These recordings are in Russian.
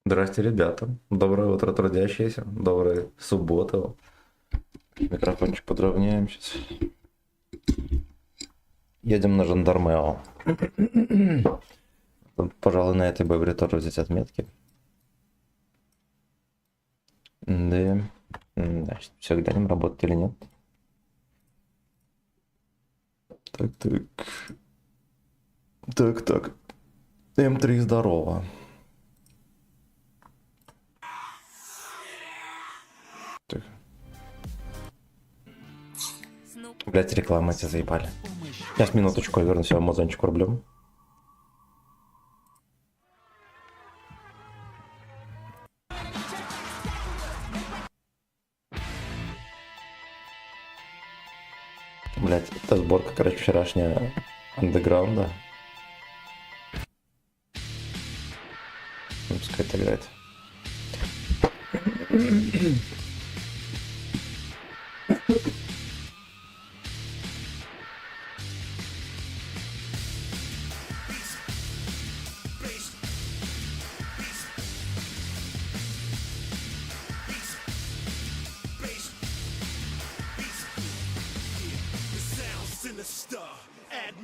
Здрасте, ребята. Доброе утро, трудящиеся. Доброй субботы. Микрофончик подровняем сейчас. Едем на Жандармео. Пожалуй, на этой бобре тоже взять отметки. Да. Значит, все глянем, работает или нет. Так. М3 здорово. Так. Блять, рекламы эти заебали. Сейчас минуточку, я вернусь, я амазончик рублем. Блять, это сборка, короче, вчерашняя андеграунда. Ну, пускай это играет.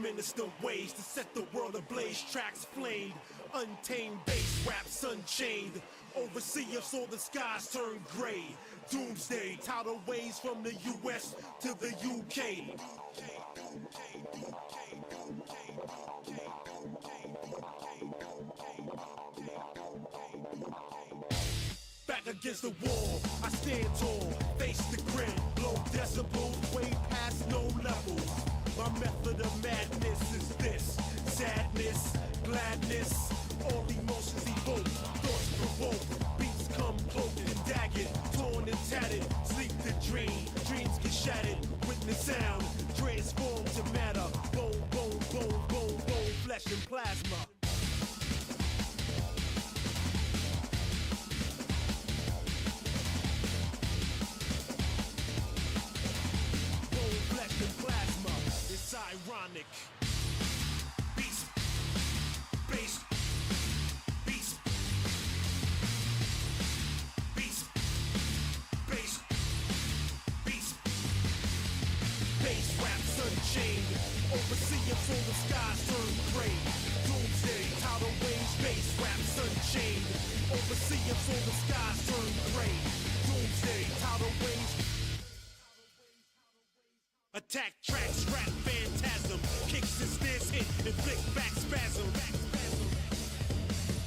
Administer ways to set the world ablaze, tracks flamed, untamed bass raps unchained. Overseer saw the skies turn gray. Doomsday, tidal waves from the US to the UK. Back against the wall, I stand tall, face the grin, blow decibels way past no levels. My method of madness is this: sadness, gladness, all emotions evoke, thoughts provoke, beats come cloaked and dagged, torn and tattered, sleep to dream, dreams get shattered, witness sound, transform to matter, bone, flesh and plasma. Ironic. Beast, beast, beast, beast, beast, beast. Bass raps unchained. Overseers on the skies turn gray. Doomsday, tidal waves. Bass raps unchained. Overseers on the skies turn gray. Doomsday, tidal waves. Attack tracks, rap phantasm, kicks and snares hit, inflict back spasm.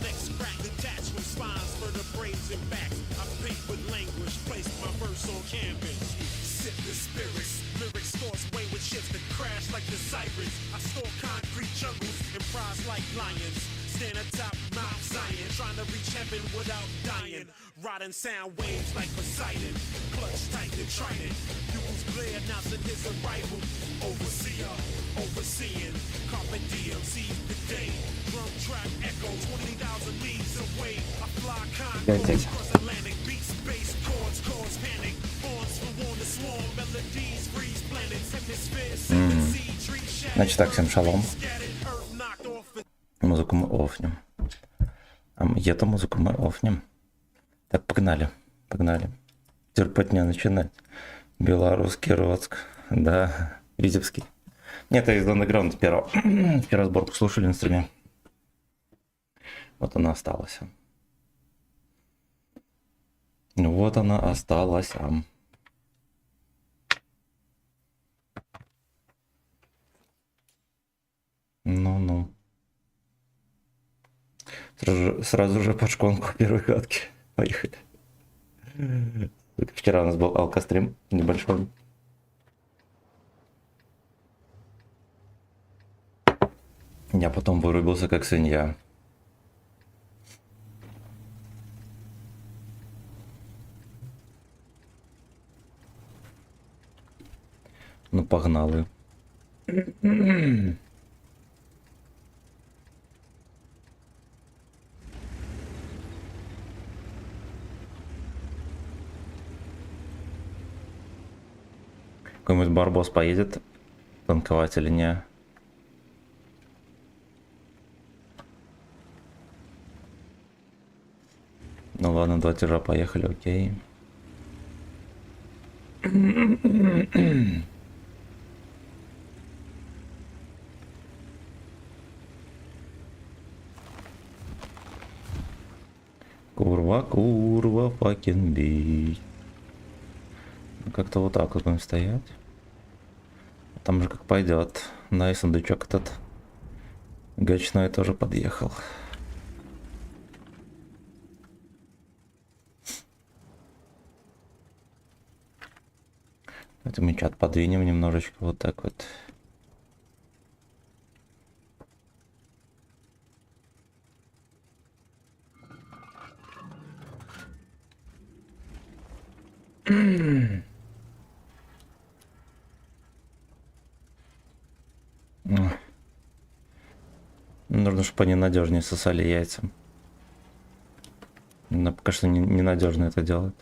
Next crack detached from spines, vertebrates and backs. I paint with language, place my verse on canvas. Sip the spirits, lyrics thoughts wayward ships that crash like the sirens. I store concrete jungles and prize like lions. Stand atop Mount Zion, trying to reach heaven without dying. Riding sound waves like Poseidon, clutch tight and trident. Bugles blare announcing his arrival. Overseer, overseeing, carpe diem, seize the day. Drum track echo 20,000 leagues away. I fly concourse, cross Atlantic, beats, bass, chords, cause panic. Horns for on the swarm, melodies, freeze planets, hemispheres, seven sea, tree shadow. Значит так, всем шалом. Музыку мы офнем. Эту музыку мы офнем. Так, погнали. Терпеть не начинать. Белорусский Роцк. Да, Витебский. Нет, это из андеграунда первого. Вчера сборку слушали на стриме. Вот она осталась. Вот она осталась. Ну. Сразу же под шконку первой катки. Поехали. Вчера у нас был алкострим небольшой. Я потом вырубился как свинья. Ну погнали. Какой-нибудь барбос поедет танковать или не? Ну ладно, 2 тяжа, поехали, окей. Курва, курва, факин бей. Как-то вот так вот будем стоять. Там же как пойдет. Да, и сундучок этот гачной тоже подъехал. Это мы чат подвинем немножечко вот так вот. Нужно, чтобы они надежнее сосали яйца. Но пока что ненадежно это делает.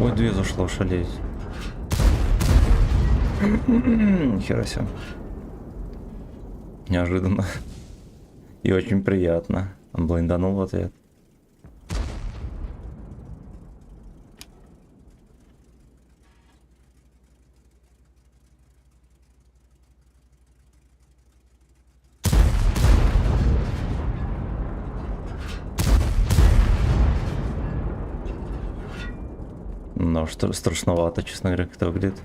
Ой, 2 зашло, шалеть. Нихера себе. Неожиданно. И очень приятно. Он блинданул в ответ. Но что страшновато, честно говоря, как это выглядит.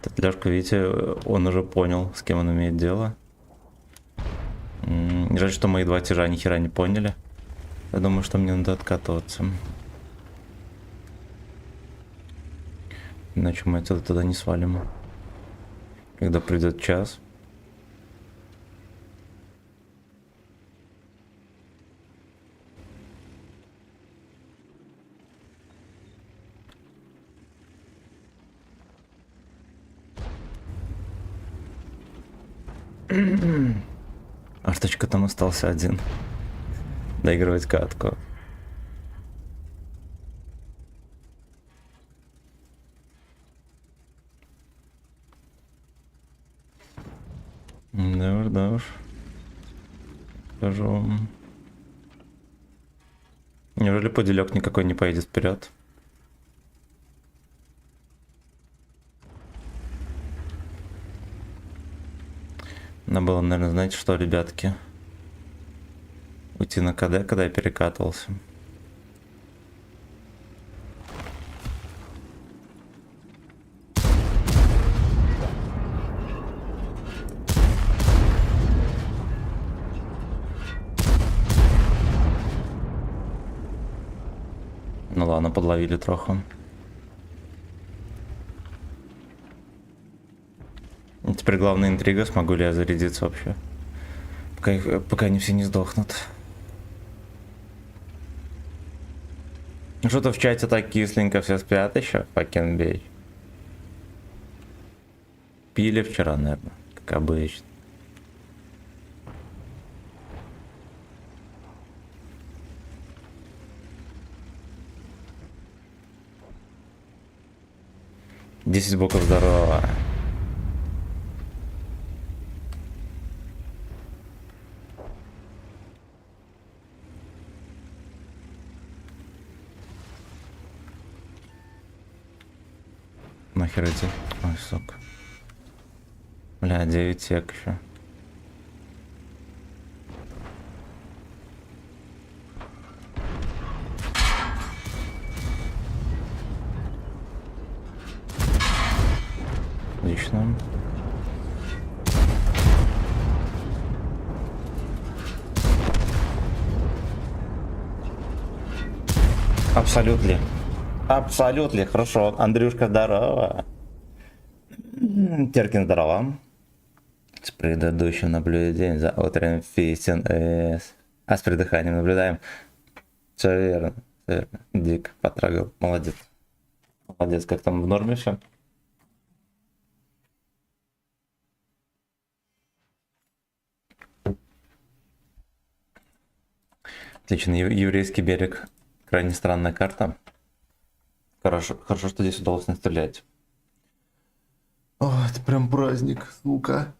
Этот Лёшка, видите, он уже понял, с кем он имеет дело. Жаль, что мои 2 тяжа ни хера не поняли. Я думаю, что мне надо откатываться. Иначе мы отсюда туда не свалим. Когда придет час. Арточка там остался один. Доигрывать катку. Да уж. Скажу. Неужели поделек никакой не поедет вперед? Надо было, наверное, знаете что, ребятки? Уйти на КД, когда я перекатывался. Ну ладно, подловили троху. И теперь главная интрига, смогу ли я зарядиться вообще. Пока они все не сдохнут. Что-то в чате так кисленько все спят еще, fucking bitch. Пили вчера, наверное, как обычно. Десять боков здорово. Нахер идти? Ой, сука. Бля, 9 сек еще. Отлично. Абсолютно. Абсолютно. Хорошо. Андрюшка, здорово. Теркин, здорово. С предыдущим наблюдением за утренним фистин. А с придыханием наблюдаем. Все верно. Всё верно. Дик потрогал. Молодец. Молодец, как там в норме все? Отлично, еврейский берег. Крайне странная карта. Хорошо, хорошо, что здесь удалось настрелять. О, это прям праздник, сука.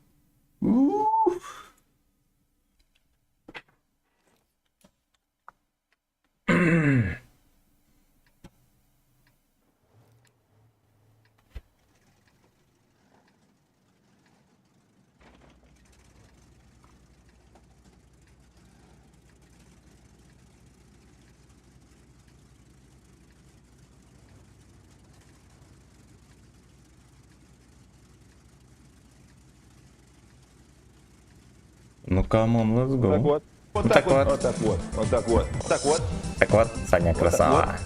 Ну, камон, let's go. Так вот. Вот так так вот. вот. Вот так вот. Вот так вот. Вот так вот. Так вот, Саня, красава.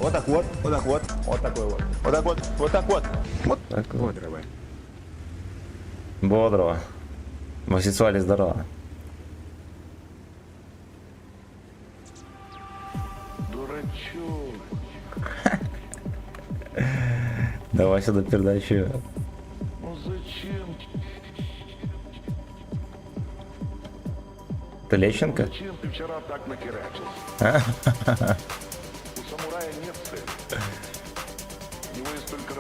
Вот так вот. Вот так вот. Вот такой вот. Вот так вот. Вот так вот. Вот. Так вот. Бодрого. Бодрого. Масицуали здорово. Дурачок. Давай сюда передачу. Ну зачем? Ты Лещенко? Зачем ты вчера так накерачился? У самурая нет цели. У него есть только...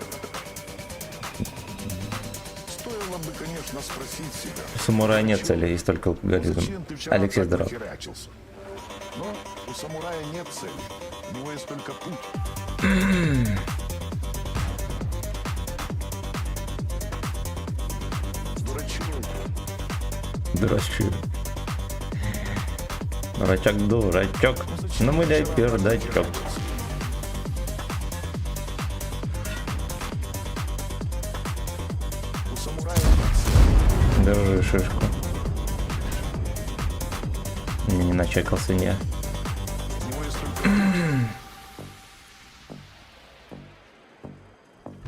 Стоило бы, конечно, спросить себя. У самурая нет цели, есть только алкоголизм. Зачем ты вчера Алексей, так здоров. накерачился? Но у самурая нет цели. У него есть только путь. Дурачок. Дурачок. Дурачок, дурачок. Ну мы дай пердачок. У самурая нет цели. Держи шишку. Не начекался, не. У него есть только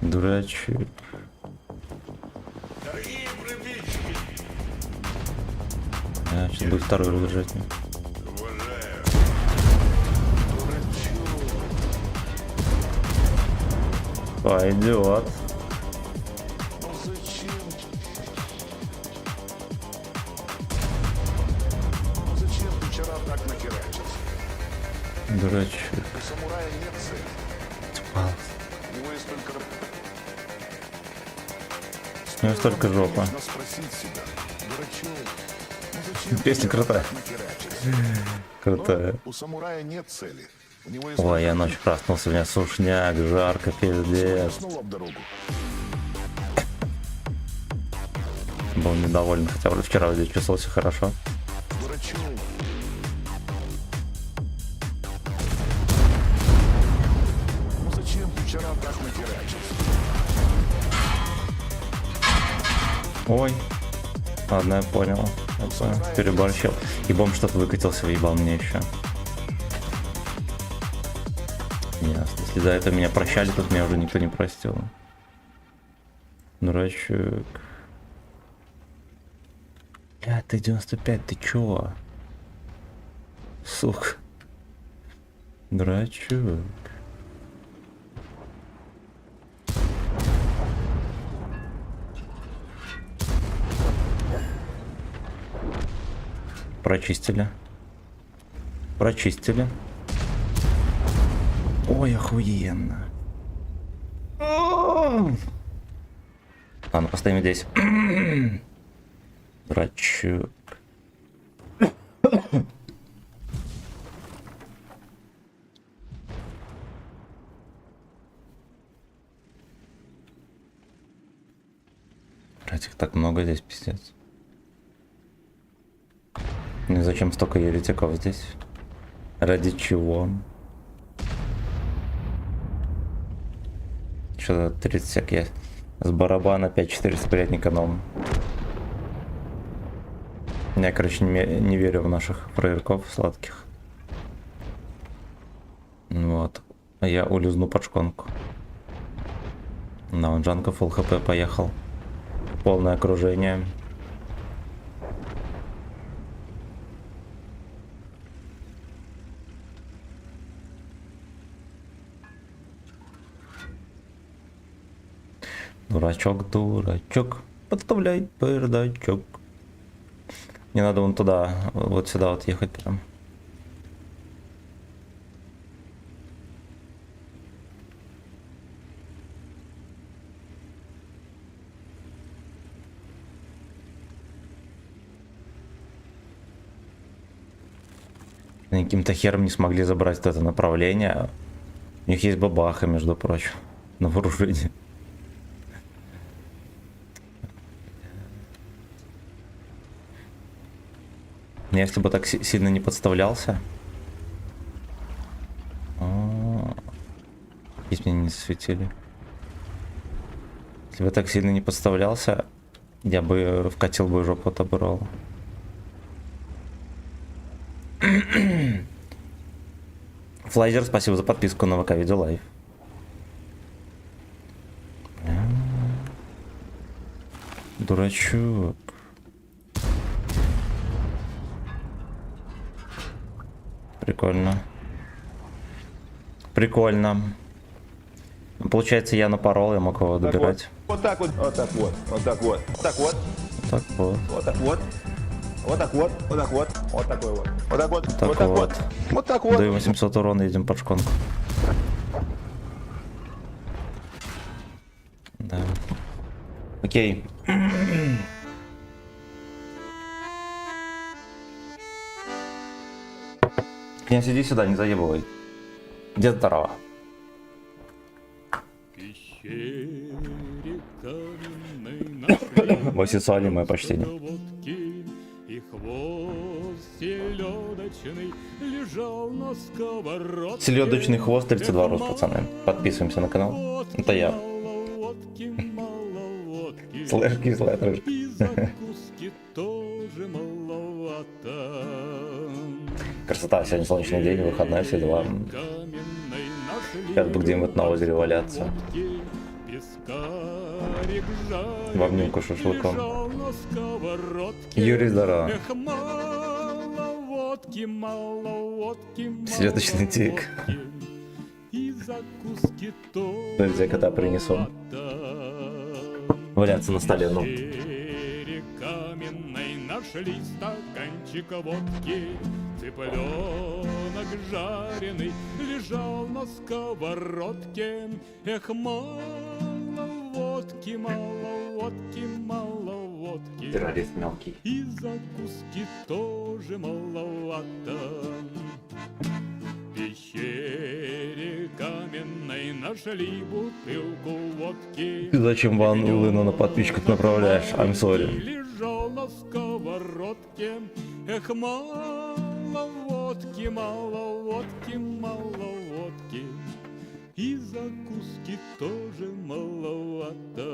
Дурачок. Дорогие братички, А, сейчас будет второй разряжать. уважаю. Пойдет. Ну зачем? Ну зачем ты вчера так накерачился? Дурачок. У самурая нет цели. У него есть только... У него столько жопа. Нужно спросить себя. Дурачок. Ну зачем ты Песня вчера крутая. так накерачился? Крутая. У самурая нет цели. У него есть Ой, я ночью проснулся, у меня сушняк, жарко, пиздец. снова в дорогу. Был недоволен, хотя вроде вчера здесь чувствовался хорошо. Дурачок. Ну зачем ты вчера так накерачился? Ой. Ладно, я понял. Это переборщил. И бомб что-то выкатился, въебал мне еще. Ясно. Если до этого меня прощали, тут меня уже никто не простил. Дурачок. Ты 95, ты чё? Сука. Дурачок. Прочистили. Прочистили. Ой, охуенно. Ладно, поставим здесь. Дурачок. Блять, их так много здесь, пиздец. Ну и зачем столько еретиков здесь? Ради чего? Что-то 30 сек есть. С барабана 5400 приятненько новым. Я, короче, не верю в наших фраерков сладких. Вот. А я улизну под шконку. На Джанка фулл хп поехал. Полное окружение. Дурачок, дурачок, подставляй бардачок. Мне надо вон туда, вот сюда вот ехать прям. Они каким-то хером не смогли забрать вот это направление. У них есть бабаха, между прочим, на вооружении. Если бы так сильно не подставлялся. Здесь мне не засветили. Если бы так сильно не подставлялся, я бы вкатил бы жопу отобрал. Флайзер, спасибо за подписку на ВК Видео Лайв. Дурачок. Прикольно. Прикольно. Получается, я напорол, я мог его добирать. Вот так вот, вот так вот, вот так вот, вот так вот, Так вот. вот так вот, вот так вот, вот так вот, вот такой вот, вот так вот, Так вот так вот. вот, вот так вот. Даю 800 урона, едем под шконку. Да. Окей. Князь, иди сюда, не заебывай. Где здорово? Мой сексуальный, мое почтение. И хвост селедочный лежал на сковородке. Селедочный хвост, 32 рост, пацаны. Подписываемся на канал. Это я. Слэш кислая трошка. И закуски тоже маловато. Красота, сегодня солнечный день, выходной, все дела. Сейчас бы где-нибудь на озере валяться. В обнимку шашлыком. Юрий, здорово. Селедочный тик. Я кота принесу. Валяться на столе, ну. Каменной нашли стаканчик водки. Цыпленок жареный лежал на сковородке. Эх, мало водки, мало водки, мало водки. Террорист мелкий. И закуски тоже маловато. В пещере каменной нашли бутылку водки. Ты зачем Ван Лына на подписчиков направляешь? I'm sorry. Лежал на сковородке. Эх, мало водки, мало водки, мало водки. И закуски тоже маловато.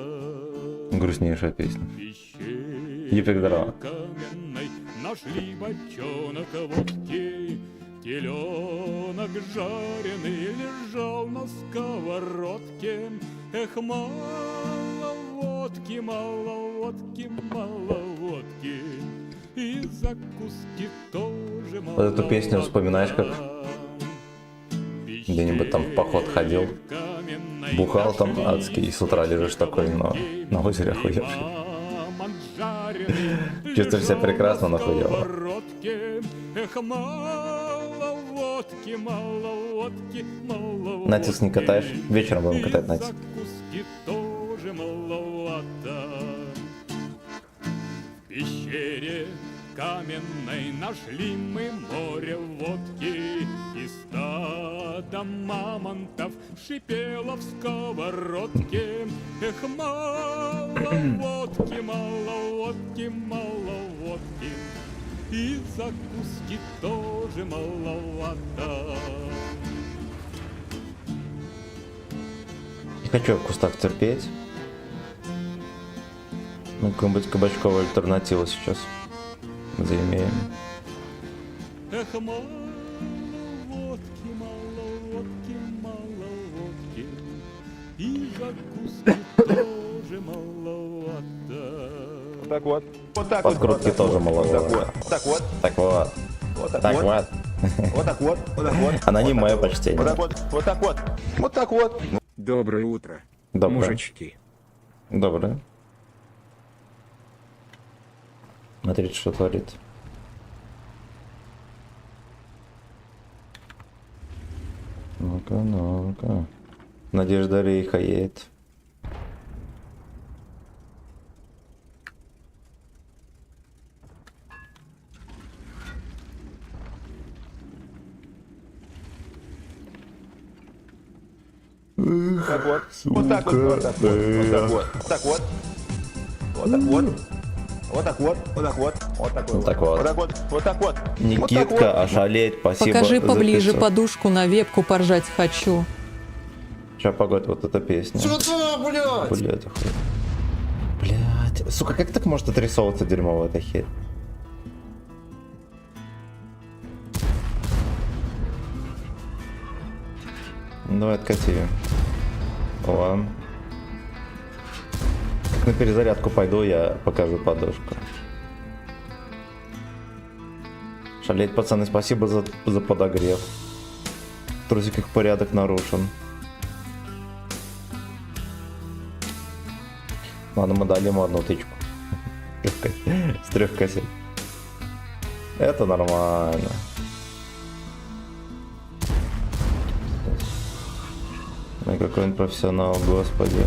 Грустнейшая песня. В пещере Епик, здорово. каменной нашли бочонок водки. Теленок жареный лежал на сковородке. Эх, мало водки, мало водки, мало водки. И закуски тоже мало. Вот эту песню вспоминаешь, как где-нибудь там в поход ходил, бухал там адский, и с утра лежишь такой, но на озере охуевший. Чувствуешь себя прекрасно, нахуево. Натиск не катаешь? Вечером будем катать натиск. В пещере каменной нашли мы море водки. И стадо мамонтов шипело в сковородке. Эх, мало водки, мало водки, мало водки. И закуски тоже маловато. Не хочу в кустах терпеть. Ну, какая-нибудь кабачковая альтернатива сейчас заимеем. Эх, мало водки, мало водки, мало водки. И закуски тоже маловато. Вот так вот, вот так вот. Подкрутки тоже маловато. Вот так вот, Так вот. вот так Так вот, вот. вот так вот, вот так вот. Она не вот мое так вот, почтение. Вот так вот, вот так вот, вот так вот. Доброе утро, Доброе. мужички. Доброе. Смотрите, что творит. Ну-ка, ну-ка. Надежда Рейха едет. Так вот. Вот так вот. Вот так вот. Вот так вот. Вот так вот. Вот так вот. Вот так вот. Вот так вот. Вот так вот. Вот так вот. Вот так вот. Никитка, ошалеть, спасибо. Покажи за поближе 500. подушку на вебку, поржать хочу. Ща, погодь, вот эта песня. Сюда, блядь! Блядь, охуеть. Блядь, сука, как так может отрисовываться дерьмовая эта херь? Ну, давай откати ее. О. Как на перезарядку пойду, я покажу подушку. Шалеть, пацаны, спасибо за подогрев. В трусиках порядок нарушен. Ладно, мы дали ему одну тычку. С 3 кассет. Это нормально. Ой, какой он профессионал, господи.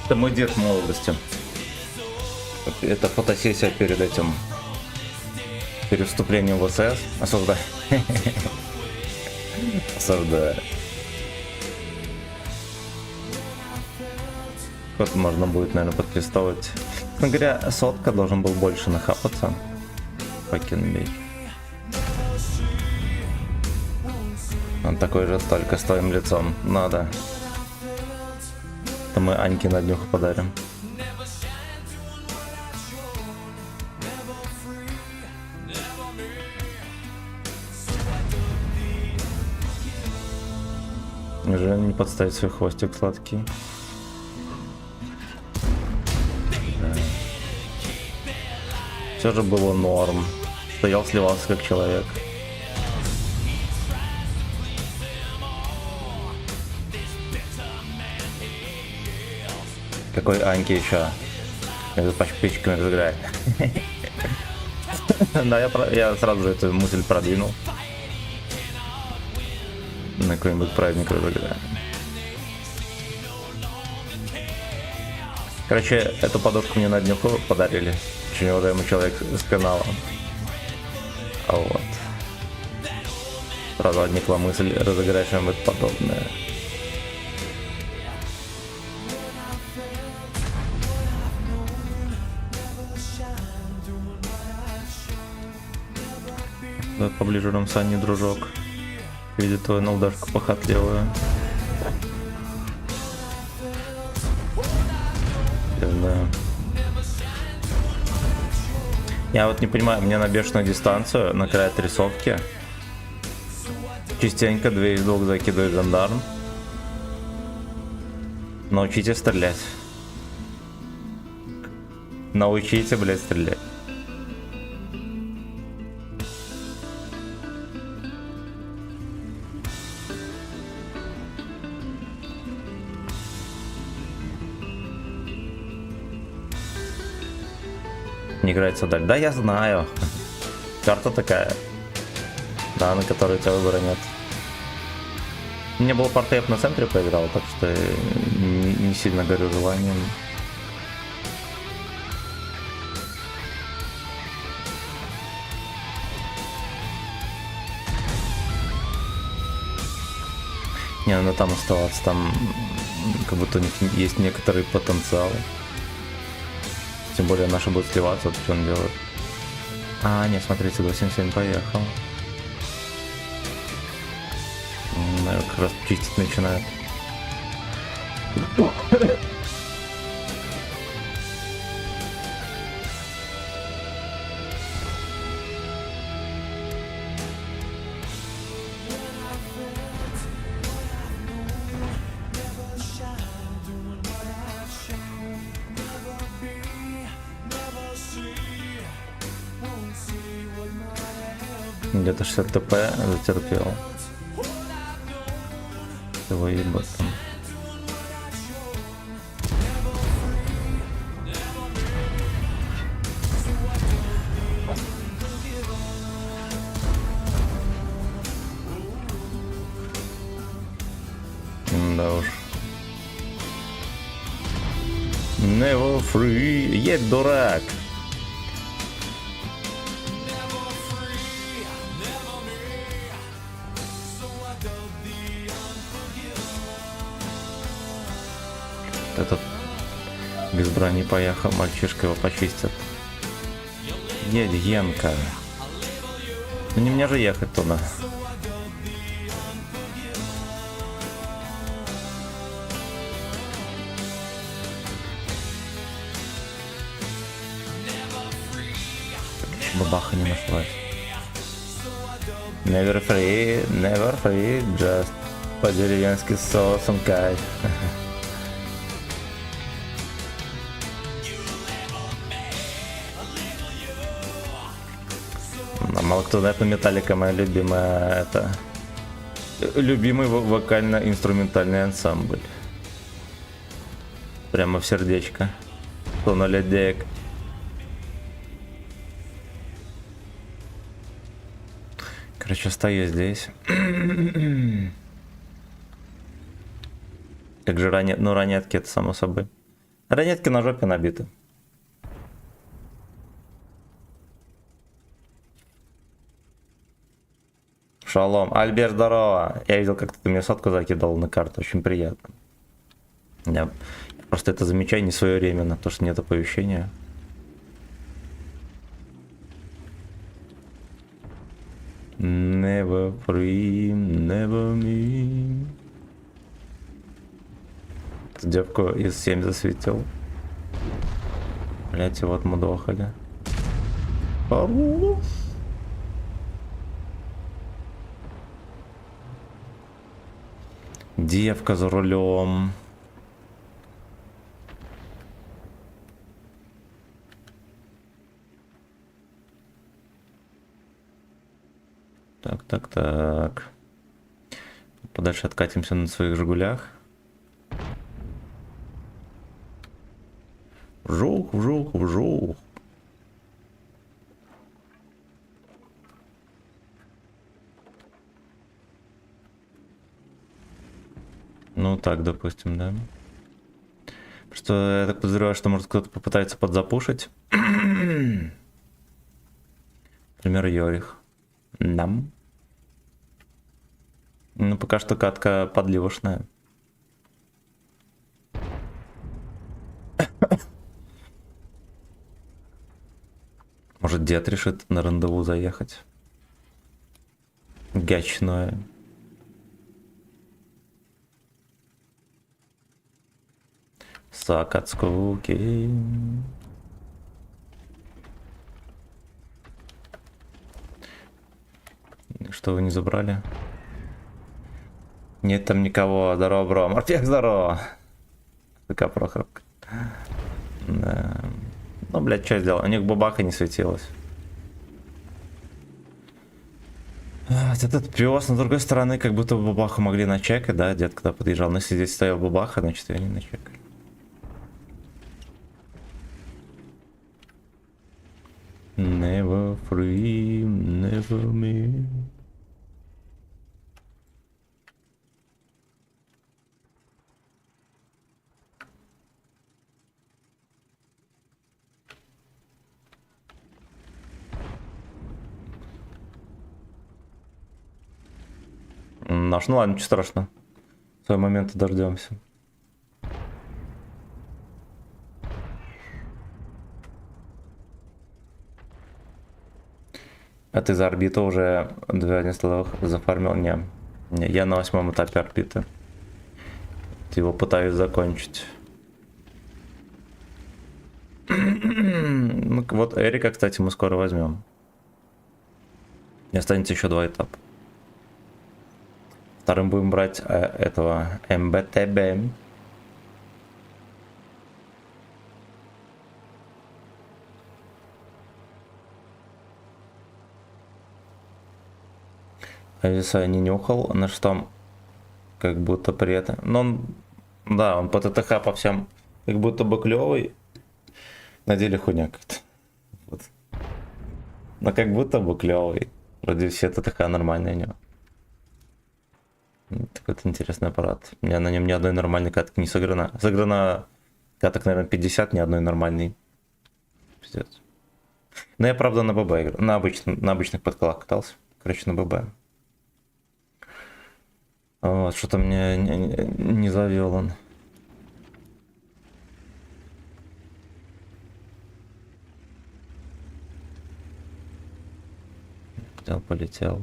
Это мой дед молодости. Это фотосессия перед этим. Перед вступлением в ВСС. Осуждаю. Осуждаю. Вот можно будет, наверное, подпистовать. Ну, говоря, сотка должен был больше нахапаться. Fucking bitch. Он такой же, только с твоим лицом. Надо. Это мы Аньке на днюху подарим. Уже не подставить свой хвостик сладкий. Да. Все же было норм. Стоял, сливался как человек. Какой Аньки еще? Между подписчиками разыграть. Да, я сразу же эту мысль продвинул. На какой-нибудь праздник разыграем. Короче, эту подушку мне на днюху подарили. Очень уважаемый человек с канала. А вот. Сразу возникла мысль разыграть что-нибудь подобное. Да, поближе Рамсани, дружок. Видит твою налдашку похотливую. Да. Я вот не понимаю, мне на бешеную дистанцию, на край отрисовки частенько 2 из 2 закидывает жандарм. Научите стрелять. Научите, блядь, стрелять. Не играется даль. Да, я знаю. Карта такая. Да, на которой у тебя выбора нет. У меня был партеп на центре поиграл, так что не сильно горю желанием. Не, надо там оставаться, там как будто у них есть некоторый потенциал. Тем более наши будут сливаться, вот что он делает. А, нет, смотрите, 277 поехал. Наверное, как раз чистить начинает. Где-то 60 ТП затерпел. Его ебать там. Да уж. Never free. Едь, дурак. Этот без брони поехал, мальчишка его почистит. Едь, Генка. Ну не мне же ехать туда. Бабаха не нашлась. Never free, just по-деревенски с соусом кайф. Мало кто знает, но Металлика моя любимая, это любимый вокально-инструментальный ансамбль. Прямо в сердечко. Тона ледек. Короче, стою здесь. Как же ранетки, это само собой. Ранетки на жопе набиты. Шалом. Альберт, здорово. Я видел, как ты мне сотку закидал на карту. Очень приятно. Я просто это замечаю не своевременно, то что нет оповещения. Never free, never me. Девку из 7 засветил. Блять, вот мудохали. Пару. Девка за рулем. Так. Подальше откатимся на своих Жигулях. Вжух. Ну так, допустим, да. Что я так подозреваю, что может кто-то попытается подзапушить. Например, Йорих. Нам. Ну, пока что катка подливошная. Может, дед решит на рандеву заехать. Гачное. Сакацкуки. Что вы не забрали? Нет там никого. Здорово, бро. Морпех, здорово. Такая прохоровка. Да. Ну, блядь, что сделал? У них бабаха не светилась. Вот этот пес, с другой стороны, как будто бабаху могли начекать, да, дед когда подъезжал. Но если здесь стоял бабаха, значит, ее не начекали. Never free, never me. Наш, ну ладно, ничего страшного. В свой момент дождемся. А ты за орбиту уже 2 столовых зафармил? Не, я на 8 этапе орбиты. Его пытаюсь закончить. Ну, вот Эрика, кстати, мы скоро возьмем. И останется еще 2 этапа. Вторым будем брать этого МБТБ. Ависа я не нюхал, на что как будто при этом... Но он, да, он по ТТХ по всем как будто бы клевый. На деле хуйня как-то. Вот. Но как будто бы клевый. Вроде все ТТХ нормальные у него. Такой вот интересный аппарат. У меня на нем ни одной нормальной катки не сыграно. Сыграно каток, наверное, 50, ни одной нормальной. Пиздец. Но я, правда, на ББ играл. На обычных подколах катался. Короче, на ББ. Вот, что-то мне не завел он. Полетел, полетел.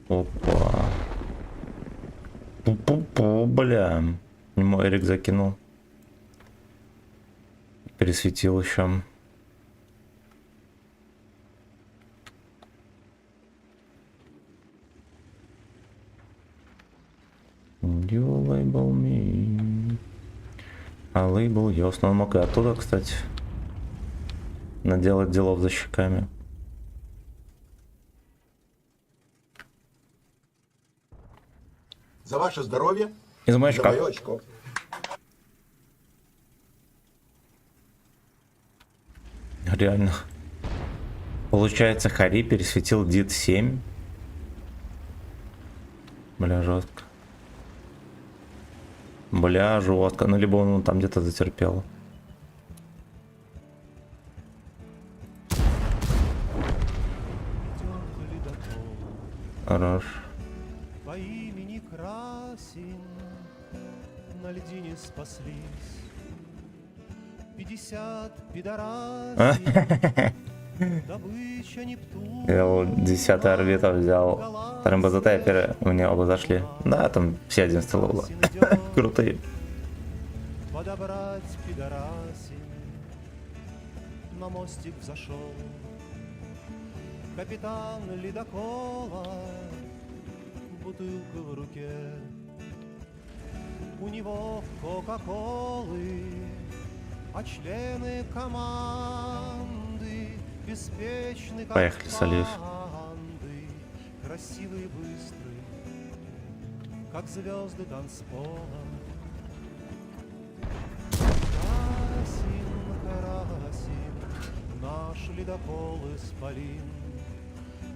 Опа. Пу-пу-пу, бля. Ему Эрик закинул. Пересветил еще. You label me. А лейбл yours. Но он мог и оттуда, кстати, наделать делов за щеками. За ваше здоровье. Из За маячка. мое очко. Реально. Получается, Хари пересветил Дид 7. Бля, жестко. Бля, жестко. Ну, либо он там где-то затерпел. Хорош. По имени Красин на льдине спаслись 50 пидорасин, добыча Нептуна. Я вот 10 орбита взял. Вторым БЗТ у меня оба зашли. Да, там все 11 было. Крутые. Подобрать пидорасин, на мостик взошел капитан ледокола, бутылка в руке, у него кока-колы, а члены команды беспечны, как Поехали, Салиев. панды, красивые и быстрые, как звезды танцпола. Красин, красин, наш ледокол исполин,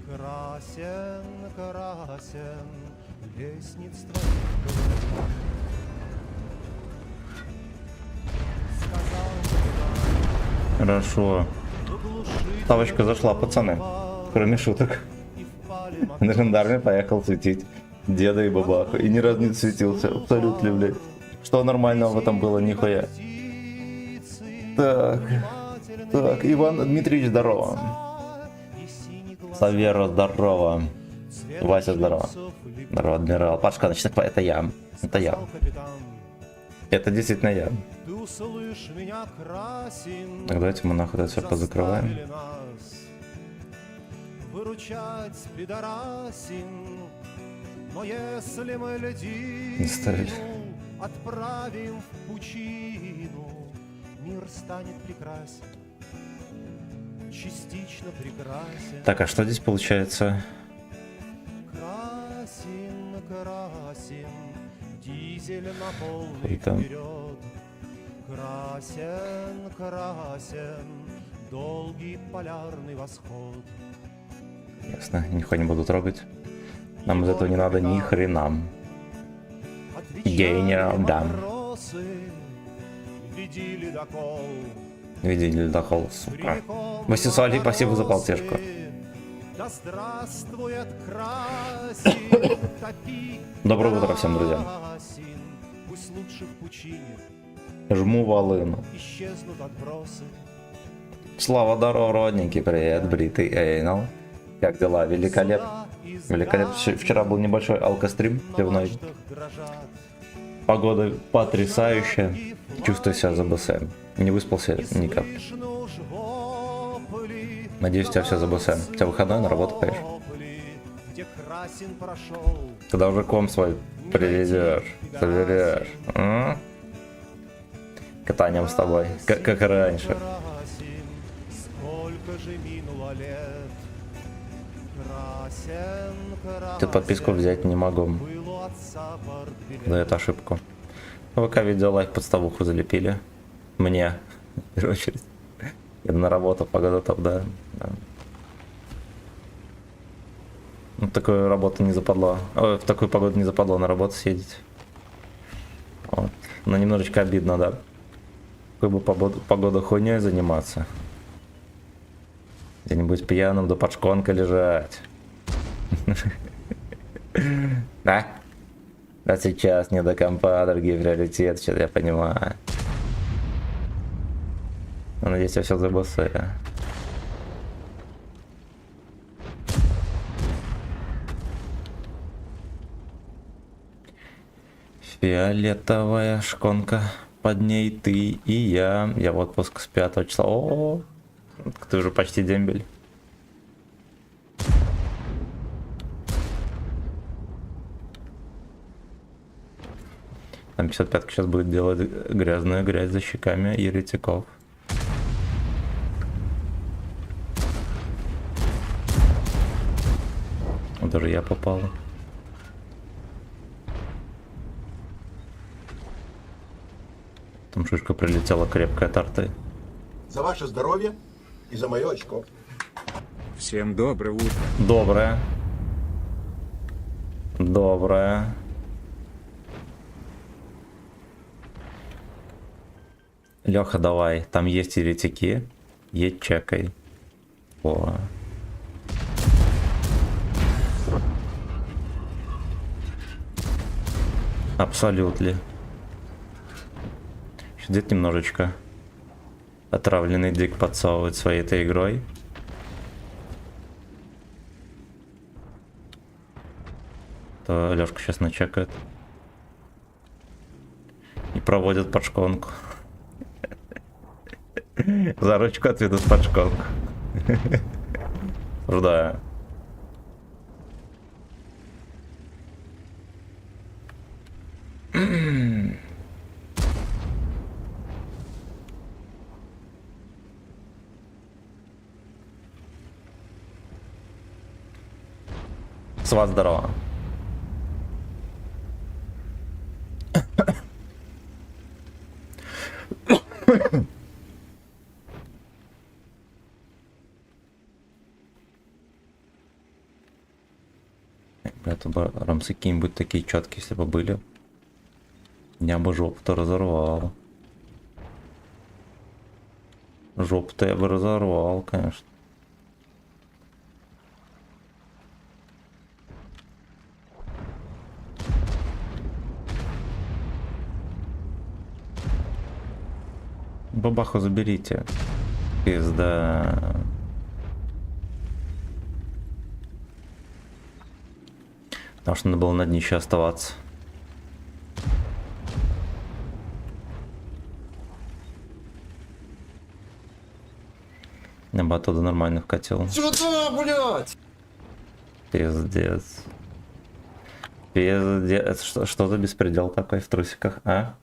красен, красен, лестниц твоих. Сказал Хорошо. Ставочка зашла, пацаны. Кроме шуток. и впали На жандарме поехал светить деда и бабаху. И ни разу не светился. Абсолютно, блядь. Что нормального в этом было, нихуя. Так. Так, Иван Дмитриевич, здорово. Савера, здорово. Вася, здорово. Здорово, адмирал. Пашка, значит, это я. Это я. Это действительно я. Ты услышь меня, Красин. Так, давайте мы нахуй это все позакрываем. Заставили нас выручать пидорасин. Но если мы Заставили. льдину отправим в пучину, мир станет прекрасен, частично прекрасен. Так, а что здесь получается? Красин, красин, дизель на полный Круто. вперед. Красен, красен, долгий полярный восход. Ясно, нихуя не буду трогать. Нам из этого не надо ни хрена. Гениал, да. Веди ледокол. Видели ледокол, сука. Васисуали, спасибо за полтешку. Да здравствует Красин, топи Доброе утро всем, друзья. Красин. Пусть лучше в пучине Жму волыну. исчезнут отбросы. Слава, здорово, родненький, привет, бритый Эйнал. Как дела? Великолепно. Великолепно. Вчера был небольшой алкострим пивной. Погода потрясающая. Чувствую себя за БСМ. Не выспался ни капли. Надеюсь, у тебя все за БСМ. У тебя выходной, на работу поешь. Когда уже ком свой привезешь, соберешь. катанием с тобой, как и раньше. Красим, сколько же минуло лет. Красен, Тут подписку красен, взять не могу. был у отца портбилет. За эту ошибку. ВК видео лайк подставуху залепили. Мне, в первую очередь. Еду на работу, погода топ, да. Ну, такую работу не западло. Ой, в такую погоду не западло на работу съездить. Вот. Но немножечко обидно, да. Какой бы погода хуйней заниматься. Где-нибудь пьяным да под шконкой лежать. Да? А сейчас не до компа, другие приоритеты, что-то я понимаю. Но надеюсь, я все забусы. Фиолетовая шконка, под ней ты и я. Я в отпуск с 5 числа. О, ты уже почти дембель. Там 55 сейчас будет делать грязную грязь за щеками еретиков. Даже я попал. Там шишка прилетела крепкая торты. За ваше здоровье и за мое очко. Всем доброе утро. Доброе. Доброе. Леха, давай. Там есть еретики. Едь чекай. О. Абсолютно. Где-то немножечко отравленный дик подсовывает своей этой игрой. То Лёшка сейчас начекает. И проводят под шконку. За ручку отведут под шконку. Ждаю. С вас здорово. Это бы рамсы какие-нибудь такие четкие, если бы были. Я бы жопу-то разорвал. Жопу-то я бы разорвал, конечно. Бабаху заберите. Пизда. Потому что надо было на днище оставаться. Я бы оттуда нормально вкатил. Сюда, блядь! Пиздец. Пиздец. Что за беспредел такой в трусиках, а?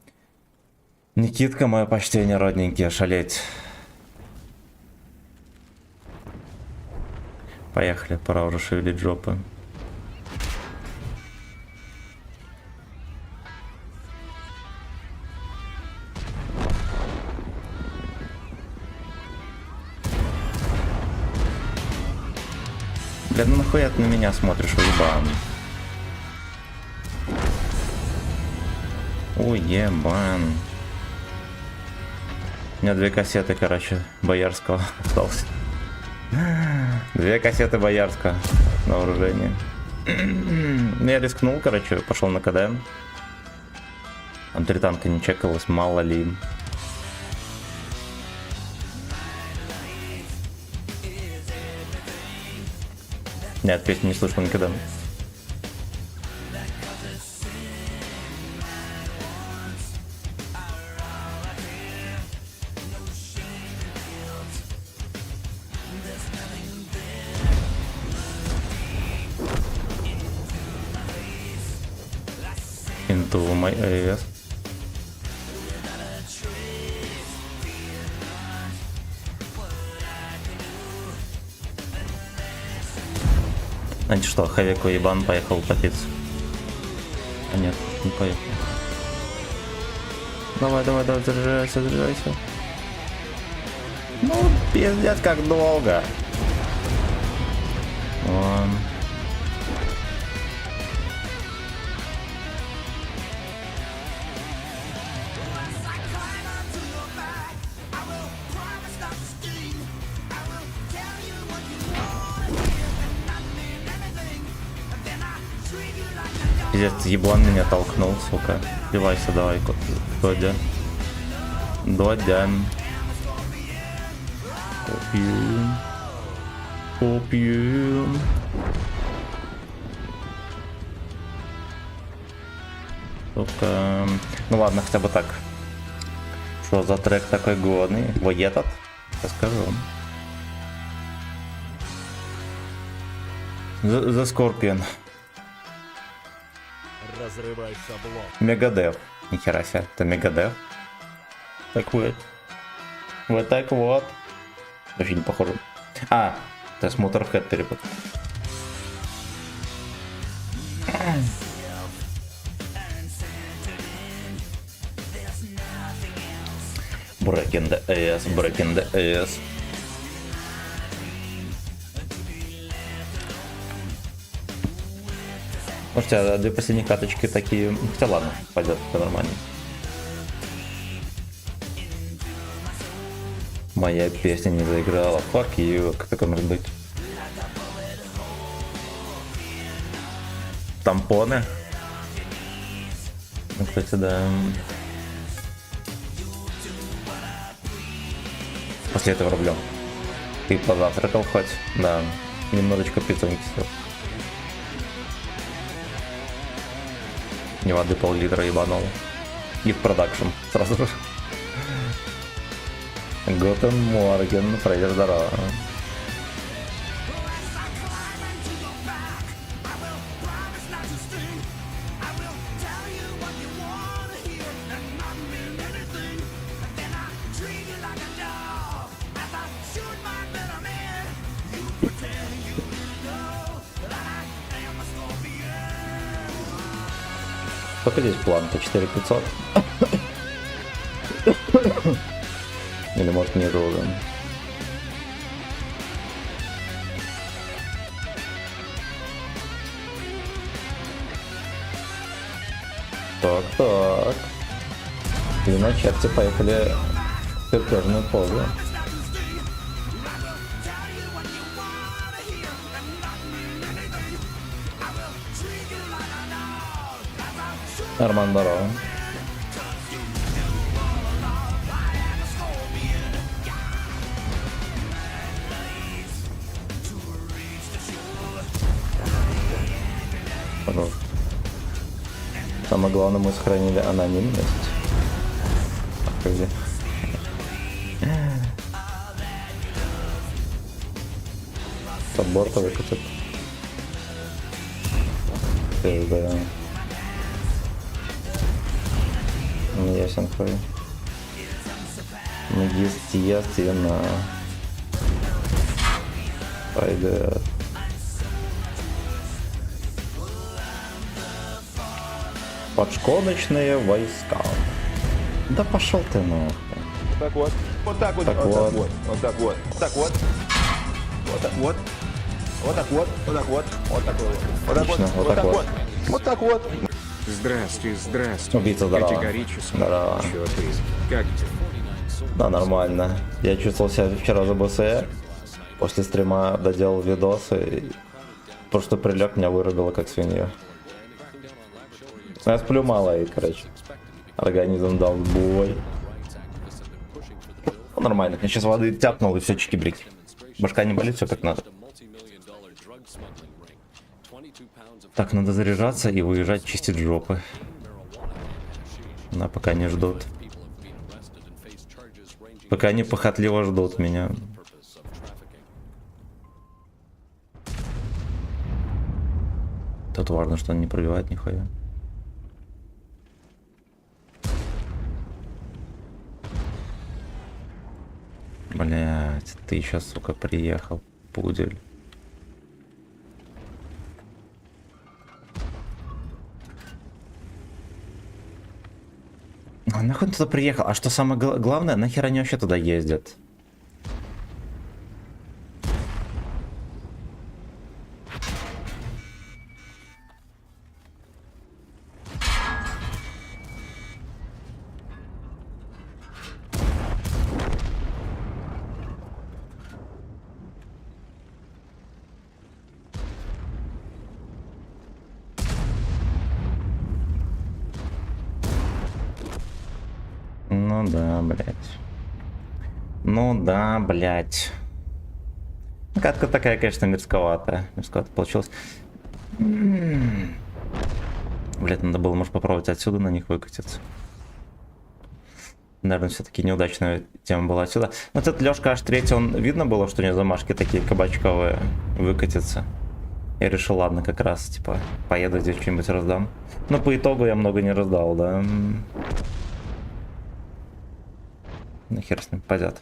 Никитка, мое почтение, родненький, ошалеть. Поехали, пора уже шевелить жопы. Бля, ну нахуя ты на меня смотришь, уебан? Уебан. У меня 2 кассеты, короче, Боярского осталось. 2 кассеты Боярского на вооружение. Я рискнул, короче, пошел на КД. Там 3 танка не чекалось, мало ли. Нет, песню не слышал никогда. Into my AS. Значит что, Хавеку ебан поехал по пиццу. А нет, не поехал. Давай, заряжайся. Ну, пиздец, как долго. Вон. Пиздец, еблан меня толкнул, сука. Плевайся, давай, Додя. Копием. Сука. Ну ладно, хотя бы так. Что за трек такой годный? Вот этот? Расскажу. The Scorpion. Разрывай шаблон. Мегадев. Нихера себе, это Мегадев. Так вот. Вот так вот. Вообще не похоже. А, это с Motorhead перепут. Breaking the ass. Слушайте, а две последние каточки такие... Хотя ладно, пойдет, это нормально. Моя песня не заиграла. Fuck you, как такое может быть? Тампоны? Ну, кстати, да. После этого рублем. Ты позавтракал хоть? Да. Немножечко пиццуньки съел. Не воды пол-литра ебанул. И в продакшн сразу же. Готен Морген, Фрейдер, здорово. Сколько здесь план-то? 4500? Или может не уже? Так. И на черте поехали в перпежную позу. Арман, здорово. Пожалуйста. Самое главное, мы сохранили анонимность. Где? Под борта выкатит. Да. Ясен хуй. Ну, естественно. Пойдет. Подшконочные войска. Да пошел ты нахуй. Так вот. Вот так вот. Так Вот так вот. вот. Вот так вот. Так вот. Вот так вот. Вот так вот. Вот так вот. Вот так вот. Вот так вот. Отлично, вот Вот так так вот. вот. Вот так вот. Здравствуй. Убийца, здорово. Категорически. Здорово. Чё ты? Как ты? Да, нормально. Я чувствовал себя вчера за БСЭ. После стрима доделал видосы. И просто прилег, меня вырубило как свинью. Я сплю мало и, короче. Организм дал бой. Ну, нормально. Я сейчас воды тяпнул и все чики-брики. Башка не болит, все как надо. Так, надо заряжаться и выезжать, чистить жопы. На, пока не ждут. Пока они похотливо ждут меня. Тут важно, что он не пробивает нихуя. Блять, ты сейчас, сука, приехал, пудель. А нахуй он туда приехал? А что самое главное, нахер они вообще туда ездят? Ну да, блядь. Ну да, блядь. Катка такая, конечно, мерзковатая. Мерзковато получилось. Блядь, надо было, может, попробовать отсюда на них выкатиться. Наверное, все-таки неудачная тема была отсюда. Вот этот Лёшка аж третий, он видно было, что у него замашки такие кабачковые выкатятся. Я решил, ладно, как раз, типа, поеду здесь что-нибудь раздам. Но по итогу я много не раздал, да. Нахер с ним пойдет.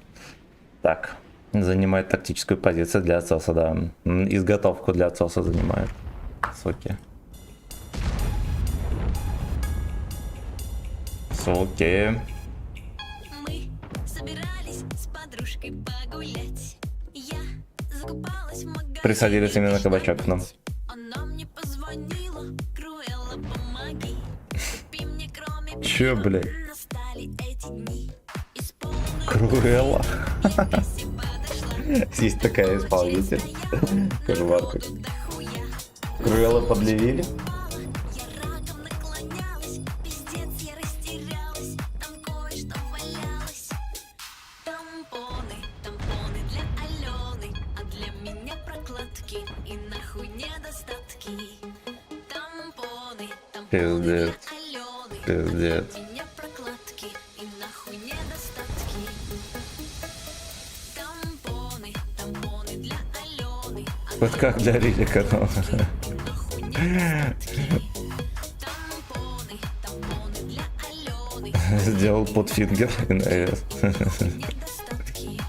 Так, занимает тактическую позицию для отсоса, да. Изготовку для отсоса занимает. Соки. Соки. Мы собирались с подружкой погулять. Я закупалась в магазине. Присадились именно кабачок к нам. Она мне позвонила. Круэлла, помоги. Купи мне, кроме Чё, пива. блядь? Настали эти дни. Исполнена Круэлла. красиво подошла. Есть такая исполнитель. Кошмар какой. Дохуя. Круэлла подлевили? Я раком наклонялась, пиздец, я растерялась, там кое-что валялось. Тампоны, тампоны для Алены, а для меня прокладки и нахуй недостатки. Тампоны, тампоны для Пиздец. Алены, Пиздец. а для меня прокладки и нахуй недостатки. Тампоны, тампоны для Алены, а Вот как для Ридика, ну. нахуй недостатки. Тампоны, тампоны для Алены, Сделал подфингер и навес. недостатки.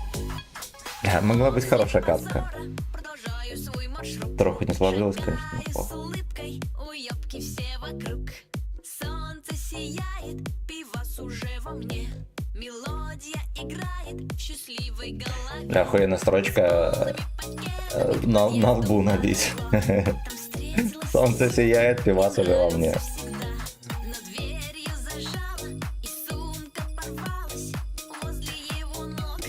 Могла быть хорошая катка. Продолжаю свой маршрут. Трохи не сложилось, конечно, но С плохо. улыбкой, уёбки все вокруг. Солнце сияет, пивас уже во мне. Мелодия играет в счастливой голове. Охуенная строчка на лбу набить. Там встретилась Солнце сияет, пивас уже во мне. всегда. На дверью зажала, и сумка порвалась. Возле его ног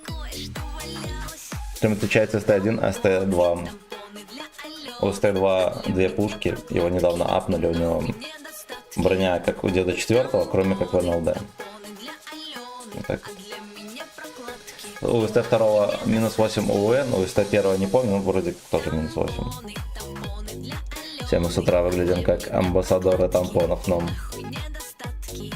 кое-что валялось. Чем отличается СТ-1 от СТ-2? Тампоны для У Алены, СТ-2 две пушки, его недавно апнули, у него недостатки. броня как у деда 4, кроме как в НЛД. Тампоны для Алены, Так. а для меня прокладки. У СТ-2 минус 8 УН, у СТ-1 не помню, но вроде тоже минус 8. Тампоны для Алены, Все мы с утра выглядим как амбассадоры тампонов, но нахуй недостатки.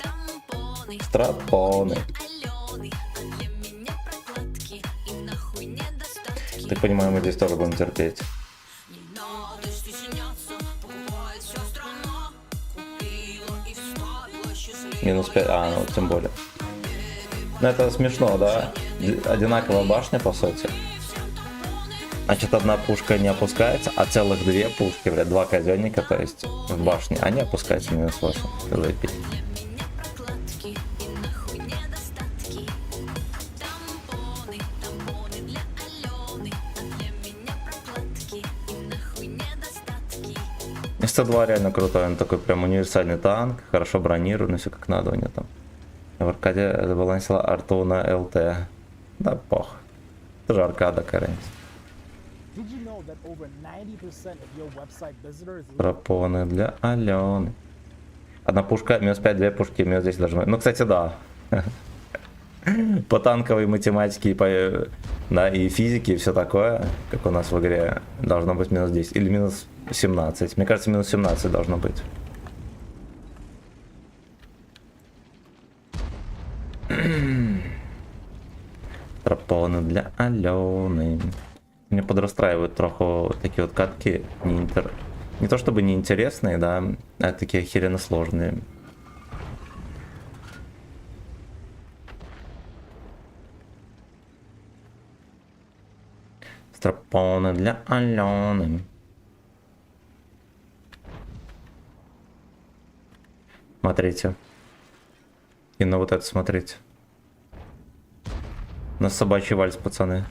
Тампоны страпоны. Алены, а для меня прокладки и нахуй недостатки. Так понимаю, мы здесь тоже будем терпеть. Не надо стесняться, покупает вся страна. Купила и вставила счастливой Минус 5, ну тем более. Ну это смешно, да? Одинаковая башня, по сути. Значит, одна пушка не опускается, а целых две пушки, блядь, два казенника, то есть в башне, они опускаются минус 8. Заебись. меня прокладки и нахуй недостатки. Тампоны, тампоны для Алены, а для меня прокладки и нахуй недостатки. СТ-2 реально крутой, он такой прям универсальный танк, хорошо бронированный, все как надо у него там. В аркаде забалансила арту на ЛТ. Да пох. Тоже аркада, короче. Пропоны для Алены. Одна пушка, минус 5, две пушки, минус 10 должны быть. Ну, кстати, да. По танковой математике и по, да, и физике и все такое, как у нас в игре, должно быть минус 10 или минус 17. Мне кажется, минус 17 должно быть. Пропоны для Алены. Меня подрастраивают троху такие вот катки. Не то чтобы неинтересные, да, а такие охеренно сложные. Страпоны для Алены. Смотрите. И на вот это смотрите. На собачий вальс, пацаны.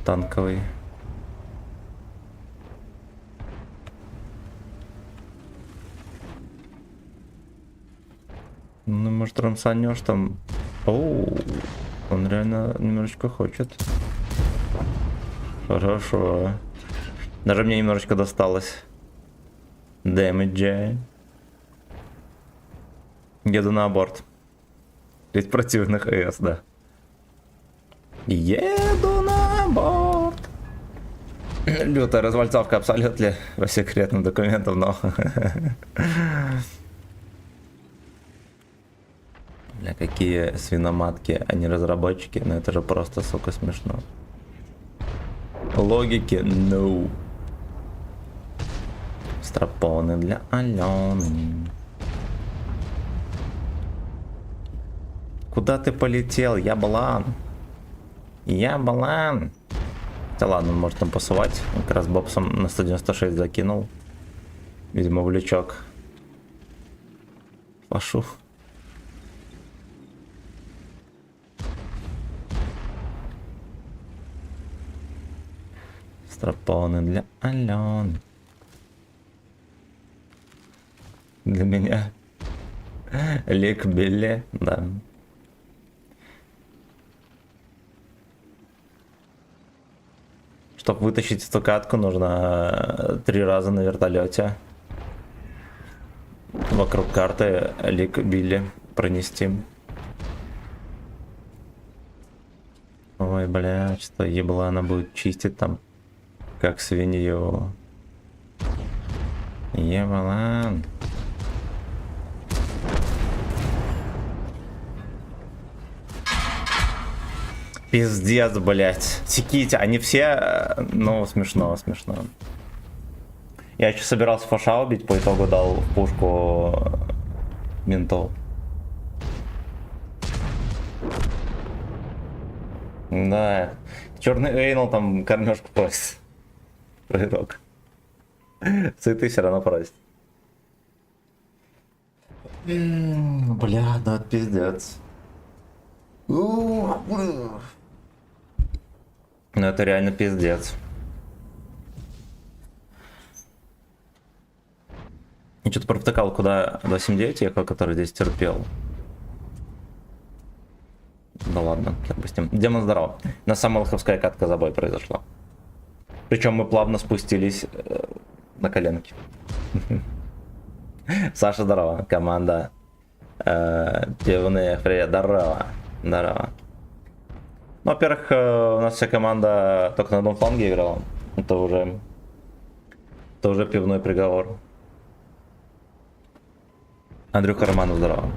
Танковый. Ну, может, рамсанешь там. Оу, он реально немножечко хочет. Хорошо. Даже мне немножечко досталось. Дэмэджа. Еду на аборт. Ведь противных ЭС, да. Еду на аборт. Лютая развальцовка абсолютно по секретным документам, но... Бля, какие свиноматки, а не разработчики. Ну это же просто, сука, смешно. Логики, no. Страпоны для Алены. Куда ты полетел, Яблан? Яблан. Да ладно, он может там посувать. Он как раз бобсом на 196 закинул. Видимо, в лючок. Пашу. Страпоны для Алены. Для меня. Лик Билли, да. Чтобы вытащить эту катку, нужно 3 раза на вертолете вокруг карты Лик Билли пронести. Ой, бля, что ебла она будет чистить там, как свинью. Еблан. Пиздец, блять. Секите, они все... Ну, смешно, смешно. Я еще собирался фаша убить, по итогу дал в пушку ментов. Да. Черный Эйнл там кормежку просит. Пророк. Цветы все равно просит. Бля, да пиздец. Ну это реально пиздец. Я что-то провтыкал, куда 279 ехал, который здесь терпел. Да ладно, допустим. Демон здорово. На Самолховская катка забой произошла. Причем мы плавно спустились на коленки. Саша, здорово. Команда Пивные Фрея, здорово. Здорово. Ну, во-первых, у нас вся команда только на одном фланге играла. Это уже пивной приговор. Андрюха Романов, здорово.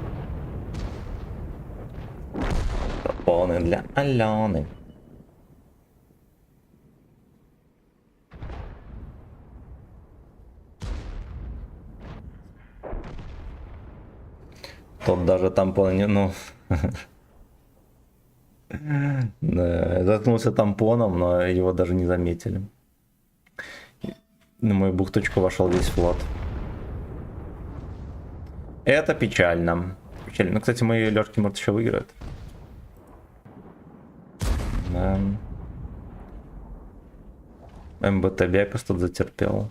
Пропоны для Алены. Тот даже тампон не... Ну... Да, заткнулся тампоном, но его даже не заметили. На мою бухточку вошел весь флот. Это печально. Печально. Ну, кстати, мои Лёшки, может, еще выиграют. Да. МБТ Бекас тут затерпел.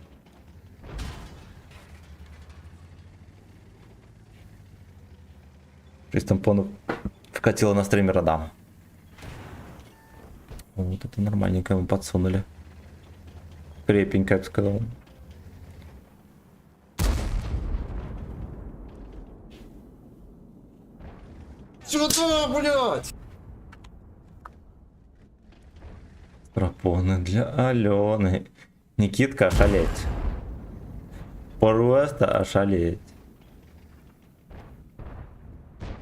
Жизнь тампонов вкатила на стримера, да. Вот это нормальненько ему подсунули. Крепенько, я бы сказал. Сюда, блядь! Пропоны для Алены. Никитка, ошалеть. Просто ошалеть.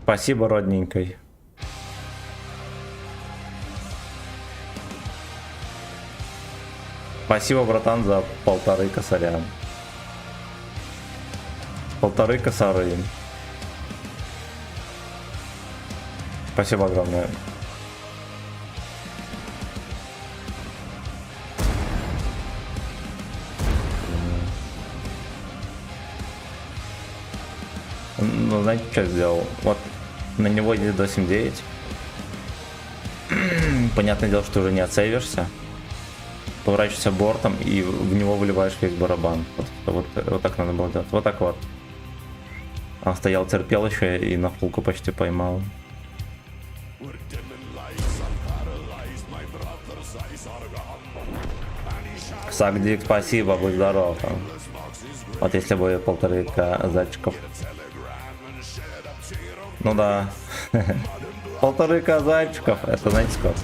Спасибо, родненькой. Спасибо, братан, за 1,5 косаря. 1,5 косары. Спасибо огромное. Ну, знаете, что сделал? Вот на него едет до 7-9. Понятное дело, что уже не отсейвишься. Поворачиваешься бортом и в него выливаешь весь барабан. Вот так надо было делать. Вот так вот. Он стоял, терпел еще и на фулку почти поймал. Сагдик, спасибо, будь здоров. Вот если бы 1,5К зайчиков. Ну да. 1,5К зайчиков. Это знаете сколько?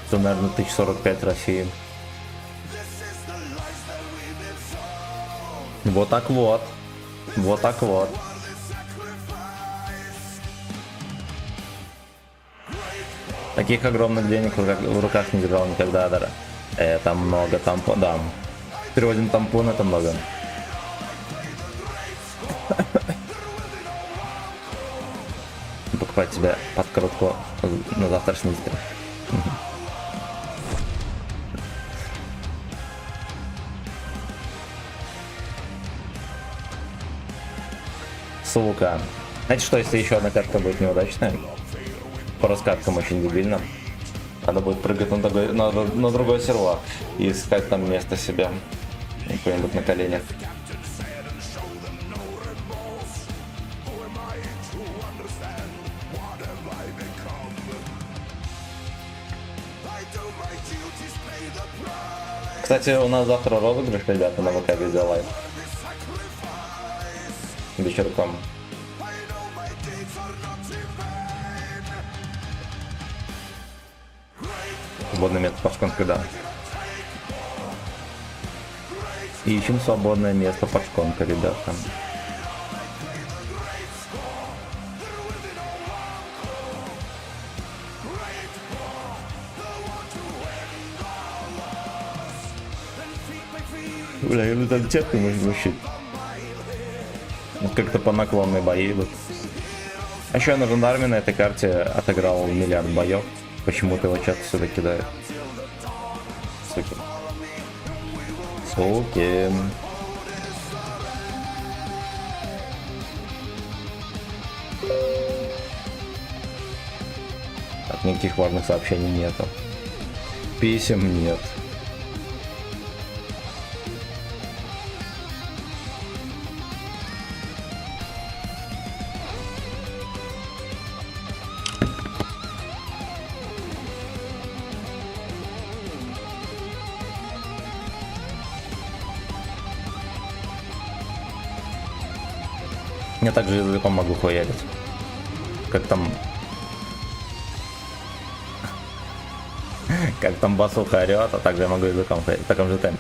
Это, наверное, 1045 России. Вот так вот. Вот так вот. Таких огромных денег в руках не держал никогда, Дара. Это много тампон, да. Переводим тампон, это много. Покупать себе подкрутку на завтрашний день. Сука. Знаете что, если еще одна катка будет неудачная? По раскаткам очень дебильно. Надо будет прыгать на другой сервак и искать там место себе. Какой-нибудь на коленях. Кстати, у нас завтра розыгрыш, ребята, на ВК Видеолайв. Вечерком. Свободное место под шконкой, да. Ищем свободное место под шконкой, ребята. Бля, я там тетку может мучить. Вот как-то по наклонной бои идут. А еще я на жандарме на этой карте отыграл миллиард боев. Почему-то его чат сюда кидает. Суки. Суки. Так, никаких важных сообщений нету. Писем нет. Я также языком могу хуярить. Как там... Как там басуха орёт, а также я могу языком хуярить. В таком же темпе.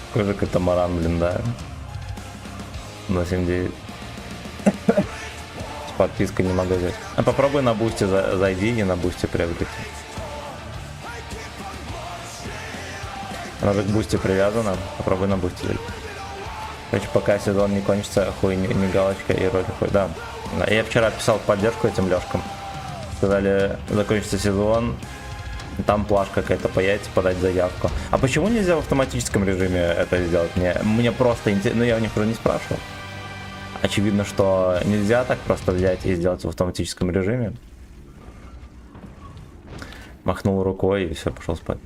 Какой же катамаран, блин, да? На 7-9. С подпиской не могу взять. А попробуй на бусте зайди и на бусте приобрети. Она же к бусте привязана. Попробуй на бусте зайти. Короче, пока сезон не кончится, хуй не галочка и вроде хуй. Да. Я вчера писал в поддержку этим лёжкам. Сказали, закончится сезон, там плашка какая-то появится, подать заявку. А почему нельзя в автоматическом режиме это сделать? Мне просто интересно, ну я у них уже не спрашивал. Очевидно, что нельзя так просто взять и сделать в автоматическом режиме. Махнул рукой и все, пошел спать.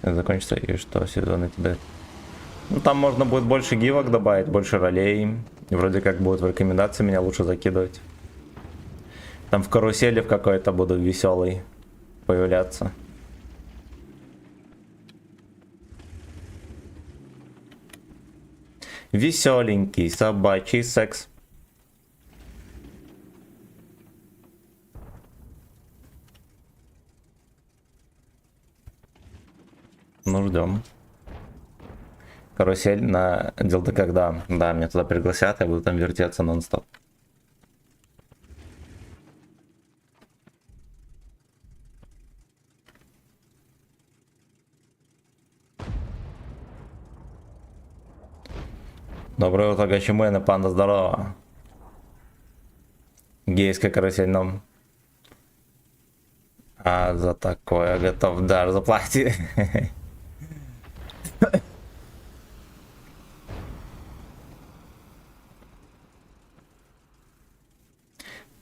Закончится, и что сезон тебе? Ну там можно будет больше гивок добавить, больше ролей. И вроде как будет в рекомендации меня лучше закидывать. Там в карусели в какой-то буду веселый появляться. Веселенький собачий секс. Ну, ждем. Карусель на дело-то когда? Да, меня туда пригласят, я буду там вертеться нон-стоп. Доброе утро, Гачимена, панда, здорово. Гейская карусель нам. А за такое готов даже заплатить.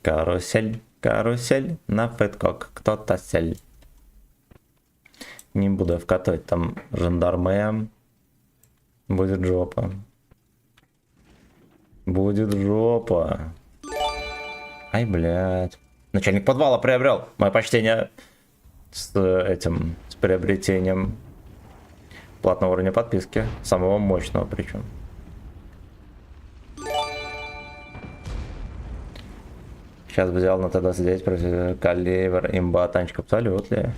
Карусель, карусель, на фэткок кто-то сель. Не буду вкатывать, там жандармея. Будет жопа. Будет жопа. Ай, блядь. Начальник подвала приобрел. Мое почтение с этим, с приобретением платного уровня подписки. Самого мощного причем. Сейчас бы взял на тогда сидеть против калибр, имба, танчик, абсолютно.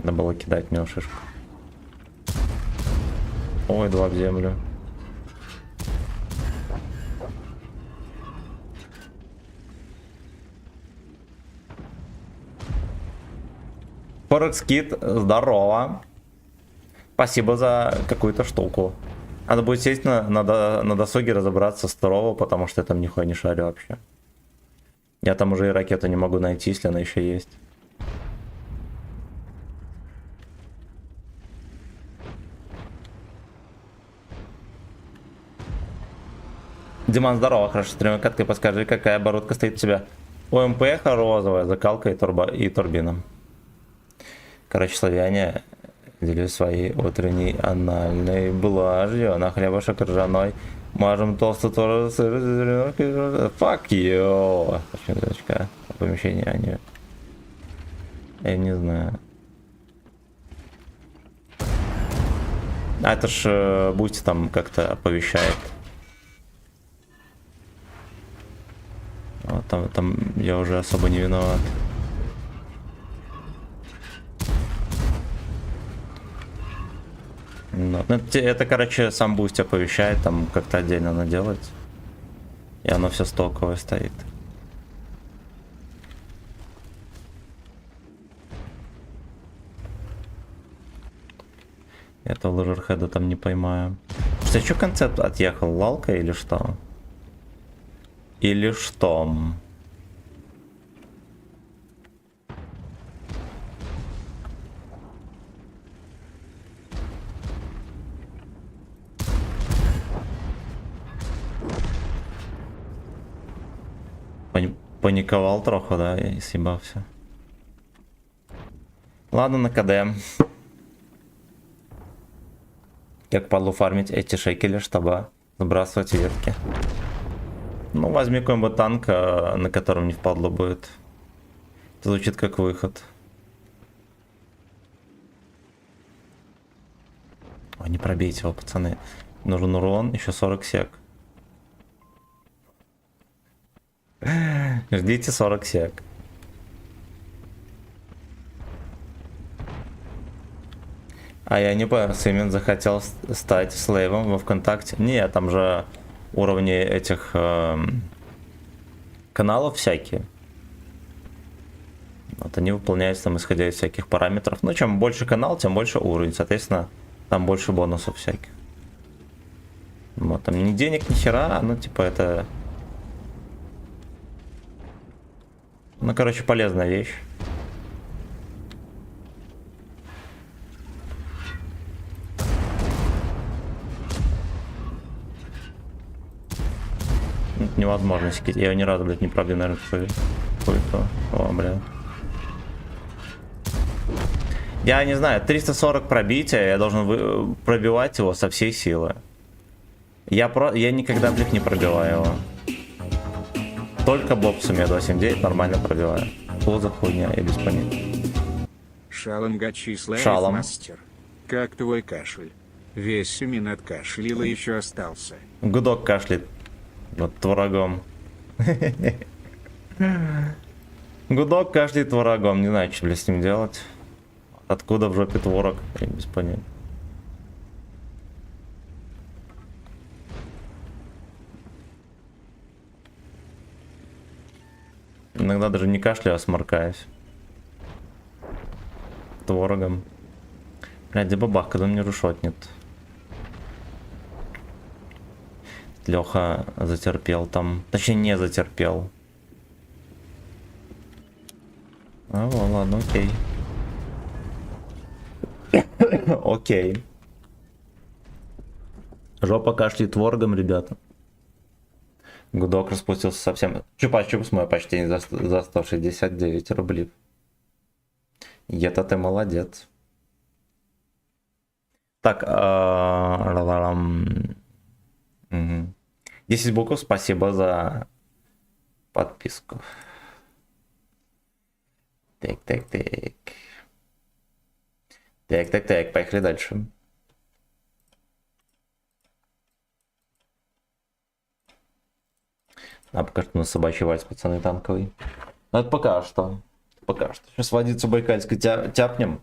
Надо было кидать в него шишку. Ой, 2 в землю. Форекс Кит, здорово. Спасибо за какую-то штуку. Надо будет сесть на досуге, разобраться с второго, потому что я там нихуя не шарю вообще. Я там уже и ракету не могу найти, если она еще есть. Диман, здорово, хорошо, стримы каткой, подскажи, какая оборудка стоит у тебя? ОМП розовая, закалка и турбина. Короче, славяне, делюсь своей утренней анальной блажью на хлебушек ржаной. Мажем толстый тоже сыр. Fuck you. Почему дочка? Помещение они. Я не знаю. А это ж Бусти там как-то оповещает. Вот там я уже особо не виноват. Ну, это, короче, сам Бусти оповещает, там как-то отдельно надо делать. И оно все стоковое стоит. Этого лужерхеда там не поймаю. Что, что концепт отъехал? Лалка или что? Или что? Паниковал троху, да, и съебался. Ладно, на КД. Как падлу фармить эти шекели, чтобы сбрасывать ветки? Ну, возьми какой-нибудь танк, на котором не впадло будет. Это звучит как выход. Ой, не пробейте его, пацаны. Нужен урон, еще 40 сек. Ждите 40 сек. А я не понял, Симин захотел стать слейвом во ВКонтакте. Не, там же уровни этих каналов всякие. Вот они выполняются там исходя из всяких параметров. Ну, чем больше канал, тем больше уровень. Соответственно, там больше бонусов всяких. Вот, там ни денег, ни хера, ну, типа, это... Ну, короче, полезная вещь. Это невозможно скидать. Я его ни разу, блядь, не пробил, наверное, какой-то. О, блядь. Я не знаю, 340 пробития, я должен пробивать его со всей силы. Я никогда, блядь, не пробиваю его. Только бобсами я 279 нормально пробиваю. Что за хуйня, я без понятия. Шалом Гачислав, Шалом. мастер. Как твой кашель? Весь Сюмин откашлял и еще остался. Гудок кашляет над творогом. Гудок кашляет творогом. Не знаю, что, блядь, с ним делать. Откуда в жопе творог? Я без понятия. Иногда даже не кашляю, а сморкаюсь. Творогом. Блядь, где бабах, когда он мне рушотнет? Леха затерпел там. Точнее, не затерпел. А, ладно, окей. Окей. Жопа кашляет воргом, ребята. Гудок распустился совсем. Чупа-чупс мое почтение за 169 рублей. Это ты молодец. Так, 10 букв, спасибо за подписку. Так. Так, поехали дальше. А пока что на собачий вальс, пацаны, танковый. Ну это пока что. Сейчас водицу байкальской тяпнем.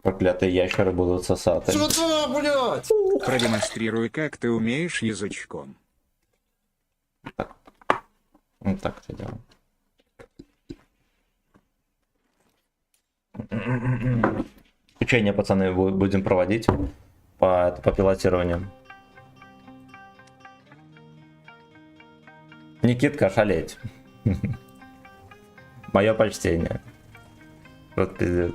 Проклятые ящеры будут сосаты. Сюда, блядь! Продемонстрируй, как ты умеешь язычком. Вот так это делаем. Учения, пацаны, будем проводить по пилотированию. Никитка, шалеть. Мое почтение. Вот пиздец.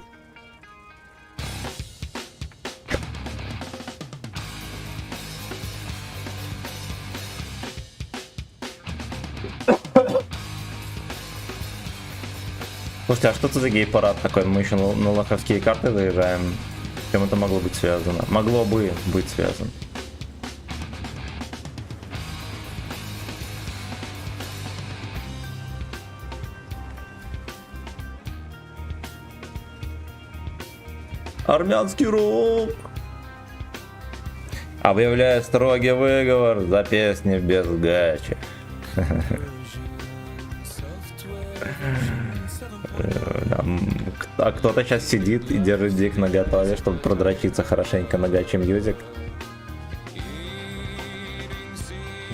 Слушайте, а что это за гей-парад такой? Мы еще на лоховские карты заезжаем. С чем это могло быть связано? Могло бы быть связано. Армянский рок! Объявляю строгий выговор за песни без гачи. А кто-то сейчас сидит и держит дик на готове, чтобы продрочиться хорошенько на гачи мьюзик.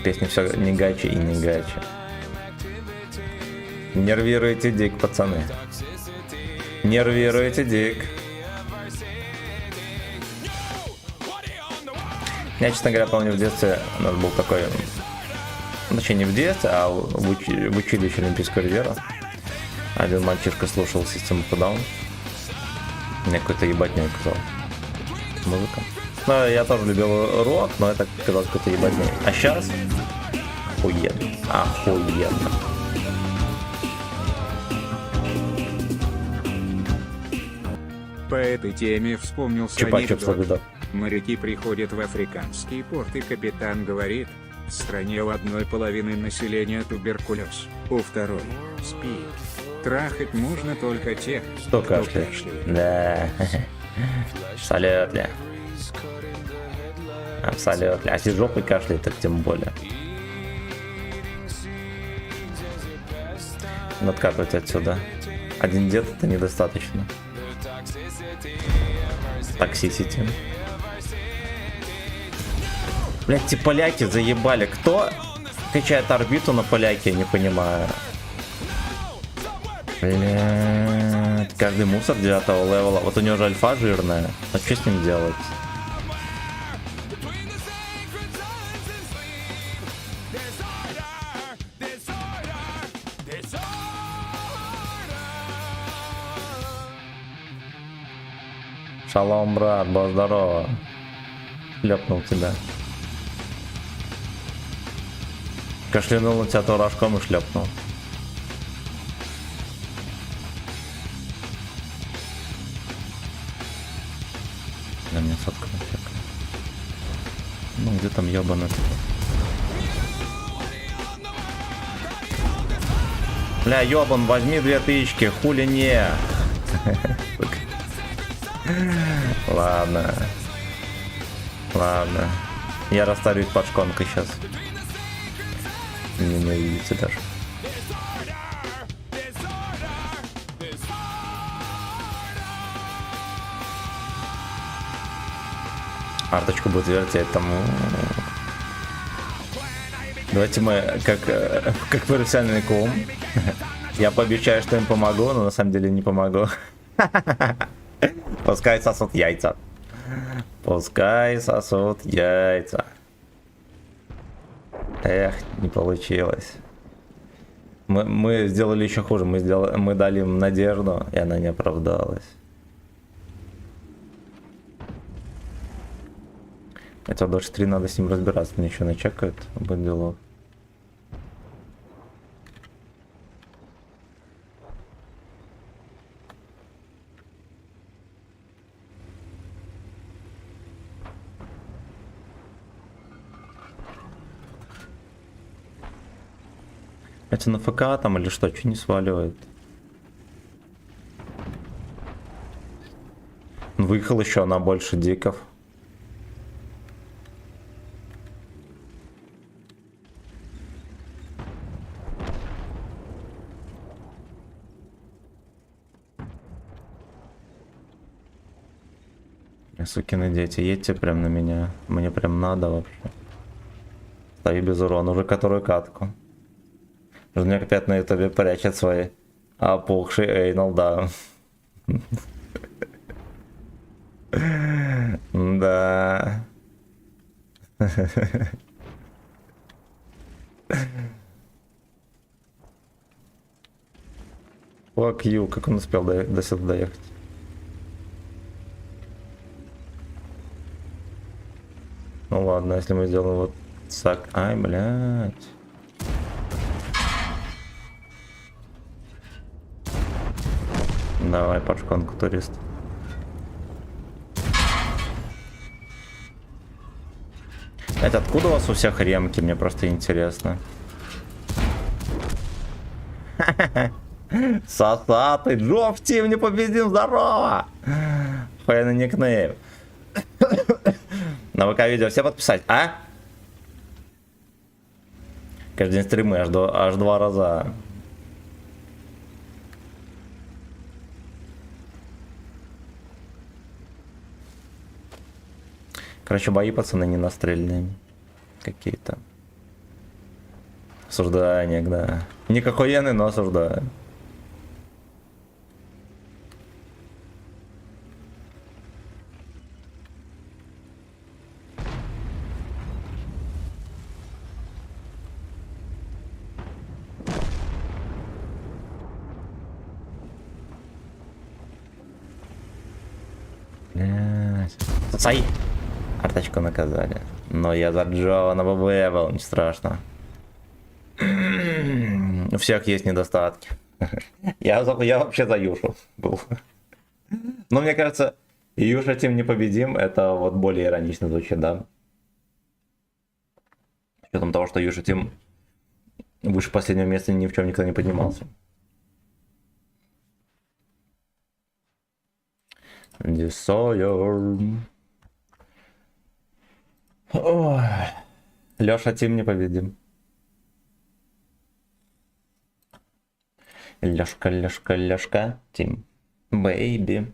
Песня все не гачи и не гачи. Нервируйте дик, пацаны. Нервируйте дик. Я, честно говоря, помню, в детстве у нас был такой... Точнее, не в детстве, а в училище Олимпийского резерва. Один мальчишка слушал System of a Down. Мне какой-то ебатней казал. Музыка. Ну, я тоже любил рок, но это казалось какой-то ебатней. А сейчас... Охуенно. Охуенно. По этой теме вспомнился Чупа-чупс анекдот. Моряки приходят в африканский порт, и капитан говорит: в стране у одной половины населения туберкулез, у второй СПИД. Трахать можно только тех, Кто кашляет? Да. Абсолютно. Абсолютно. А если жопой кашляет, так тем более. Откатывать отсюда. Один дед это недостаточно. Токсисити. Блять, эти поляки заебали. Кто качает орбиту на поляке, я не понимаю. Блять, каждый мусор 9 левела. Вот у него же альфа жирная. А что с ним делать? Шалом, брат, был здорово. Шлепнул тебя. Кашлянул на тебя турашком и шлепнул. Да мне сотка нафиг. Ну где там ёбаный? Бля, ёбан, возьми 2000, хули не. Ладно. Ладно. Я расставлю под шконкой сейчас. Не видите даже. Арточку будет вертеть там. Давайте мы, как профессиональный кум. Я пообещаю, что им помогу, но на самом деле не помогу. Пускай сосут яйца. Пускай сосут яйца. Эх, не получилось. Мы сделали еще хуже. Мы дали им надежду, и она не оправдалась. Хотя Dodge 3 надо с ним разбираться. Мне еще начекают. Будет дело. Это на ФК там или что? Чуть не сваливает. Выехал еще на больше диков. Сукины дети, едьте прям на меня. Мне прям надо вообще. Стою без урона, уже которую катку. Жнёк опять на ютубе прячет свой опухший эйнал, да. Да. Fuck you, как он успел до сюда доехать? Ну ладно, если мы сделаем вот так. Ай, блядь. Давай, пашконку, турист. Это откуда у вас у всех ремки? Мне просто интересно. Сосатый Джофф Тим не победим, здорово! Файный никнейм. На ВК видео все подписать, а? Каждый день стримы аж 2 раза. Короче, бои, пацаны, не настрельные. Какие-то. Осуждания, да. Не как охуенный, но осуждаю. Сай! Арточку наказали. Но я за Джо на ББ был, не страшно. У всех есть недостатки. Я вообще за Юшу был. Но мне кажется, Юша Тим непобедим, это вот более иронично звучит, да? С учетом того, что Юша Тим выше последнего места ни в чем никогда не поднимался. Desire. Ой. Леша Тим непобедим. Лешка Тим. Бэйби.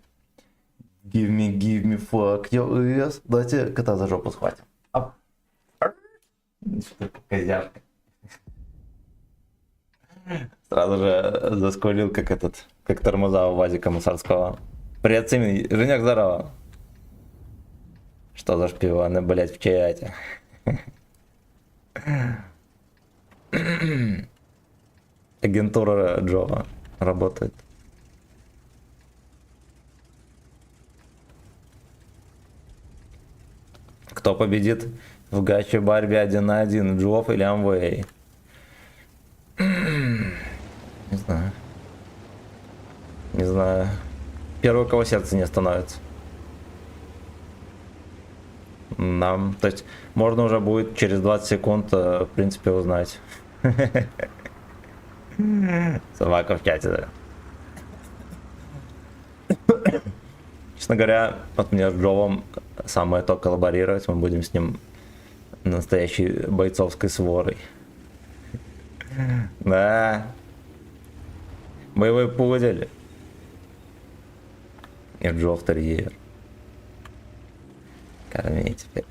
Give me fuck your ass. Давайте кота за жопу схватим. Что-то козявка. Сразу же заскулил, как тормоза у Вазика Мусорского. Привет, Симин. Женек, здорово. Что за шпионы, блять, в чате? Агентура Джова работает. Кто победит в гаче борьбе 1 на 1, Джов или Амвей? Не знаю. Не знаю. Первый, у кого сердце не остановится. Нам, то есть, можно уже будет через 20 секунд, в принципе, узнать. Собака в чате, да. Честно говоря, вот мне с Джовом самое то коллаборировать, мы будем с ним настоящей бойцовской сворой. Да. Боевой пудель. И Джов терьер. Корми теперь.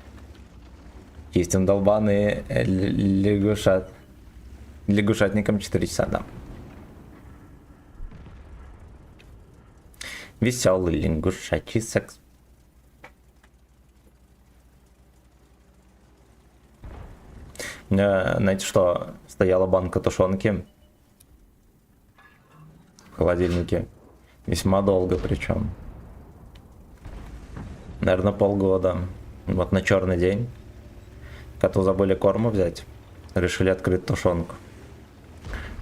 Чистим долбаный лягушат. Лягушатником 4 часа дам. Веселый лягушачий секс. У меня, знаете что, стояла банка тушенки в холодильнике. Весьма долго причем. Наверное, полгода. Вот на черный день. Коту забыли корма взять. Решили открыть тушенку.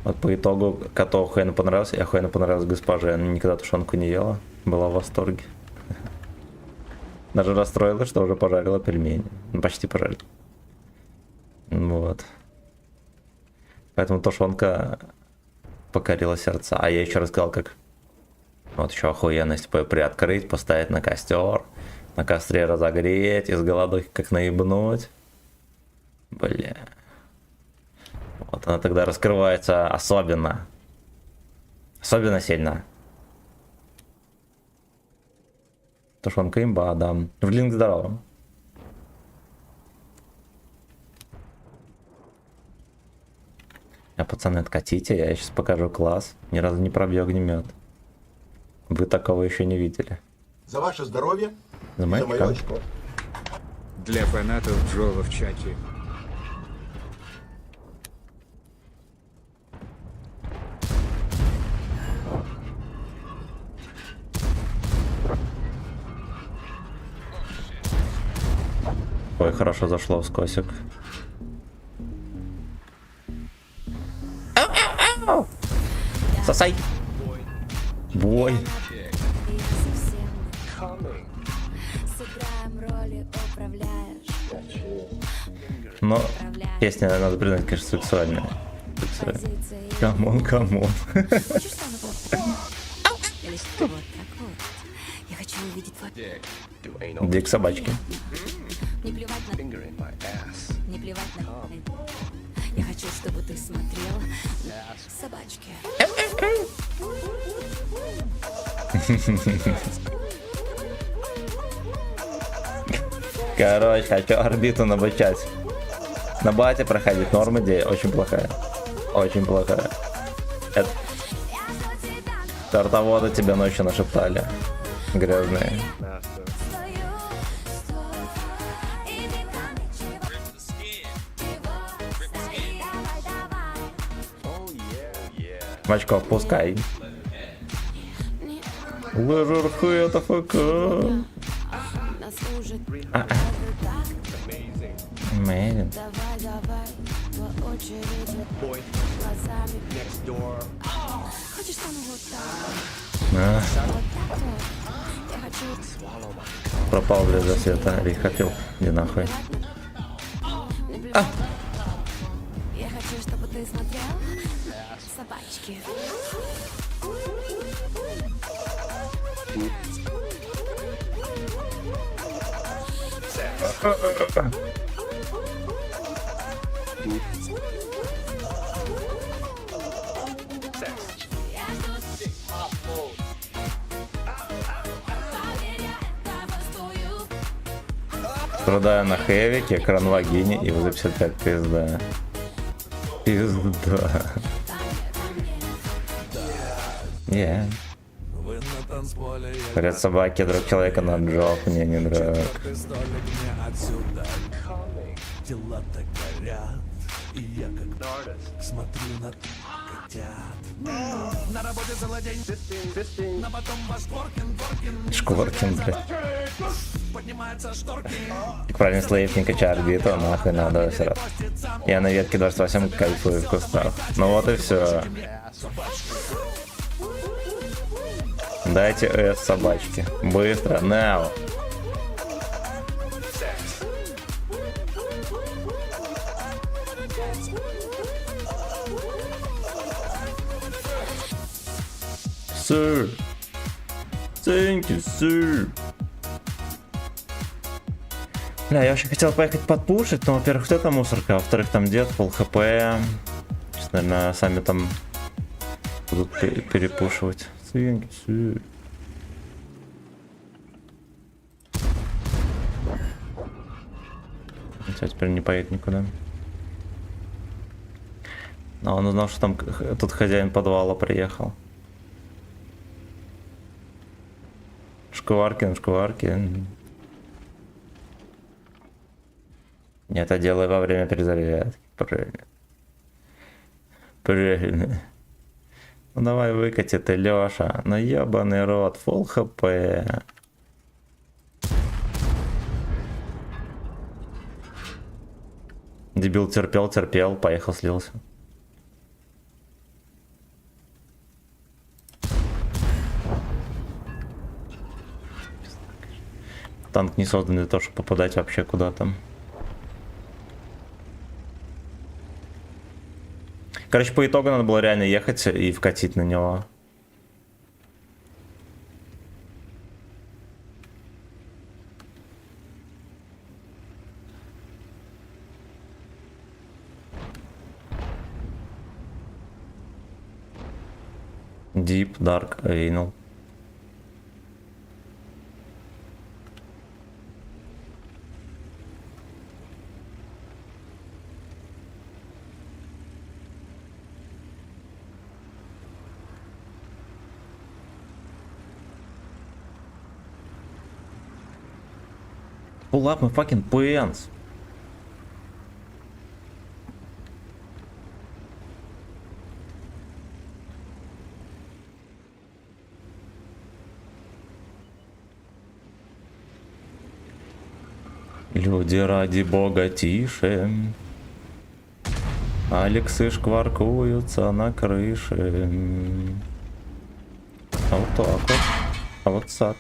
Вот по итогу коту охуенно понравилось. И охуенно понравилось госпоже. Она никогда тушенку не ела. Была в восторге. Даже расстроилась, что уже пожарила пельмени. Ну, почти пожарила. Вот. Поэтому тушенка покорила сердца. А я еще рассказал, как вот еще охуенность приоткрыть, поставить на костер, на костре разогреть, из голодухи как наебнуть. Бля. Вот она тогда раскрывается особенно сильно. Тушенка имба, да. В линк здорово. А пацаны, откатите, я сейчас покажу класс. Ни разу не пробью огнемет. Вы такого еще не видели. За ваше здоровье За и мое за мое очко. Для фанатов Джола в чате. Ой, хорошо зашло в скосик. Сосай! Бой! Но песня, надо признать, конечно, сексуальная. Камон, камон. Я хочу увидеть твой... Дик собачки. Не плевать на... Не плевать на... Я хочу, чтобы ты смотрел собачки. Короче, хочу орбиту набычать. На бате проходить норм идея, очень плохая. Очень плохая. Это... Тортоводы тебе ночью нашептали. Грязные. Мачков, пускай. Лежер хуй ФК. Amazing. Хочешь там вот так? Я хочу... Пропал для засвета. Или хотел. Иди нахуй. Я хочу, чтобы ты смотрел собачки. Страдаю на хэвике, кранвагине и в 55 пизда. Пизда. Yeah. Говорят, собаки друг человека на джоб, мне не друг. Дела-то горят, и я как смотрю на котят. На работе целый день, на потом ваш Шкворкин, блядь. поднимается шторки. Как правильно слейв не качай орбиту, нахуй надо все равно. Я на ветке 28 кайфую в кустах. Ну вот и все. Дайте S собачки. Быстро, now. Sir. Thank you, sir. Бля, я вообще хотел поехать подпушить, но, во-первых, вот эта мусорка, а во-вторых, там дед, пол хп. Сейчас, наверное, сами там будут перепушивать. Thank you, sir. Все, теперь не поедет никуда. Но он узнал, что там тут хозяин подвала приехал. Шкваркин, Шкваркин. Я это делаю во время перезарядки. Правильно. Правильно. Ну давай выкати ты, Лёша. Ну ёбаный рот, фулл хп. Дебил терпел, поехал, слился. Танк не создан для того, чтобы попадать вообще куда-то. Короче, по итогу надо было реально ехать и вкатить на него. Deep, Dark, Anal. Pull up my fucking pants. Люди, ради бога, тише. Алексы шкваркуются на крыше. А вот так вот. А вот так.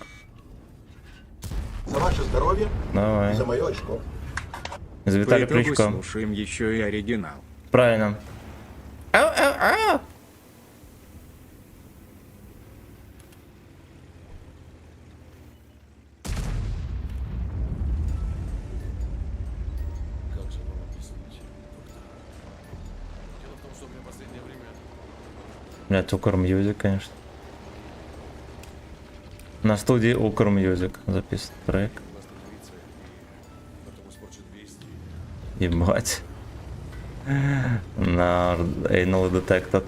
За ваше здоровье Давай. и за мое очко. За По Виталия итогу Кличко. слушаем еще и оригинал. Правильно. Ау. Блядь, Укр Мьюзик, конечно. На студии Укр Мьюзик записан трек. Ебать. На Anal Detected.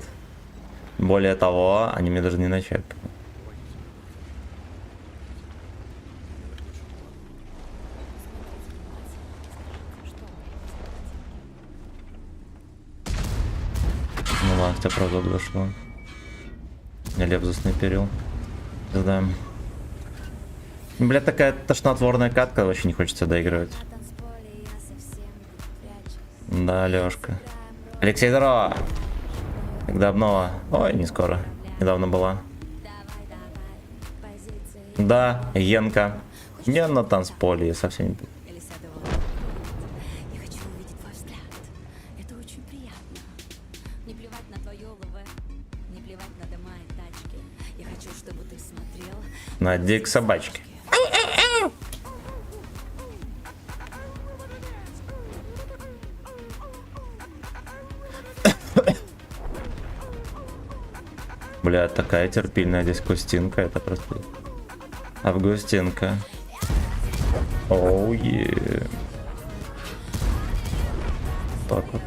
Более того, они мне даже не начали. Ну ладно, тебя правда дошло. Я Лев заснайперил. Задаем. Бля, такая тошнотворная катка, вообще не хочется доигрывать. Да, Лёшка. Алексей, здорово! Когда обнова? Ой, не скоро. Недавно была. Да, Енка. Я на танцполе, я совсем не... Я хочу увидеть твой взгляд. Это очень приятно. Не плевать на твое ЛВ, не плевать на дома и тачки. Я хочу, чтобы ты смотрел На дик собачки. Бля, такая терпильная здесь Кустинка, это просто... Августинка. Оу, так вот.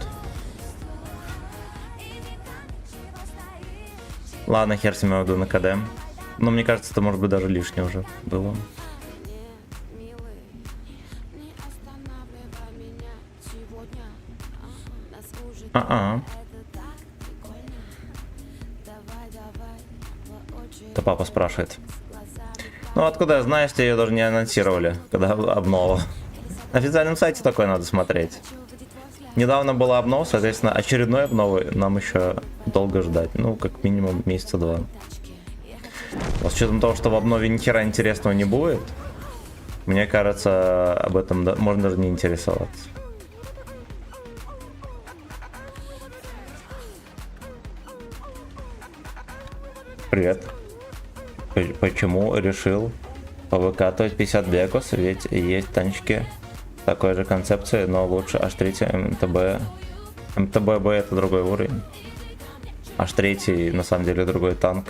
Ладно, хер с ним, я иду на КД. Но мне кажется, это может быть даже лишнее уже было. Это папа спрашивает. Ну откуда я знаю, что ее даже не анонсировали, когда обнова. На официальном сайте такое надо смотреть. Недавно была обнова, соответственно, очередной обновы нам еще долго ждать. Ну, как минимум месяца 2. С учетом того, что в обнове ни хера интересного не будет, мне кажется, об этом можно даже не интересоваться. Привет. Почему решил повыкатывать 50 бекус? Ведь есть танчики такой же концепции, но лучше H3 МТБ. МТБ это другой уровень. H3 на самом деле другой танк.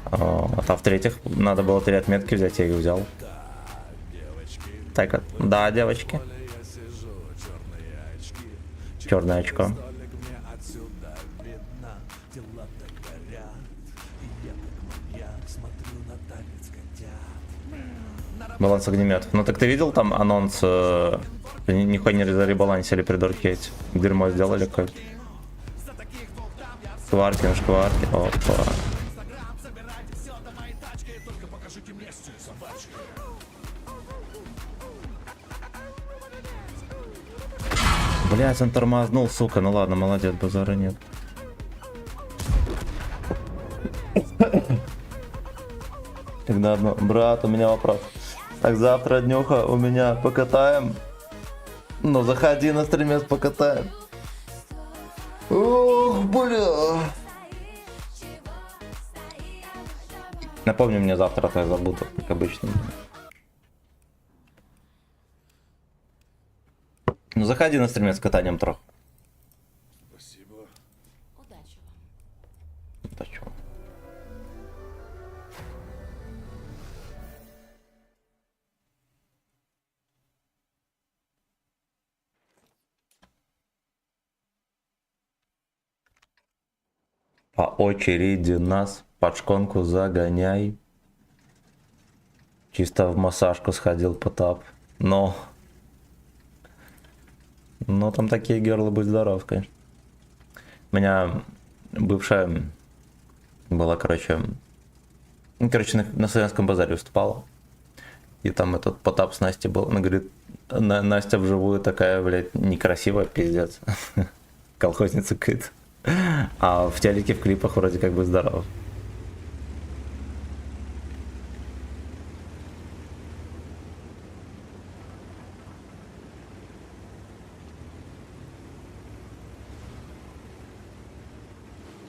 А в-третьих, надо было 3 отметки взять, я их взял. Так вот, да, девочки. Черное очко. Баланс огнеметов. Ну так ты видел там анонс Нихуя не заребалансили придурки эти. Дерьмо сделали какое-то. Шкварки на шкварки. Опа. Блять, он тормознул, сука. Ну ладно, молодец, базара нет. Тогда одно. Брат, у меня вопрос. Так завтра, днюха, у меня покатаем. Ну, заходи на стримец, покатаем. Ох, бля. Напомни мне завтра, то я забуду, как обычно. Ну, заходи на стримец с катанием трох. Спасибо. Удачи вам. Да чё? По очереди нас под шконку загоняй. Чисто в массажку сходил Потап. Но там такие герлы, будь здоров, конечно. У меня бывшая была, короче, на Славянском базаре выступала. И там этот Потап с Настей был. Она говорит, Настя вживую такая, блядь, некрасивая, пиздец. Колхозница какая-то. А в телеке, в клипах вроде как бы здоров.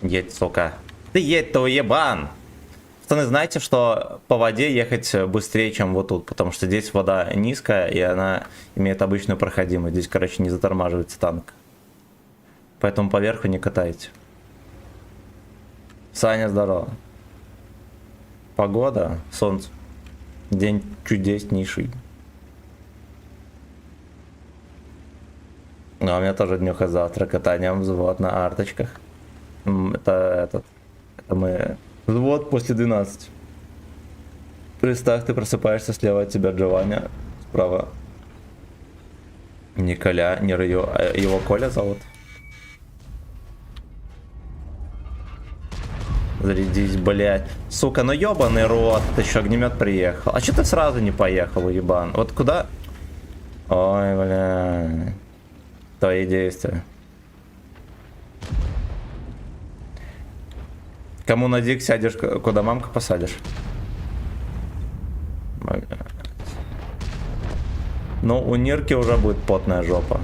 Едь, сука. Ты едь-то, уебан! Пацаны, знаете, что по воде ехать быстрее, чем вот тут, потому что здесь вода низкая, и она имеет обычную проходимость. Здесь, короче, не затормаживается танк. Поэтому по верху не катайте. Саня, здорово. Погода, солнце. День чудеснейший. Ну, а у меня тоже днюха завтра катанием взвод на арточках. Это мы... Взвод после 12. Представь, ты просыпаешься, слева от тебя Джованни, справа Николя, не Рyo, а его Коля зовут. Зарядись, блядь. Сука, ну ебаный рот, ты еще огнемет приехал. А че ты сразу не поехал, уебан? Вот куда? Ой, бля. Твои действия. Кому на дик сядешь, куда мамка посадишь? Ну, у Нирки уже будет потная жопа.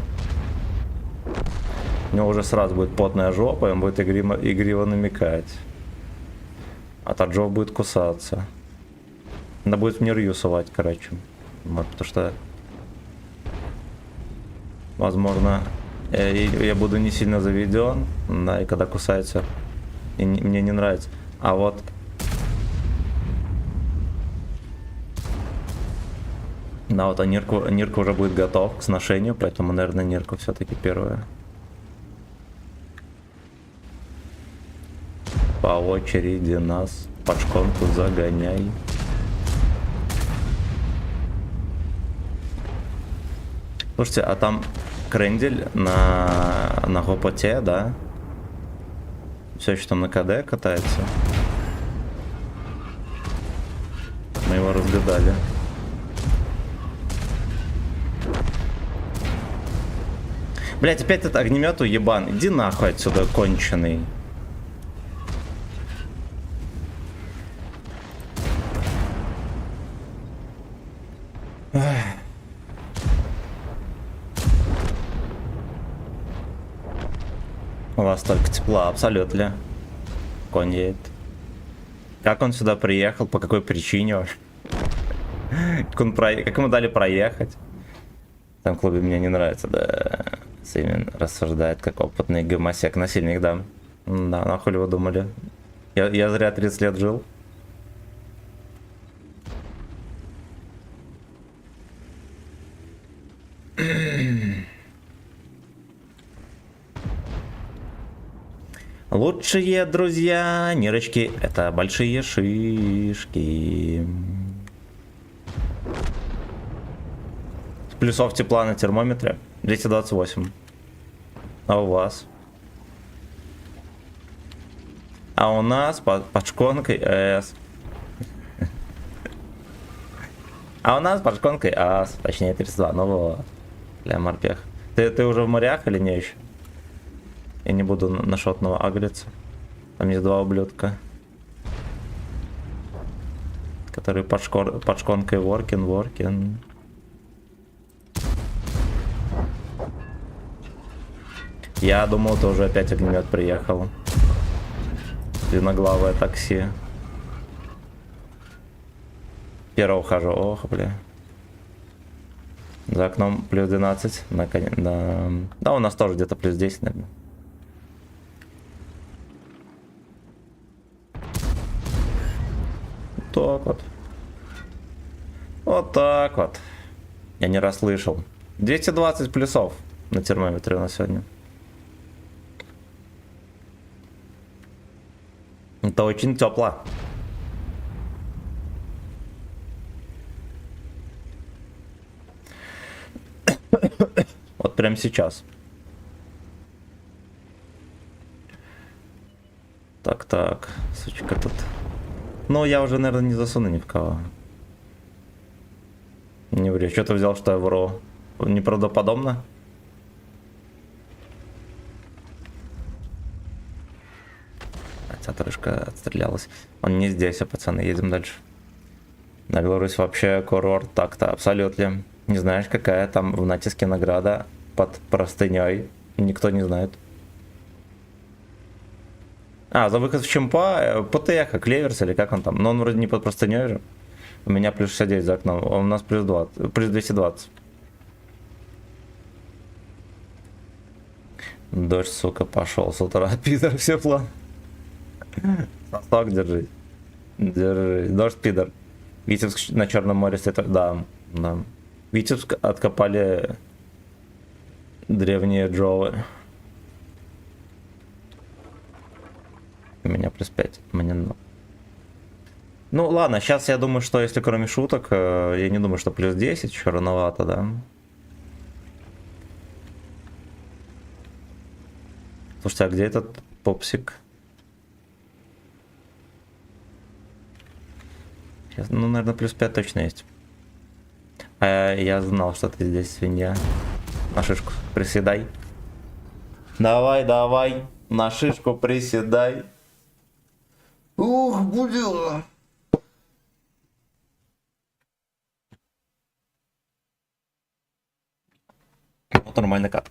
У него уже сразу будет потная жопа, и он будет игриво намекать. А Таджов будет кусаться. Надо будет в Нирью сувать, короче. Вот, потому что... Возможно, я буду не сильно заведен, да, и когда кусается... И мне не нравится. А вот... Да, вот Нирка уже будет готов к сношению, поэтому, наверное, Нирка все-таки первая. По очереди нас под шконку загоняй. Слушайте, а там крендель на гопоте, да? Все еще там на КД катается. Мы его разгадали. Блять, опять этот огнемет уебан. Иди нахуй отсюда, конченый. У вас только тепла, абсолютно. Конь едет. Как он сюда приехал? По какой причине? Как ему дали проехать? Там в клубе мне не нравится, да. Симин рассуждает как опытный гомосек, насильник, да. Да, нахуй вы думали? Я зря 30 лет жил. Лучшие друзья Нирочки — это большие шишки. плюсов тепла на термометре? 228. А у вас? А у нас под шконкой С. А у нас под шконкой АС. Точнее 32. Ну вот. Бля, морпех. Ты уже в морях или не еще? Я не буду на шотного агриться. Там есть два ублюдка. Которые под шконкой воркин. Я думал, то уже опять огнемет приехал. Длинноглавое такси. Первого ухожу. Ох, бля. За окном плюс 12. Да, у нас тоже где-то плюс 10, наверное. Так вот. Вот так вот. Я не расслышал. 220 плюсов на термометре у нас сегодня. Это очень тепло. Вот прямо сейчас. Так, сучка тут. Ну, я уже, наверное, не засуну ни в кого. Не вру. Что ты взял, что я вру? Неправдоподобно? Отрыжка отстрелялась. Он не здесь, а пацаны, едем дальше. На Беларусь вообще курорт так-то, абсолютно. Не знаешь, какая там в натиске награда под простыней. Никто не знает. А, за выход в Чемпа, ПТХ, Клеверс или как он там. Но он вроде не под простыней же. У меня плюс 69 за окном, у нас плюс 20, плюс 220. Дождь, сука, пошел с утра. Пидор, все план. Сосок держи. Держи. Дождь, пидор. Витебск на Черном море стоит. Да. Витебск откопали древние джовы. У меня плюс 5. Мне ну ладно, сейчас я думаю, что если кроме шуток, я не думаю, что плюс 10, еще рановато, да. Слушайте, а где этот попсик? Сейчас, ну, наверное, плюс 5 точно есть. А я знал, что ты здесь, свинья. На шишку приседай. Давай, на шишку приседай. Ух, бля. Вот нормальный кат.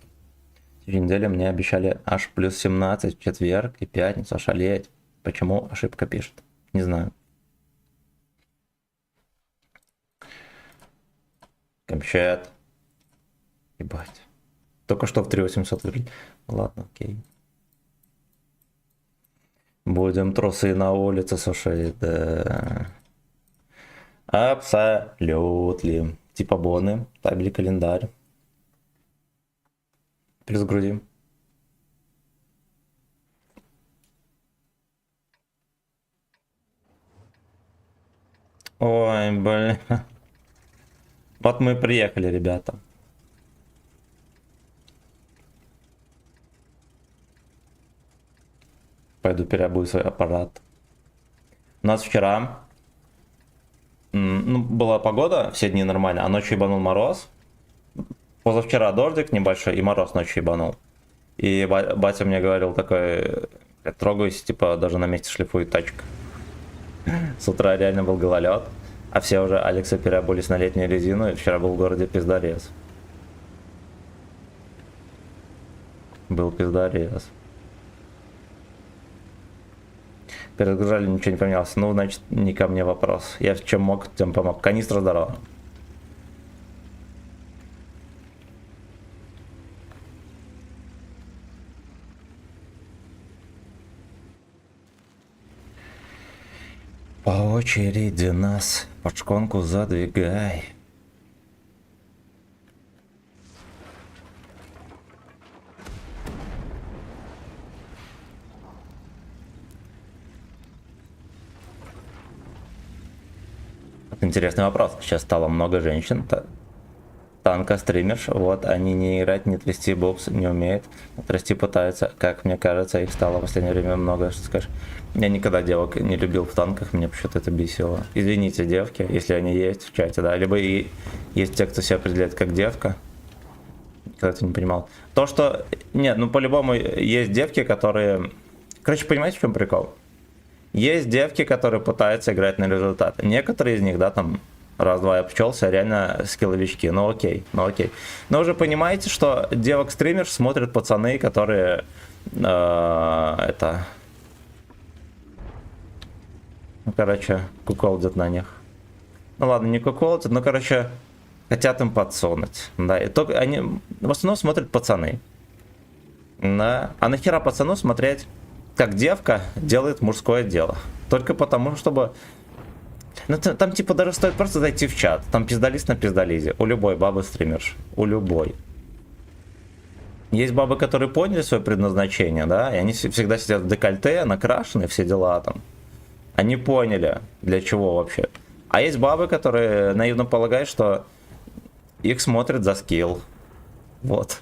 В неделе мне обещали аж плюс 17 в четверг и пятницу. Ошалеть. Почему ошибка пишет? Не знаю. Камчат. Ебать. Только что в 3800 выиграли. Ладно, окей. Будем трусы на улице сушить, да. Абсолютно. Типа боны. Табели календарь. Перезагрузим. Ой, блин. Вот мы и приехали, ребята. Пойду переобую свой аппарат. У нас вчера была погода, все дни нормально, а ночью ебанул мороз. Позавчера дождик небольшой и мороз ночью ебанул. И батя мне говорил такой, трогаюсь, типа даже на месте шлифует тачка. С утра реально был гололед. А все уже Алекса переобулись на летнюю резину, и вчера был в городе пиздарез. Был пиздарез. Перезагружали, ничего не поменялось. Ну, значит, не ко мне вопрос. Я в чем мог, тем помог. Канистра здорова. По очереди нас под шконку задвигай. Интересный вопрос. Сейчас стало много женщин. танка стримишь, вот, они не играть, не трясти бобс не умеют, трясти пытаются, как мне кажется, их стало в последнее время много, что скажешь. Я никогда девок не любил в танках, мне почему-то это бесило. Извините, девки, если они есть в чате, да, либо и есть те, кто себя определяет как девка. Никогда это не понимал. То, что, нет, ну по-любому есть девки, которые, короче, понимаете, в чем прикол? Есть девки, которые пытаются играть на результат. Некоторые из них, да, там, раз-два я пчелся, реально скилловички. Ну окей, ну окей. Но уже понимаете, что девок-стримерш смотрят пацаны, которые это... Ну, короче, куколдят на них. Ну ладно, не куколдят, но, короче, хотят им подсунуть. Да, и только они в основном смотрят пацаны. Да. А нахера пацану смотреть, как девка делает мужское дело? Только потому, чтобы... Ну, там типа даже стоит просто зайти в чат. Там пиздалист на пиздализе. У любой бабы стримерш. У любой. Есть бабы, которые поняли свое предназначение, да, и они всегда сидят в декольте, накрашены, все дела там. Они поняли, для чего вообще. А есть бабы, которые наивно полагают, что их смотрят за скилл. Вот.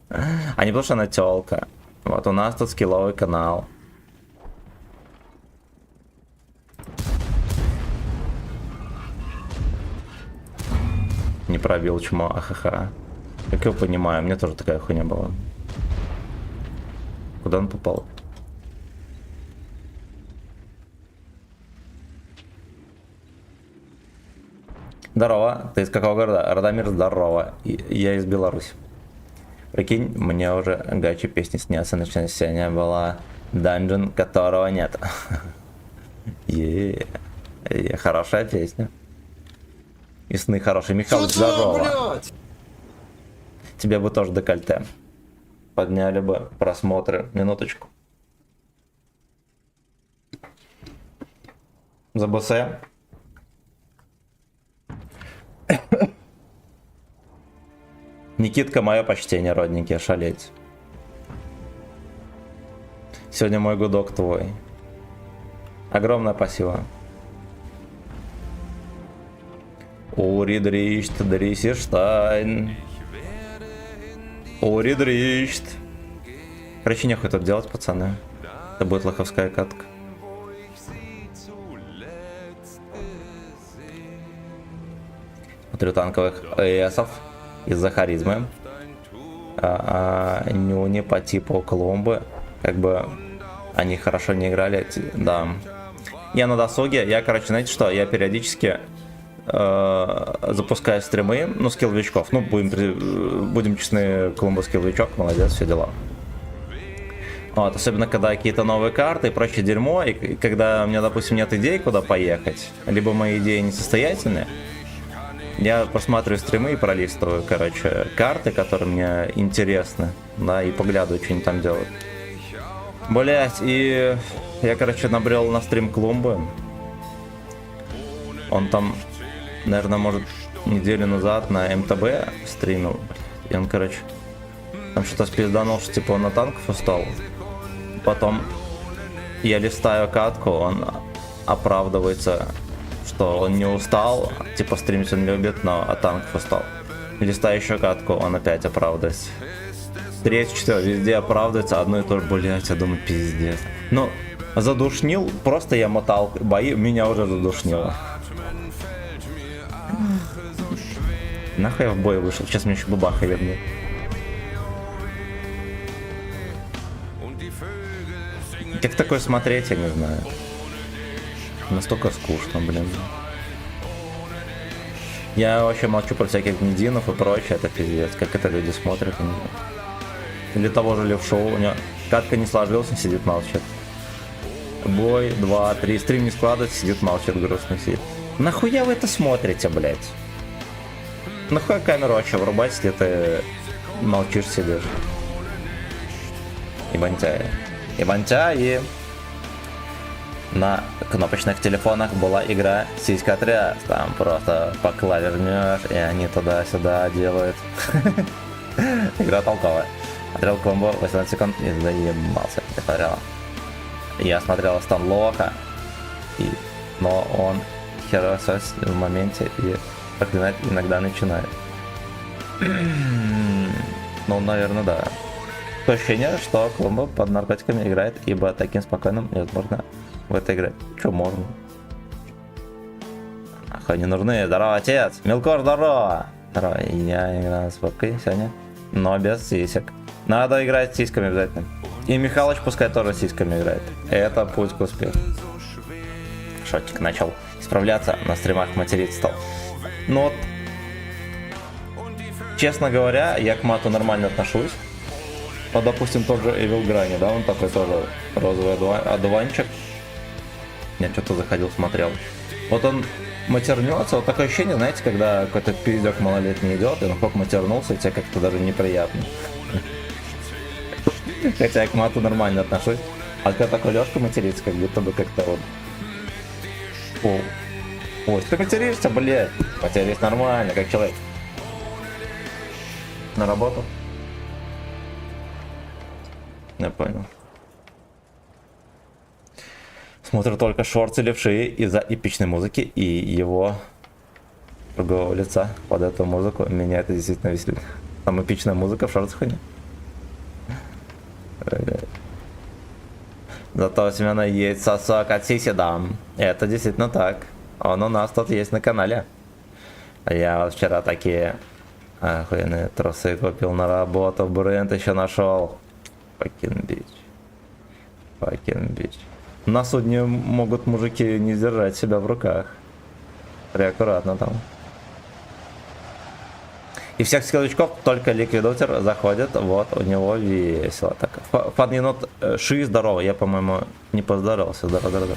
А не потому, что она тёлка. Вот у нас тут скилловый канал. Не пробил чмо, ахаха. Как я понимаю, мне тоже такая хуйня была. Куда он попал? Здорово, ты из какого города? Радомир, здорово. Я из Беларуси. Прикинь, мне уже гачи песни снятся, начиная сегодня была данжен, которого нет. Хорошая песня. И сны хорошие. Михаил, здорово. Тебе бы тоже декольте. Подняли бы просмотры. Минуточку. За БС. Никитка, мое почтение, родненький, шалеть. Сегодня мой гудок твой. Огромное спасибо. Уридришт, дрисиштайн. Уридришт. Короче, нехуй тут делать, пацаны. Это будет лоховская катка. Смотрю танковых эсов из-за харизмы. Нюни по типу Колумбы. Как бы они хорошо не играли. Да. Я на досуге. Я, короче, знаете что? Я периодически запускаю стримы. Ну, скилловичков. Ну, будем честны, Колумба скилловичок. Молодец, все дела. Вот, особенно когда какие-то новые карты и прочее дерьмо. И когда у меня, допустим, нет идей, куда поехать. Либо мои идеи несостоятельны. Я просматриваю стримы и пролистываю, короче, карты, которые мне интересны, да, и поглядываю, что они там делают. Блять, и я, короче, набрел на стрим Колумбы. Он там, наверное, может, неделю назад на МТБ стримил. И он, короче, там что-то спизданул, что типа он на танков устал. Потом я листаю катку, он оправдывается, что он не устал, типа стримить он любит, но от танков устал. Листаю еще катку, он опять оправдывается. Третий, четвертый, везде оправдывается, одно и то же, блять, я думаю, пиздец. Ну, задушнил, просто я мотал бои, меня уже задушнило. Нахуй я в бой вышел, сейчас мне еще бабаха ебнет. Как такое смотреть, я не знаю. Настолько скучно, блин. Я вообще молчу про всяких гнединов и прочее, это пиздец. Как это люди смотрят, я не знаю. Или того же Левшоу, у него катка не сложился, сидит, молчит. Бой, 2, 3, стрим не складывается, сидит, молчит, грустно сидит. Нахуя вы это смотрите, блять? Нахуя камеру вообще врубать, если ты молчишь, сидишь? Ебантяи. Ебантяи. На кнопочных телефонах была игра Сиська Тряс. Там просто по клаве жмешь, и они туда-сюда делают. Игра толковая. Смотрел комбо 18 секунд и заебался. Я смотрел Стан Лоха, но он херосось в моменте и проклинать иногда начинает. Ну, наверное, да. Такое ощущение, что Колумбо под наркотиками играет, ибо таким спокойным невозможно в это играть. Че можно? Нахуй не нужны. Здорово, отец. Мелкор, здорово. Здорово. Я играю с бабкой сегодня, но без сисек. Надо играть с сиськами обязательно. И Михалыч пускай тоже с сиськами играет. Это путь к успеху. Шотик начал исправляться, на стримах материть стал. Ну вот, честно говоря, я к мату нормально отношусь. Вот, допустим, тот же Evil Granny, да, он такой тоже розовый одуванчик. Я что-то заходил, смотрел. Вот он матернется, вот такое ощущение, знаете, когда какой-то пиздек малолетний идет, и он хоть матернулся, и тебе как-то даже неприятно. Хотя я к мату нормально отношусь. А когда такой Лёшка матерится, как будто бы как-то вот... Ой, ты материшься, блядь. Матерись нормально, как человек. На работу? Я понял. Смотрю только шорты левши из-за эпичной музыки и его другого лица под эту музыку. Меня это действительно веселит. Там эпичная музыка в шортах нет. Зато у Семена есть сосок от сиси, да. Это действительно так. Он у нас тут есть на канале. Я вот вчера такие охуенные трусы купил на работу. Бренд еще нашел. Fucking bitch. На судне могут мужики не держать себя в руках. Аккуратно там. И всех скиллочков только ликвидатор заходит, вот, у него весело. Так, фан-енот Ши, здорово, я, по-моему, не поздоровался, здорово.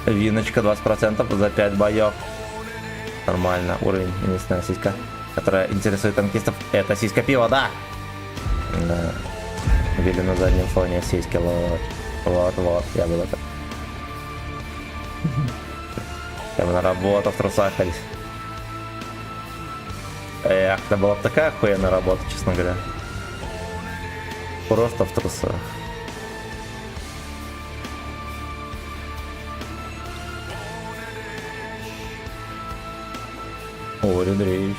Виночка 20% за 5 боев. Нормально, уровень, единственная сиська, которая интересует танкистов, это сиська пива, да! Да. Били на заднем фоне сиськи, вот, я бы так. Я бы на работу в трусах ходить. Эх, это была бы такая охуенная работа, честно говоря. Просто в трусах. О, Рюдреевич.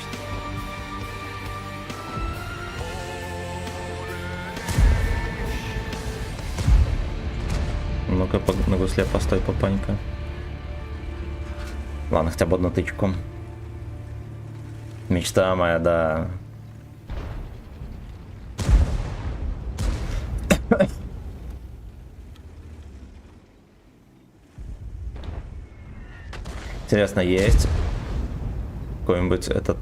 Ну-ка, на гусле постой, папанька. Ладно, хотя бы одну тычку. Мечта моя, да. Интересно, есть какой-нибудь этот...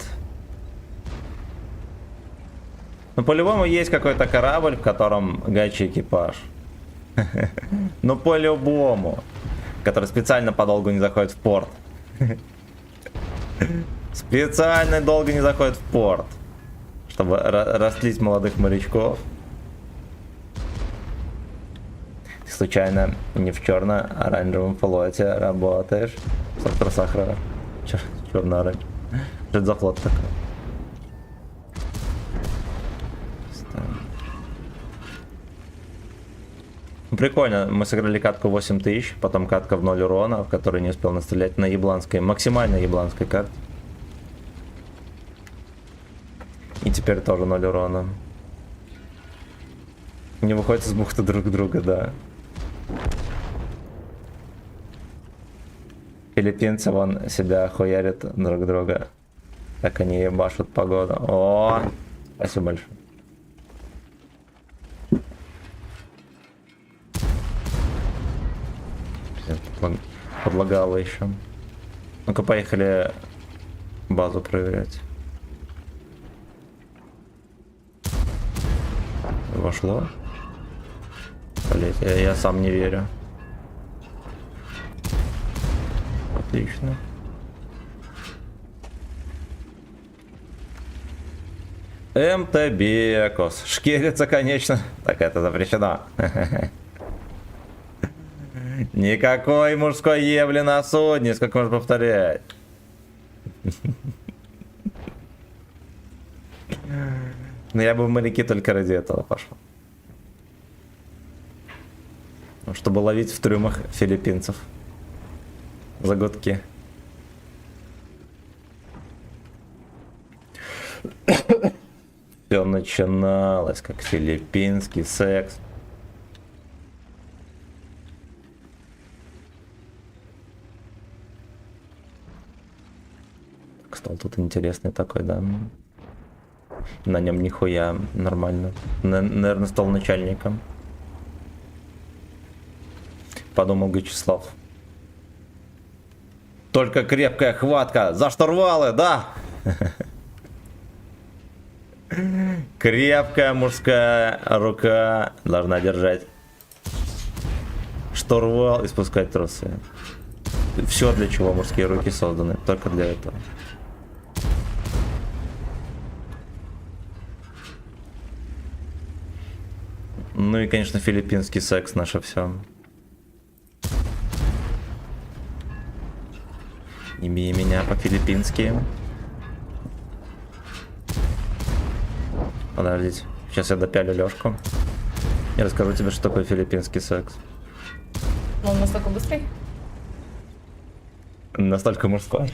Ну, по-любому есть какой-то корабль, в котором гачий экипаж. Ну, по-любому. Который специально подолгу не заходит в порт. Специально долго не заходит в порт, чтобы растлить молодых морячков. Ты случайно не в черно-оранжевом флоте работаешь? В трусах черно-оранжевый. Что это за флот такой? Прикольно, мы сыграли катку 8000, потом катка в 0 урона, в которой не успел настрелять на ебланской, максимально ебланской карте. И теперь тоже 0 урона. Не выходит из бухты друг друга, да. Филиппинцы вон себя хуярят друг друга. Так они ебашут погоду. О, спасибо большое. Подлагало еще. Ну-ка, поехали базу проверять. Вошло? Блять, я сам не верю. Отлично. МТБ-кос. Шкерится, конечно. Так это запрещено. Никакой мужской ебли на судне, сколько можно повторять. Но я бы в моряки только ради этого пошел. Чтобы ловить в трюмах филиппинцев. За гудки. все начиналось как филиппинский секс. Стол тут интересный такой, да. На нем нихуя нормально. Наверное, стал начальником. Подумал Гачеслав. Только крепкая хватка за штурвалы, да! Крепкая мужская рука должна держать штурвал и спускать тросы. Все, для чего мужские руки созданы, только для этого. Ну и, конечно, филиппинский секс наше все. Не бей меня по-филиппински. Подождите, сейчас я допялю Лёшку и расскажу тебе, что такое филиппинский секс. Он настолько быстрый? Настолько мужской.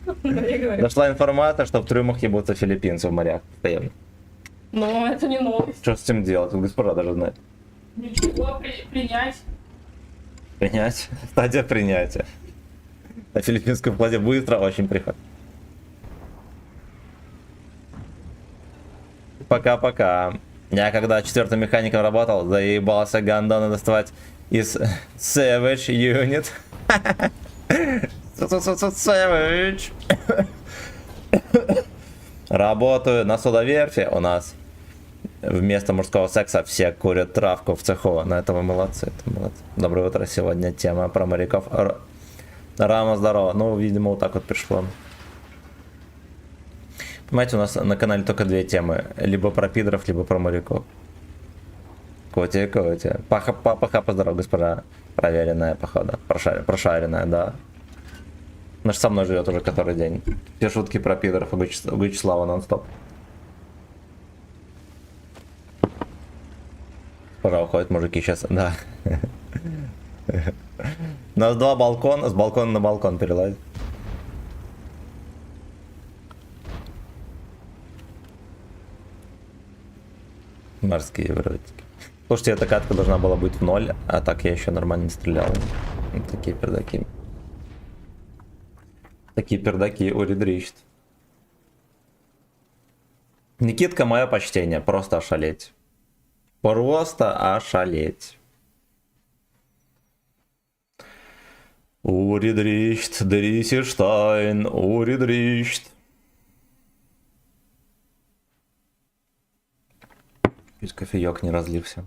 Я говорю. Дошла информация, что в трюмах ебутся филиппинцы в морях постоянно. Но это не новость. Что с этим делать? Госпожа даже знает. Ничего, принять. Принять? Стадия принятия. На филиппинском флаге быстро очень приходит. Пока-пока. Я когда 4-м механиком работал, заебался гандоны доставать из Savage Unit. Savage. Работаю на судоверфи. У нас вместо мужского секса все курят травку в цеху. На это вы молодцы. Это молодцы. Доброе утро. Сегодня тема про моряков. Рама, здорово. Ну, видимо, вот так вот пришло. Понимаете, у нас на канале только две темы. Либо про пидоров, либо про моряков. Коти. Паха, поздоров, госпожа. Проверенная, походу. Прошаренная, да. Наш со мной живет уже который день. Все шутки про пидоров у Вячеслава нон-стоп. Пора уходят мужики сейчас, да. У нас два балкона, с балкона на балкон перелазить. Морские вротики. Слушайте, эта катка должна была быть в 0, а так я еще нормально не стрелял. Вот такие пердаки. Такие пердаки уредрищт. Никитка, мое почтение, просто ошалеть. Просто ошалеть. Уредрищт, Дрисиштайн, уредрищт. Чуть кофеек не разлився.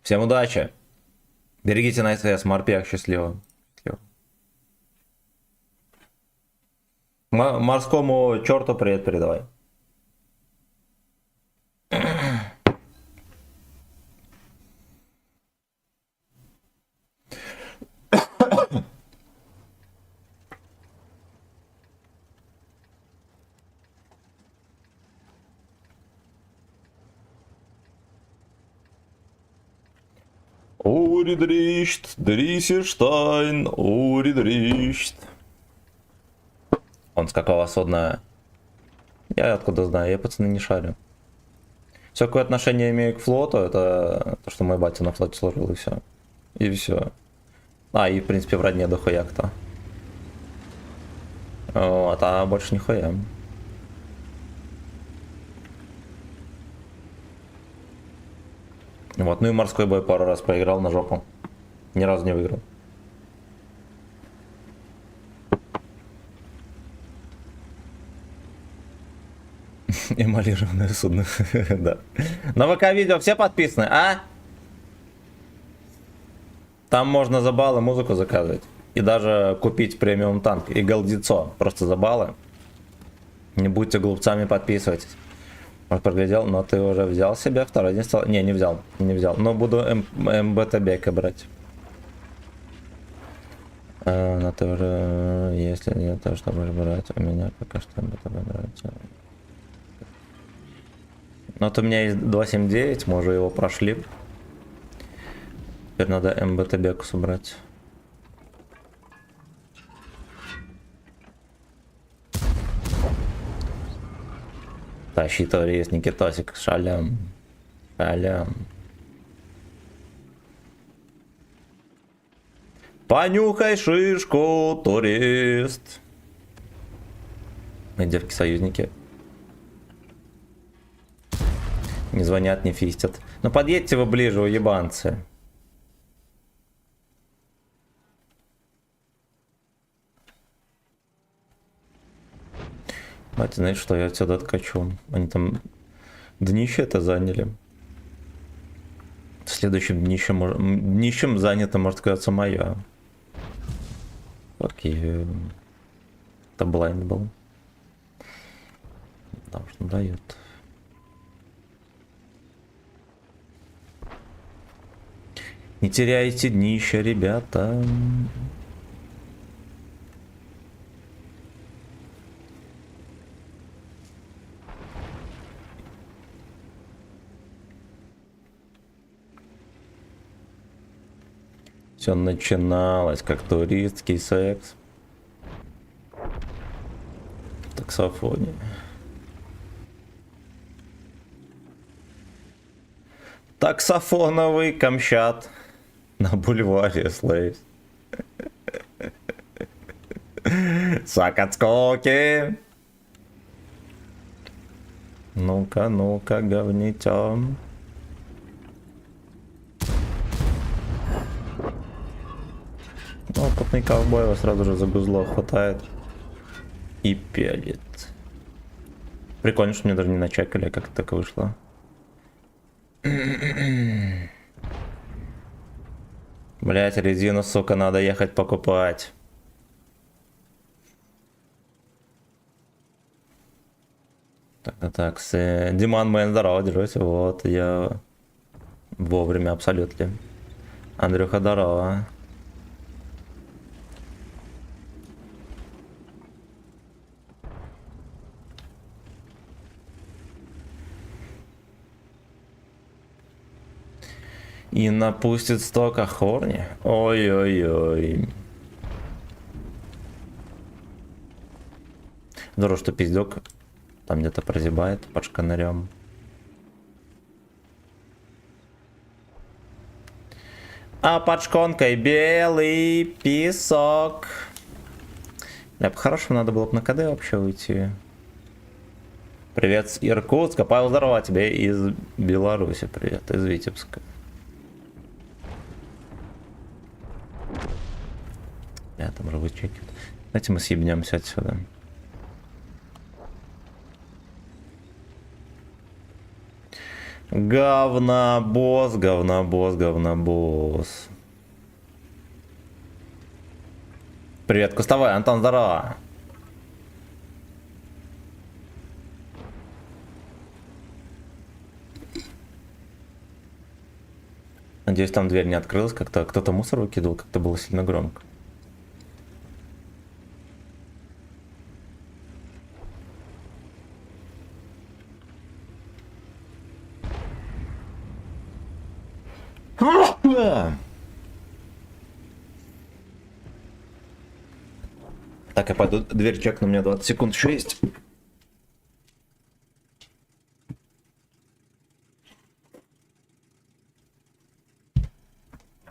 Всем удачи. Берегите на СС, морпех, счастливо. Морскому черту привет передавай. Уредрищт, Дрисиштайн, уредрищт. Он с какого судна? Я откуда знаю, я пацаны не шарю. Все, какое отношение имею к флоту, это то, что мой батя на флоте служил, и все. И все. А, и в принципе в родне дохуя кто. Вот, а больше нихуя. Вот, ну и морской бой пару раз проиграл на жопу. Ни разу не выиграл. Эмалированное судно. Да. На ВК-видео все подписаны, а? Там можно за баллы музыку заказывать. И даже купить премиум танк и голдицо. Просто за баллы. Не будьте глупцами, подписывайтесь. Может, проглядел, но ты уже взял себе второй день стал. Не взял. Не взял. Но буду МБТБ брать. Но ты уже, если нет, то что будешь брать? У меня пока что МБТБ нравится. Но вот у меня есть 279, мы уже его прошли. Теперь надо МБТБ собрать. Тащи турист, Никитосик, шалям. Шалям. Понюхай шишку, турист. Мои девки-союзники. Не звонят, не фистят. Ну подъедьте вы ближе, уебанцы. Мать, знаешь что, я отсюда откачу. Они там днище это заняли. Следующим днищем занято, может сказаться, моя. Окей. Это блайнд был. Потому что дает. Не теряйте днище, ребята. Все начиналось как туристский секс. В таксофоне. Таксофоновый Камчат на бульваре Слейс. Сакатскоки. Ну-ка, ну-ка, говнитем. Ну, опытный ковбой его сразу же за гузло хватает и пялит. Прикольно, что мне даже не начекали, как это так вышло. Блять, резину, сука, надо ехать покупать. Так, Диман Мэн, здорово, держись. Вот, я вовремя абсолютно. Андрюха, здорово. И напустит стока хорни. Ой-ой-ой. Здорово, что пиздёк там где-то прозябает под шканарем. А под шконкой белый песок. Бля, по-хорошему надо было бы на КД вообще уйти. Привет с Иркутска. Павел, здорово тебе из Беларуси. Привет из Витебска. Я там уже вычекиваю. Давайте мы съебнемся отсюда. Говнобосс, говнобосс, говнобосс. Привет, Кустовой, Антон, здорово. Надеюсь, там дверь не открылась, как-то кто-то мусор выкидывал, как-то было сильно громко. Так, я пойду дверь чекну, у меня 20 секунд еще есть.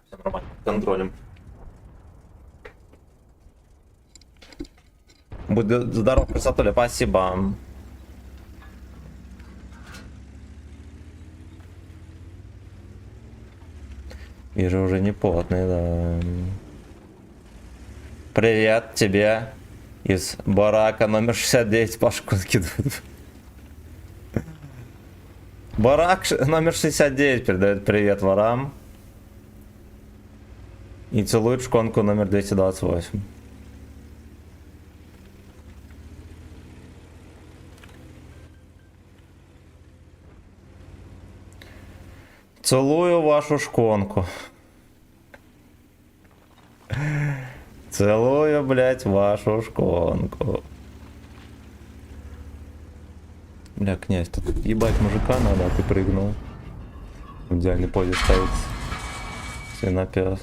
Все нормально, контролем. Будь здоров, красотуля, спасибо. Вижу, уже не потный, да. Привет тебе из барака номер 69 Пашку скидывают. Барак номер 69 передает привет ворам. И целует шконку номер 228. Целую вашу шконку. Целую, блять, вашу шконку. Бля, князь, тут ебать мужика надо, а ты прыгнул. В идеальной позе стоит свинопес.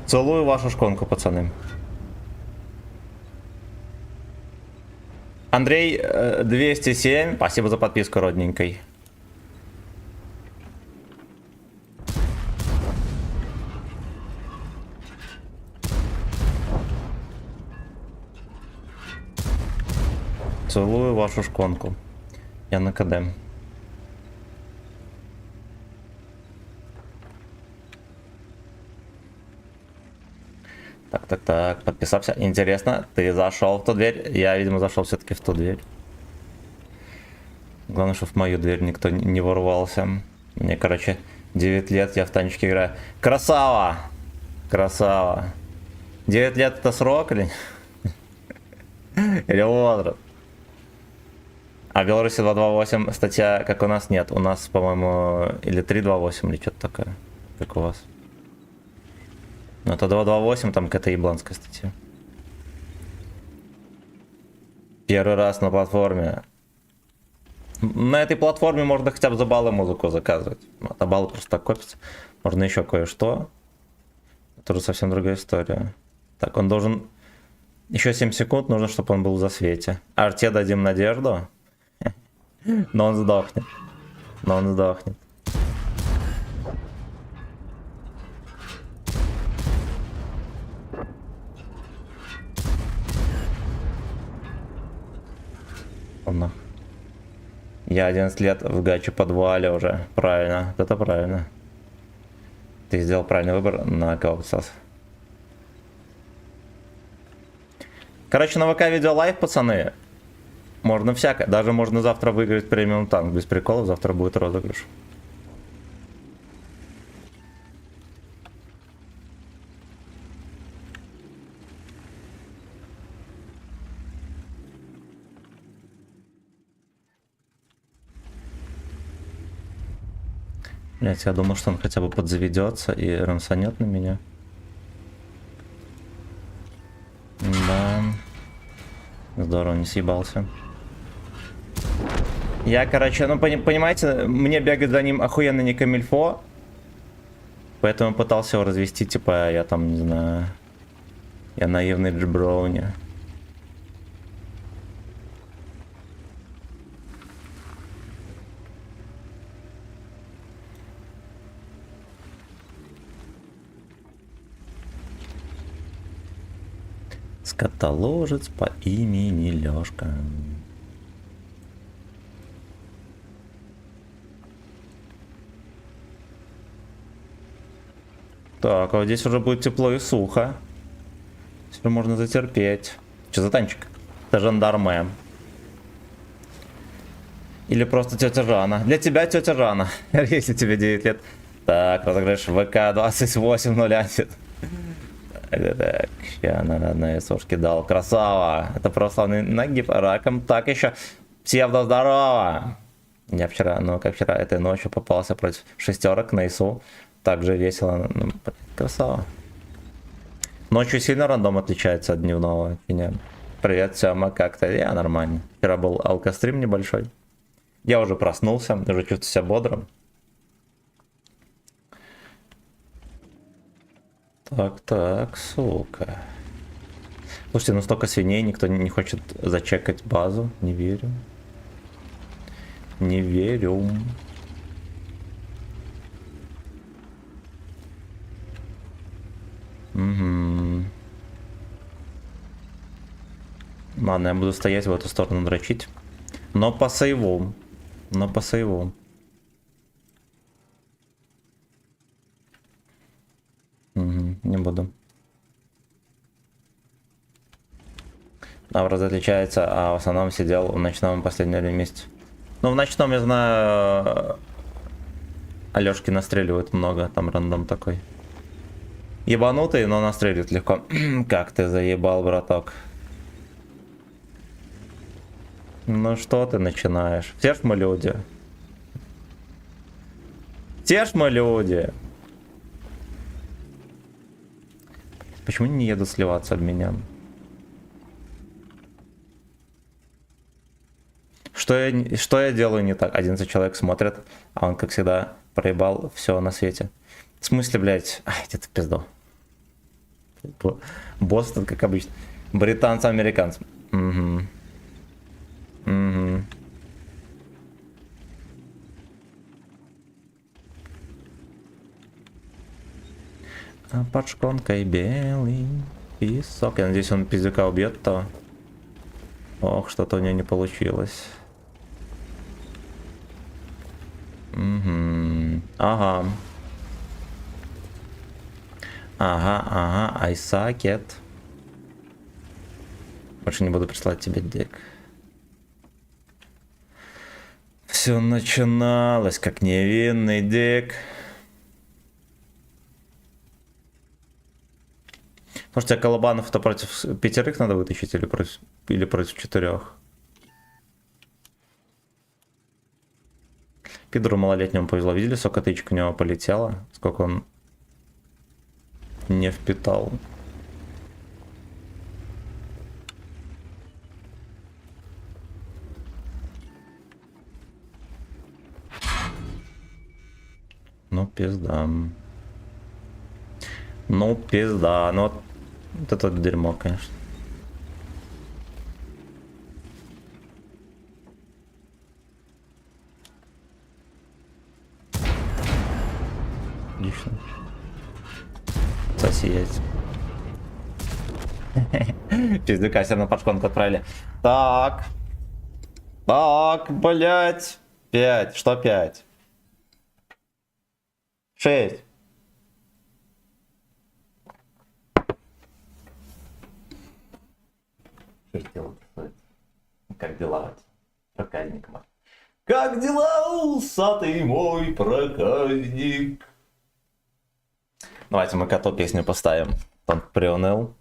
Целую вашу шконку, пацаны. Андрей 207, спасибо за подписку, родненькой. Целую вашу шконку. Я на КД. Так, подписался. Интересно, ты зашел в ту дверь? Я, видимо, зашел все-таки в ту дверь. Главное, что в мою дверь никто не ворвался. Мне, короче, 9 лет, я в танчики играю. Красава! Красава. 9 лет это срок или... Или возраст? А в Беларуси 228 статья, как у нас, нет. У нас, по-моему, или 328, или что-то такое. Как у вас. Ну, это 228, там какая-то ебланская статья. Первый раз на платформе. На этой платформе можно хотя бы за баллы музыку заказывать. А баллы просто так копятся. Можно еще кое-что. Это уже совсем другая история. Так, он должен... Еще 7 секунд нужно, чтобы он был в засвете. Арте дадим надежду. Но он сдохнет. Но он сдохнет. Ладно. Я 11 лет в гаче подвале уже. Правильно. Это правильно. Ты сделал правильный выбор на кого подписался. Короче, на ВК видео лайв, пацаны. Можно всякое. Даже можно завтра выиграть премиум танк. Без приколов, завтра будет розыгрыш. Блять, я думал, что он хотя бы подзаведется и рамсанет на меня. Да. Здорово, не съебался. Я, короче, ну понимаете, мне бегать за ним охуенно не камильфо. Поэтому пытался его развести, типа, я там, не знаю. Я наивный джиброуни. Скотоложец по имени Лёшка. Так, а вот здесь уже будет тепло и сухо. Теперь можно затерпеть. Что за танчик? Это жандарме. Или просто тетя Жана. Для тебя тетя Жана, если тебе 9 лет. Так, разыгрыш ВК 2801. Так, ща на СОшки дал. Красава. Это православный нагиб раком. Так, еще псевдо здорово. Я вчера, ну как вчера, этой ночью попался против шестерок на ИСУ. Также весело. Ну, красава. Ночью сильно рандом отличается от дневного. Привет, Сёма, как ты? Я нормально. Вчера был алкострим небольшой. Я уже проснулся, уже чувствую себя бодрым. Так, сука. Слушайте, ну столько свиней, никто не хочет зачекать базу. Не верю. Не верю. Угу. Ладно, я буду стоять в эту сторону дрочить. Но по сейву. Но по сейву. Угу, не буду. Образ отличается, а в основном сидел в ночном последнее время месяц. Ну, в ночном, я знаю, Алёшки настреливают много, там рандом такой. Ебанутый, но настреливает легко. Как ты заебал, браток. Ну что ты начинаешь? Все ж мы люди. Все ж мы люди. Почему не едут сливаться об меня? Что я делаю не так? 11 человек смотрят, а он, как всегда, проебал все на свете. В смысле, блядь? Ай, где-то пизду. Бостон, как обычно. Британцы, американцы. Угу. А под шконкой белый песок. Я надеюсь, он пиздюка убьет, то. Ох, что-то у него не получилось. Угу. Ага. Ага, айсакет. Больше не буду присылать тебе дик. Все начиналось как невинный дик. Может, тебе колобанов-то против 5 надо вытащить или против 4? Пидору малолетнему повезло. Видели, сколько тычек у него полетело? Сколько он не впитал. Ну, пизда. Ну, пизда. Ну, вот это дерьмо, конечно. Отлично. Соси яйца. Пиздюка все равно под шконку отправили. Так. Так, блять. 5. Что 5? 6. Как дела? Проказник мой. Как дела, усатый мой проказник? Давайте мы коту песню поставим. Он приуныл.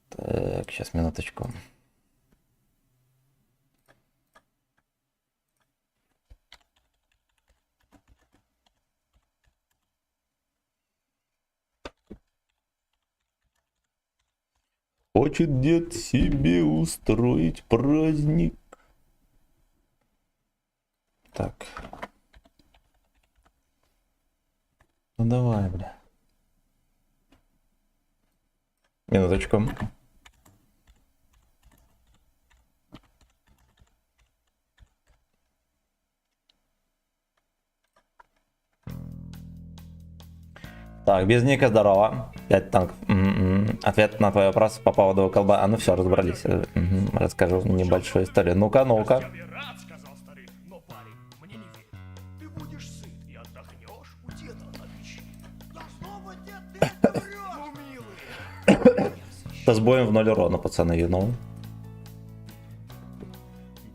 Так, сейчас минуточку. Хочет дед себе устроить праздник. Так. Ну давай, бля. Минуточку. Так, без ника здорово. 5 танков. Ответ на твой вопрос по поводу колба. А ну все, разобрались. Расскажу небольшую историю. Ну-ка, ну-ка. С боем в 0 урона, пацаны, ну.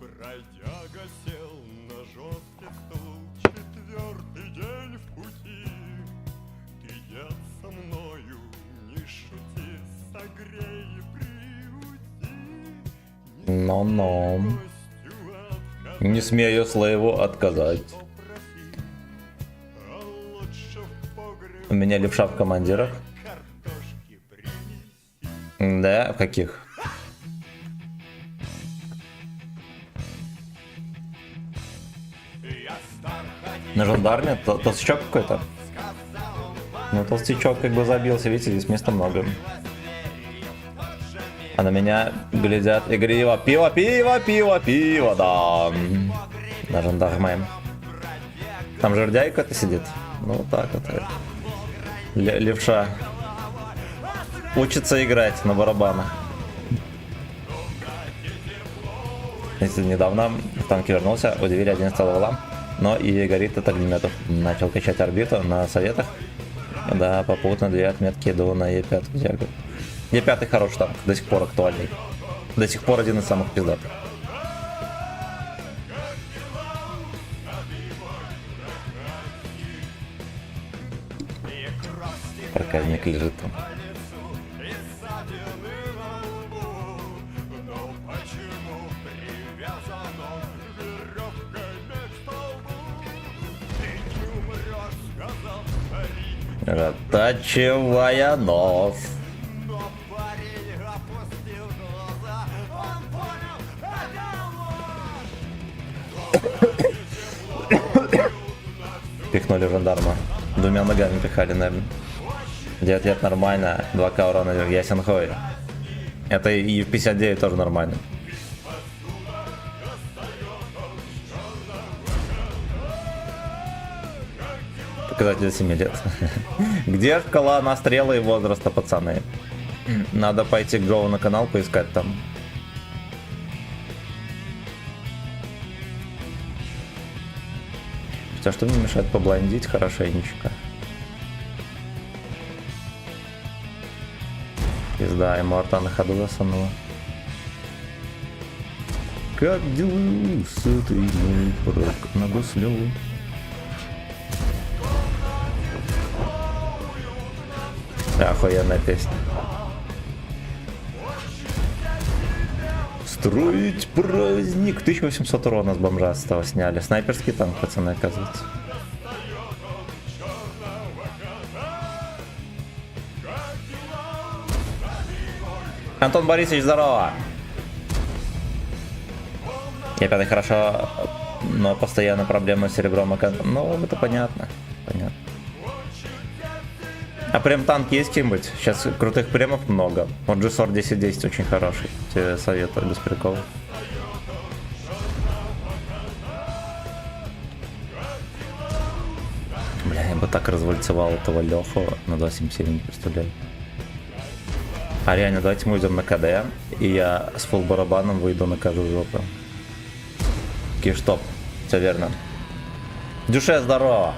Бродяга сел на жесткий стул, 4-й день в пути. Ты, дед, со мною не шути, согрей и приюти. Но-но. Не смею слоеву отказать. У меня левша в командирах. Да, в каких? На жандарме? Толстячок какой-то? Ну, толстячок как бы забился, видите, здесь места много. А на меня глядят игриво. Пиво, пиво, пиво, пиво, да. На жандарме. Там жердяй какой-то сидит. Ну, вот так вот. Левша. Учится играть на барабанах. Если недавно в танке вернулся, удивили 11 левела, но и горит от огнеметов. Начал качать орбиту на советах. Да, попутно 2 отметки иду на Е5. Е5 хороший танк, до сих пор актуальный. До сих пор один из самых пиздатых. Проказник лежит там. Ротачивая нос. Пихнули жандарма. 2 ногами пихали, наверное. Дед нормально. 2К урона, ясен хой. Это и в 59 тоже нормально. Показатель 7 лет. Где шкала настрела и возраста, пацаны? Надо пойти к Джоу на канал поискать там. Хотя что мне мешает поблондить хорошенечко? Пизда, ему арта на ходу засунула. Как дела с этой мой прок на гуслёву? Охуенная песня. Строить праздник. 1800 урона с бомжа с того сняли. Снайперский танк, пацаны, оказывается. Антон Борисович, здорово! Я пятый, хорошо, но постоянно проблемы с серебром. Ну, это понятно. Понятно. А прем танк есть кем-нибудь? Сейчас крутых премов много. Вот GSOR 1010 очень хороший. Тебе советую, без приколов. Бля, я бы так развальцевал этого Леху на 2.7.7, не представляю. А реально, давайте мы уйдем на КД, и я с фулл барабаном выйду на каждую жопу. Киштоп, все верно. Дюше, здорово!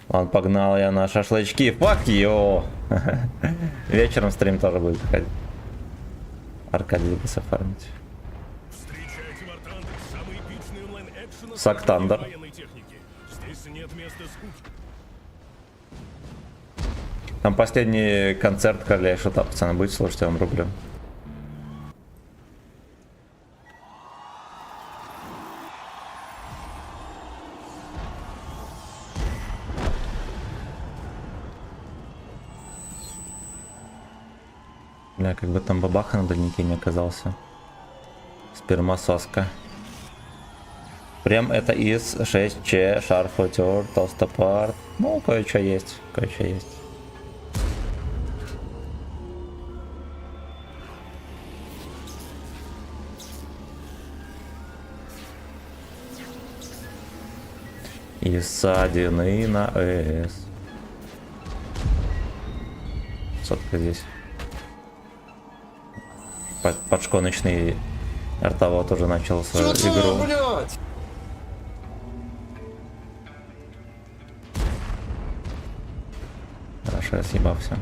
Ладно, погнал я на шашлычки. Fuck you! Вечером стрим тоже будет ходить. Аркадий Лигас оформить. Сактандер. Там последний концерт Королей Шута, пацаны, будете слушать, я вам рублю. Бля, как бы там бабаха на дальнике не оказался. Спермососка. Прям это из 6Ч, шарфутер, толстопарт. Ну, кое-что есть, кое-что есть. И ссадины на ЭС. Сотка здесь. Подшконочный артовод уже начал свою игру. Блядь? Хорошо, я съебался.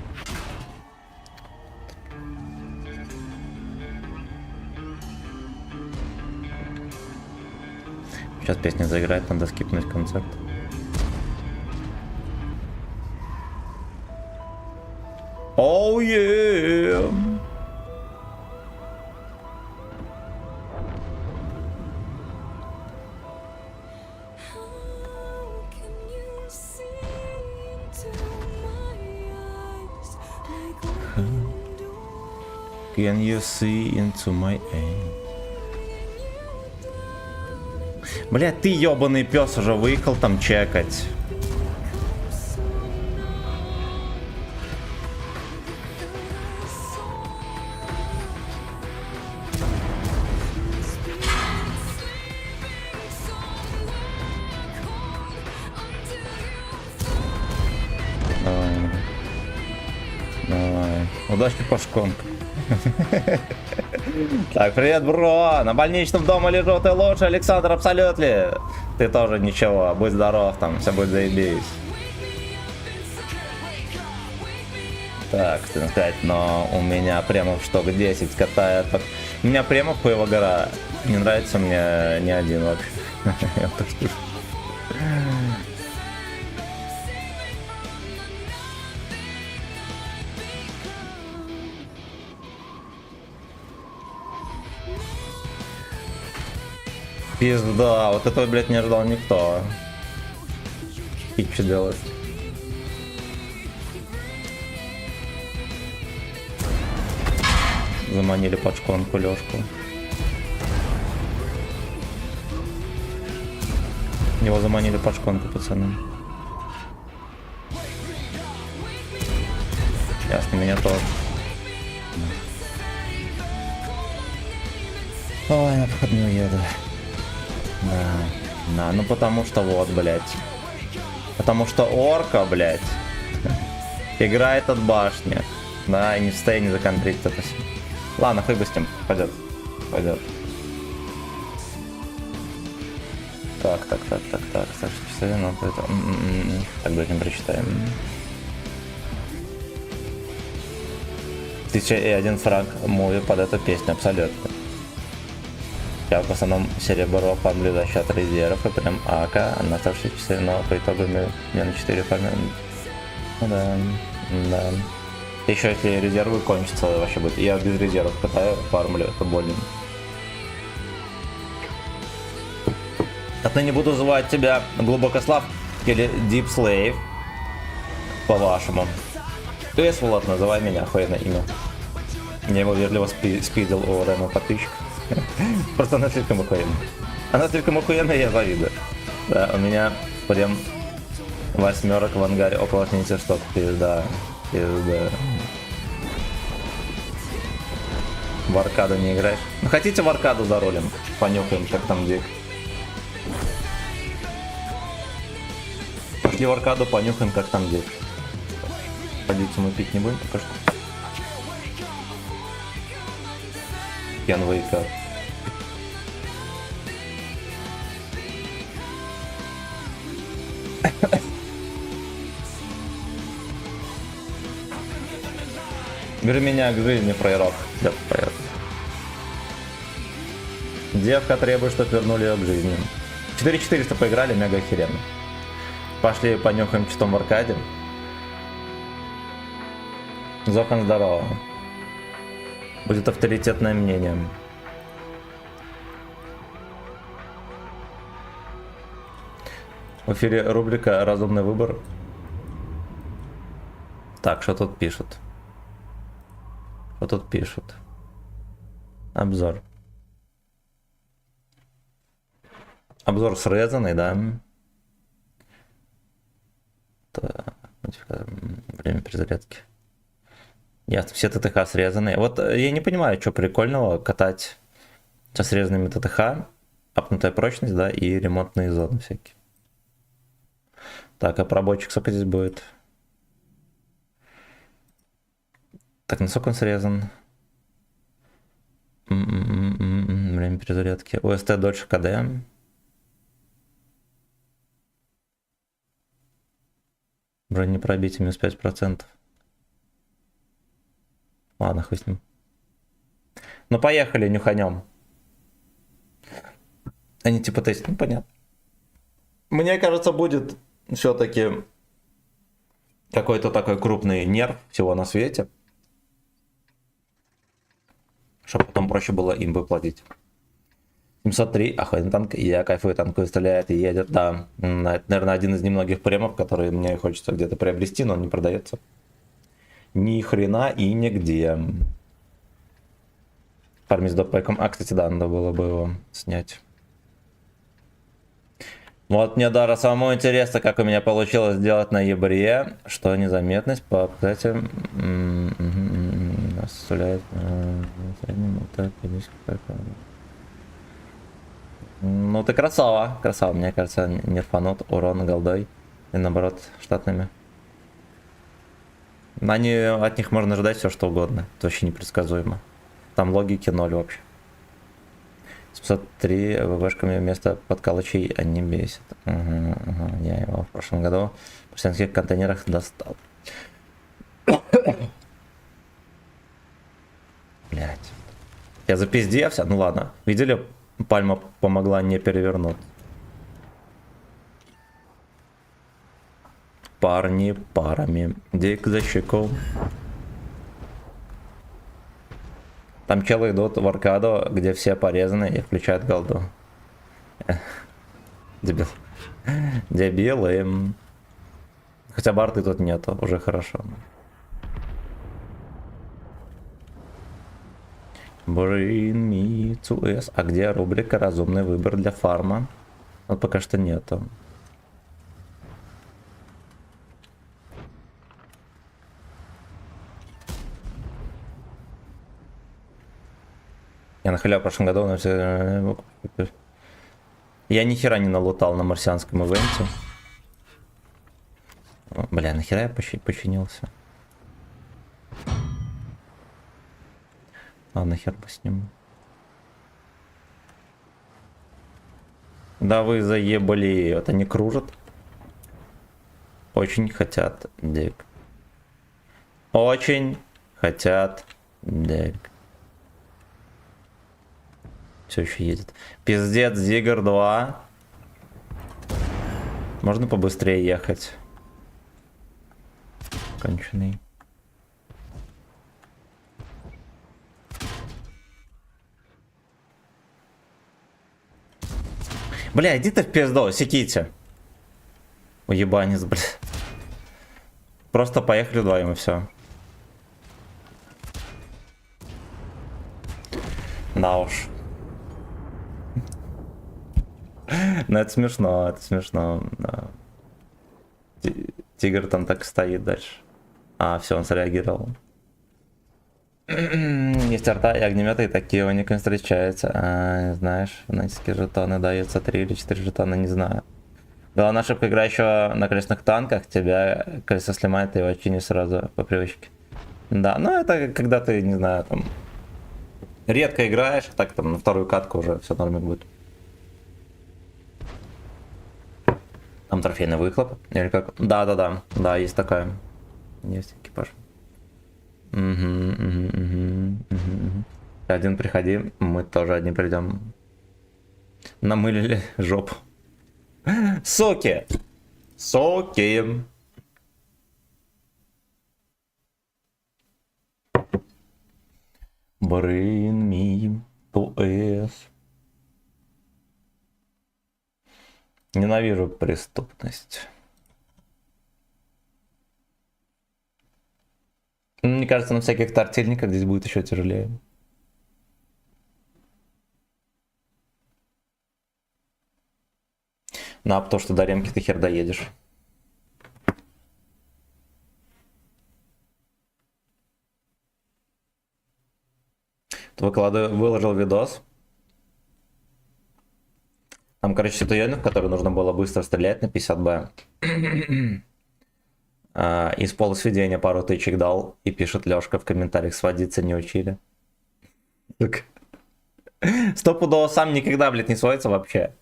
Сейчас песня заиграет, надо скипнуть концерт. Оу, yeah! Can you see into my aim? Бля, ты ёбаный пес уже выехал там чекать. Давай, давай. Удачи по шконку. Так, привет, бро. На больничном дома лежу, ты лучше, Александр, абсолютно. Ты тоже ничего, будь здоров, там все будет заебись. Так, что сказать, но у меня премов штук 10 катает. У меня премов по его гора не нравится мне ни один вообще. Я так скажу. Пизда, вот этого, блядь, не ожидал никто. И что делать? Заманили под шконку Лёшку. Его заманили под шконку, пацаны. Ясно, меня тоже. Ой, на входную еду. Да, ну потому что вот, блядь. Потому что орка, блядь, играет от башни. Да, и не в состоянии законтрить это все. Ладно, хуй бы с ним. Пойдет. Пойдет. Так. Старшие часы, ну это... Так, давайте прочитаем. 1001 франк муви под эту песню, абсолютно. Я в основном серебро фармлю за счет резервов и прям ака, на оставшиеся часы, но по итогу я на 4 фармлю. Ну да. Еще если резервы кончатся, вообще будет. Я без резервов катаю, фармлю, это больно. Отныне буду звать тебя Глубокослав или Deep Slave, по-вашему. То есть, Влад, называй меня, охуенное имя. Я его вежливо спидил у Рэма подписчика. Просто она слишком охуенная. Она слишком охуенная, я завидую. Да, у меня прям 8 в ангаре, около 70 штук, пизда. В аркаду не играешь? Ну хотите в аркаду заролим? Понюхаем, как там дик. Пошли в аркаду, понюхаем, как там дик. Водицу мы пить не будем пока что. Can wake up. Бери меня к жизни, фрейрок. Да, фрейрок. Девка требует, чтобы вернули ее к жизни. 4400 поиграли, мега охеренно. Пошли понюхаем, что там в аркаде. Зохан, здорово. Будет авторитетное мнение. В эфире рубрика «Разумный выбор». Так, что тут пишут? Что тут пишут? Обзор. Обзор срезанный, да? Так, время перезарядки. Ясно, все ТТХ срезанные. Вот я не понимаю, что прикольного катать со срезанными ТТХ, апнутая прочность, да, и ремонтные зоны всякие. Так, а пробойчик сколько здесь будет? Так, насколько он срезан? Время перезарядки. ОСТ дольше КД. Бронепробитие минус 5%. Ладно, хуй с ним. Ну поехали, нюханем. Они типа тестят, ну понятно. Мне кажется, будет все-таки какой-то такой крупный нерв всего на свете. Чтобы потом проще было имбы платить. 703, охуенный танк, я кайфую, танкую, стреляет и едет, да. Это, наверное, один из немногих премов, которые мне хочется где-то приобрести, но он не продается. Ни хрена и нигде. Фармить с допэком. А, кстати, да, надо было бы его снять. Вот мне даже самому интересно, как у меня получилось сделать на ебре, что незаметность по показателям составляет ну ты красава, красава, мне кажется, нерфанут урон голдой и наоборот штатными. Они, от них можно ждать все что угодно, это вообще непредсказуемо. Там логики 0 вообще. 703 ВВшками вместо подкалычей они бесят. Я его в прошлом году в постоянных контейнерах достал. Блять. Я запиздевся? Ну ладно. Видели, пальма помогла не перевернуть. Парни парами. Дик за щеку. Там челы идут в аркаду, где все порезаны и включают голду. Дебил. Дебилы. Хотя бы арты тут нету, уже хорошо. Bring me to S. А где рубрика «Разумный выбор для фарма»? Вот пока что нету. Я нахилял в прошлом году, но все... Я ни хера не налутал на марсианском ивенте. О, бля, нахера я починился? А нахер посниму. Да вы заебали, вот они кружат. Очень хотят дик. Очень хотят дик. Все еще едет. Пиздец, Зигар 2. Можно побыстрее ехать. Конченый. Бля, иди ты в пизду, секите. Уебанец, бля. Просто поехали вдвоем и все. Да уж. Ну это смешно, да. Тигр там так и стоит дальше. А, все, он среагировал. Есть арта и огнеметы, и такие у них не встречаются. А, знаешь, фанатические жетоны даются 3 или 4 жетона, не знаю. Главная ошибка играющего на колесных танках, тебя колесо сломает, и его чинишь сразу по привычке. Да, ну это когда ты, не знаю, там редко играешь, так там на вторую катку уже все нормально будет. Там трофейный выхлоп, или как? Да, есть такая. Есть экипаж. Один приходи, мы тоже одни придем. Намылили жопу. Соки! Соки! Bring me to earth. Ненавижу преступность. Мне кажется, на всяких тортильниках здесь будет еще тяжелее. Ну, а потому что до ремки ты хер доедешь. Выложил видос. Там, короче, ситуация, в которой нужно было быстро стрелять на 50Б. Из полусведения пару тычек дал. И пишет Лёшка в комментариях: сводиться не учили. Стопудово сам никогда, блядь, не сводится вообще.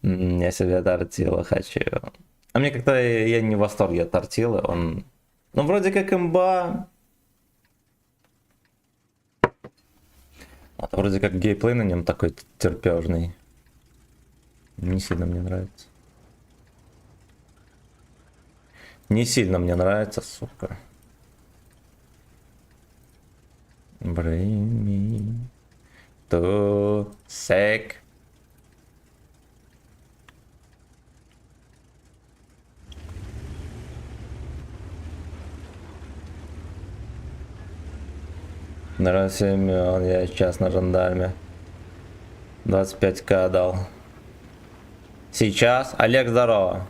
Я себе тортила хочу. А мне как-то я не в восторге от тортилы. Он, ну, вроде как имба. А вроде как геймплей на нем такой терпежный. Не сильно мне нравится. Не сильно мне нравится, сука. Bring me to sec. Здорово, Семен, я сейчас на жандарме. 25к дал. Сейчас? Олег, здорово.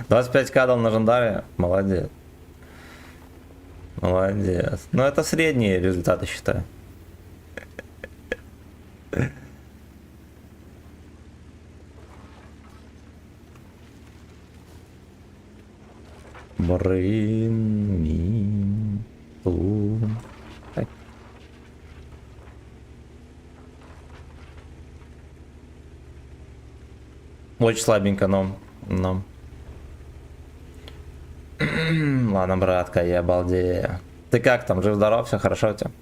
25к дал на жандарме. Молодец. Молодец. Ну это средние результаты, считаю. Bring me to... Очень слабенько, но... Ладно, братка, я обалдею. Ты как там, жив-здоров, все хорошо у тебя?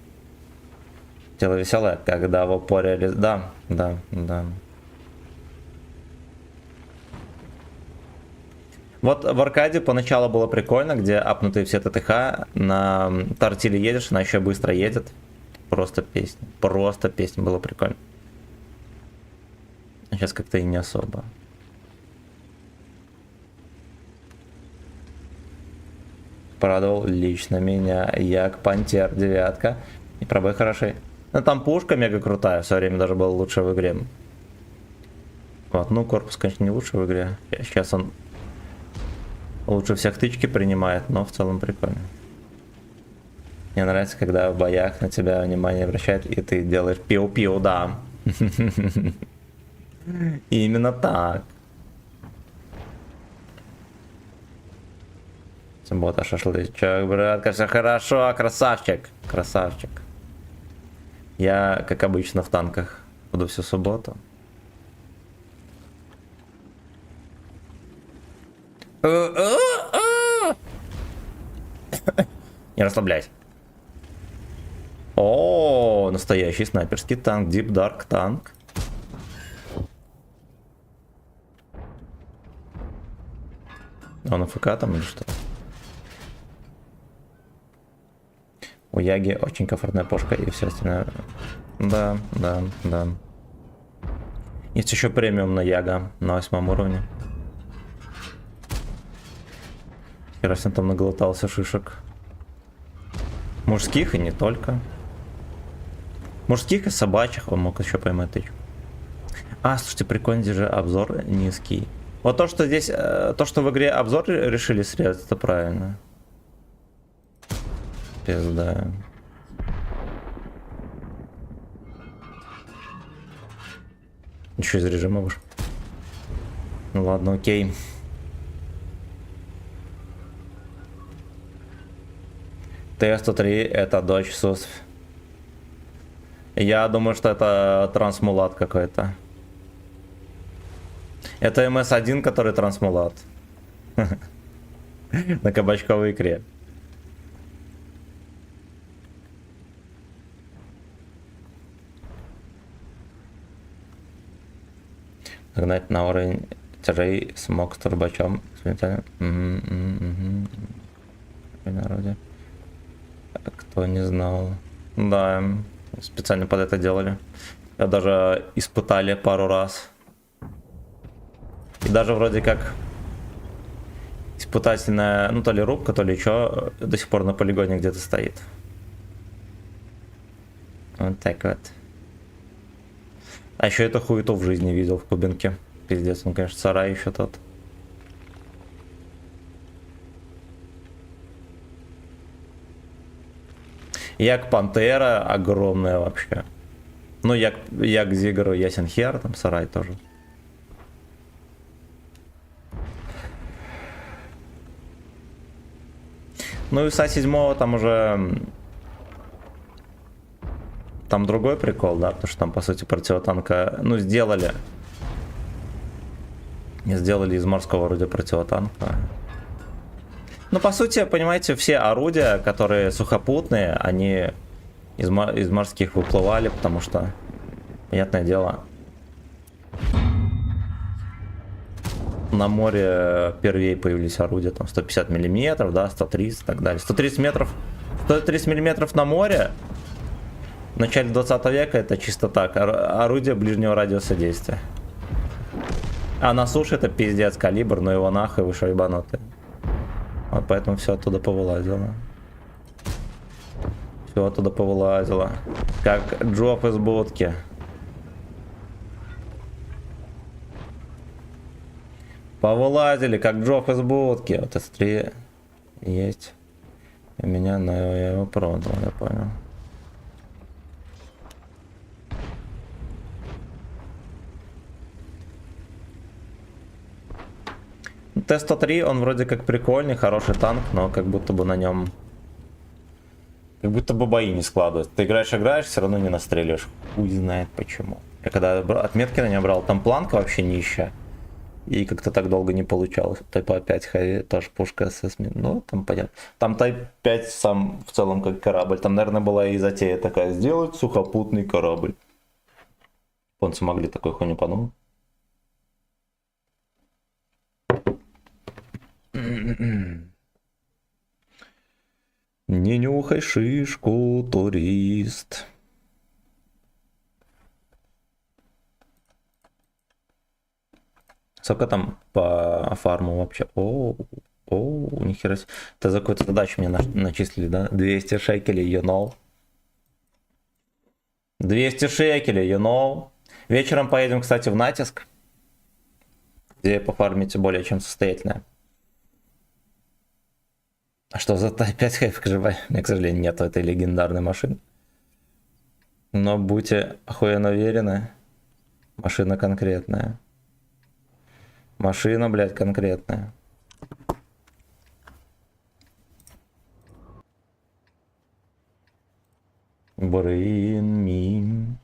Тело веселое, когда в упоре... Да. Вот в аркаде поначалу было прикольно, где апнутые все ТТХ, на тортиле едешь, она еще быстро едет. Просто песня, было прикольно. Сейчас как-то и не особо. Порадовал лично меня як Пантер 9. И пробой хороший. Ну там пушка мега крутая, все время даже был лучше в игре. Вот, ну корпус, конечно, не лучше в игре. Сейчас он лучше всех тычки принимает, но в целом прикольно. Мне нравится, когда в боях на тебя внимание обращают, и ты делаешь пиу-пиу, да. Именно так. Суббота, шашлычок, братка, все хорошо, красавчик, красавчик. Я, как обычно, в танках буду всю субботу. Не расслабляйся. О, настоящий снайперский танк, Deep Dark танк. Он АФК там или что? У Яги очень комфортная пушка и все остальное. Да, да, да. Есть еще премиум на Яга на 8 уровне. Раз он там наглотался шишек. Мужских и не только. Мужских и собачьих он мог еще поймать тычку. А, слушайте, прикольно, здесь же обзор низкий. Вот то, что здесь, то, что в игре обзор решили срезать, это правильно. Пизда. Еще из режима вышел. Ну ладно, окей. Т-103 это дочь СУС. Я думаю, что это трансмулат какой-то. Это МС-1, который трансмулат. На кабачковой икре. Нагнать на уровень тяжей смог с турбачом. Народе. Кто не знал. Да, специально под это делали. Я даже испытали пару раз. И даже вроде как испытательная, ну то ли рубка, то ли что, до сих пор на полигоне где-то стоит. Вот так вот. А еще это хуету в жизни видел в Кубинке. Пиздец, он, конечно, сарай еще тот. Як Пантера огромная вообще. Ну, як Зигару ясен хер, там сарай тоже. Ну и ИСа-7 там уже... Там другой прикол, да, потому что там, по сути, противотанка... Ну, сделали из морского орудия противотанка. Ну, по сути, понимаете, все орудия, которые сухопутные, они из морских выплывали, потому что, понятное дело, на море первее появились орудия, там 150 миллиметров, да, 130 и так далее. 130 миллиметров на море в начале 20 века это чисто так, орудие ближнего радиуса действия. А на суше это пиздец калибр, но его нахуй выше ебанутый. Вот поэтому все оттуда повылазило. Все оттуда повылазило. Как Джоп из будки. Повылазили, как Джоп из будки. Вот S3 есть. У меня, но я его продал, я понял. Т-103, он вроде как прикольный, хороший танк, но как будто бы на нем... Как будто бы бои не складываются. Ты играешь, все равно не настреливаешь. Хуй знает почему. Я когда отметки на нем брал, там планка вообще нищая. И как-то так долго не получалось. Type 5 Heavy, тоже пушка СС. Ну, там понятно. Там Type 5 сам в целом как корабль. Там, наверное, была и затея такая. Сделать сухопутный корабль. Японцы могли такой хуйню подумать. Не нюхай шишку, турист. Сколько там по фарму вообще? О, нихера себе. Это за какую-то задачу мне начислили, да? 200 шекелей, you know. 200 шекелей, you know. Вечером поедем, кстати, в натиск, где пофармите более чем состоятельно. А что за Type 5 Heavy, скажи, мне, к сожалению, нету этой легендарной машины. Но будьте охуенно уверены, Машина конкретная. Машина, блядь, конкретная. Bring me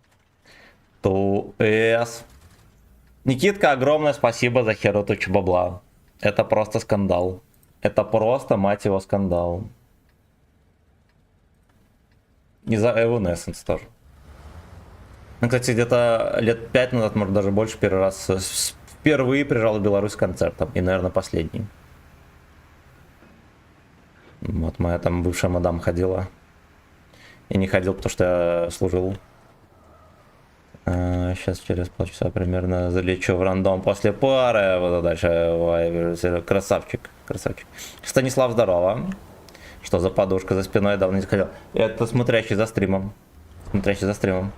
to S. Никитка, огромное спасибо за херу тучу бабла. Это просто скандал. Это просто, мать его, скандал. И за Evanescence тоже. Ну, кстати, где-то лет 5 назад, может даже больше, первый раз впервые приезжал в Беларусь с концертом. И, наверное, последний. Вот моя там бывшая мадам ходила. Я не ходил, потому что я служил. Сейчас через полчаса примерно залечу в рандом после пары. Вот дальше. Красавчик. Красавчик. Станислав, здорово. Что за подушка за спиной, давно не ходил. Это смотрящий за стримом. Смотрящий за стримом.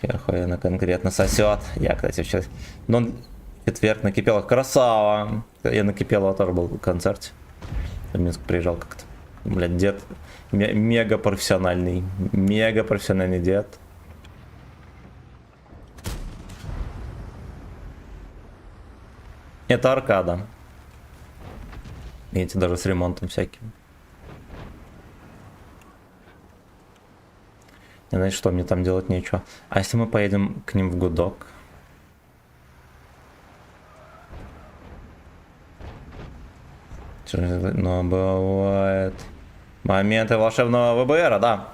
Охуенно конкретно сосет. Я, кстати, сейчас... Ну, четверг на Кипелов. Красава. Я на Кипелова тоже был в концерте. В Минск приезжал как-то. Блядь, дед. Мега профессиональный дед. Это аркада. Видите, даже с ремонтом всяким. Не знаете, что мне там делать нечего. А если мы поедем к ним в гудок? Но бывает. Моменты волшебного ВБР, да.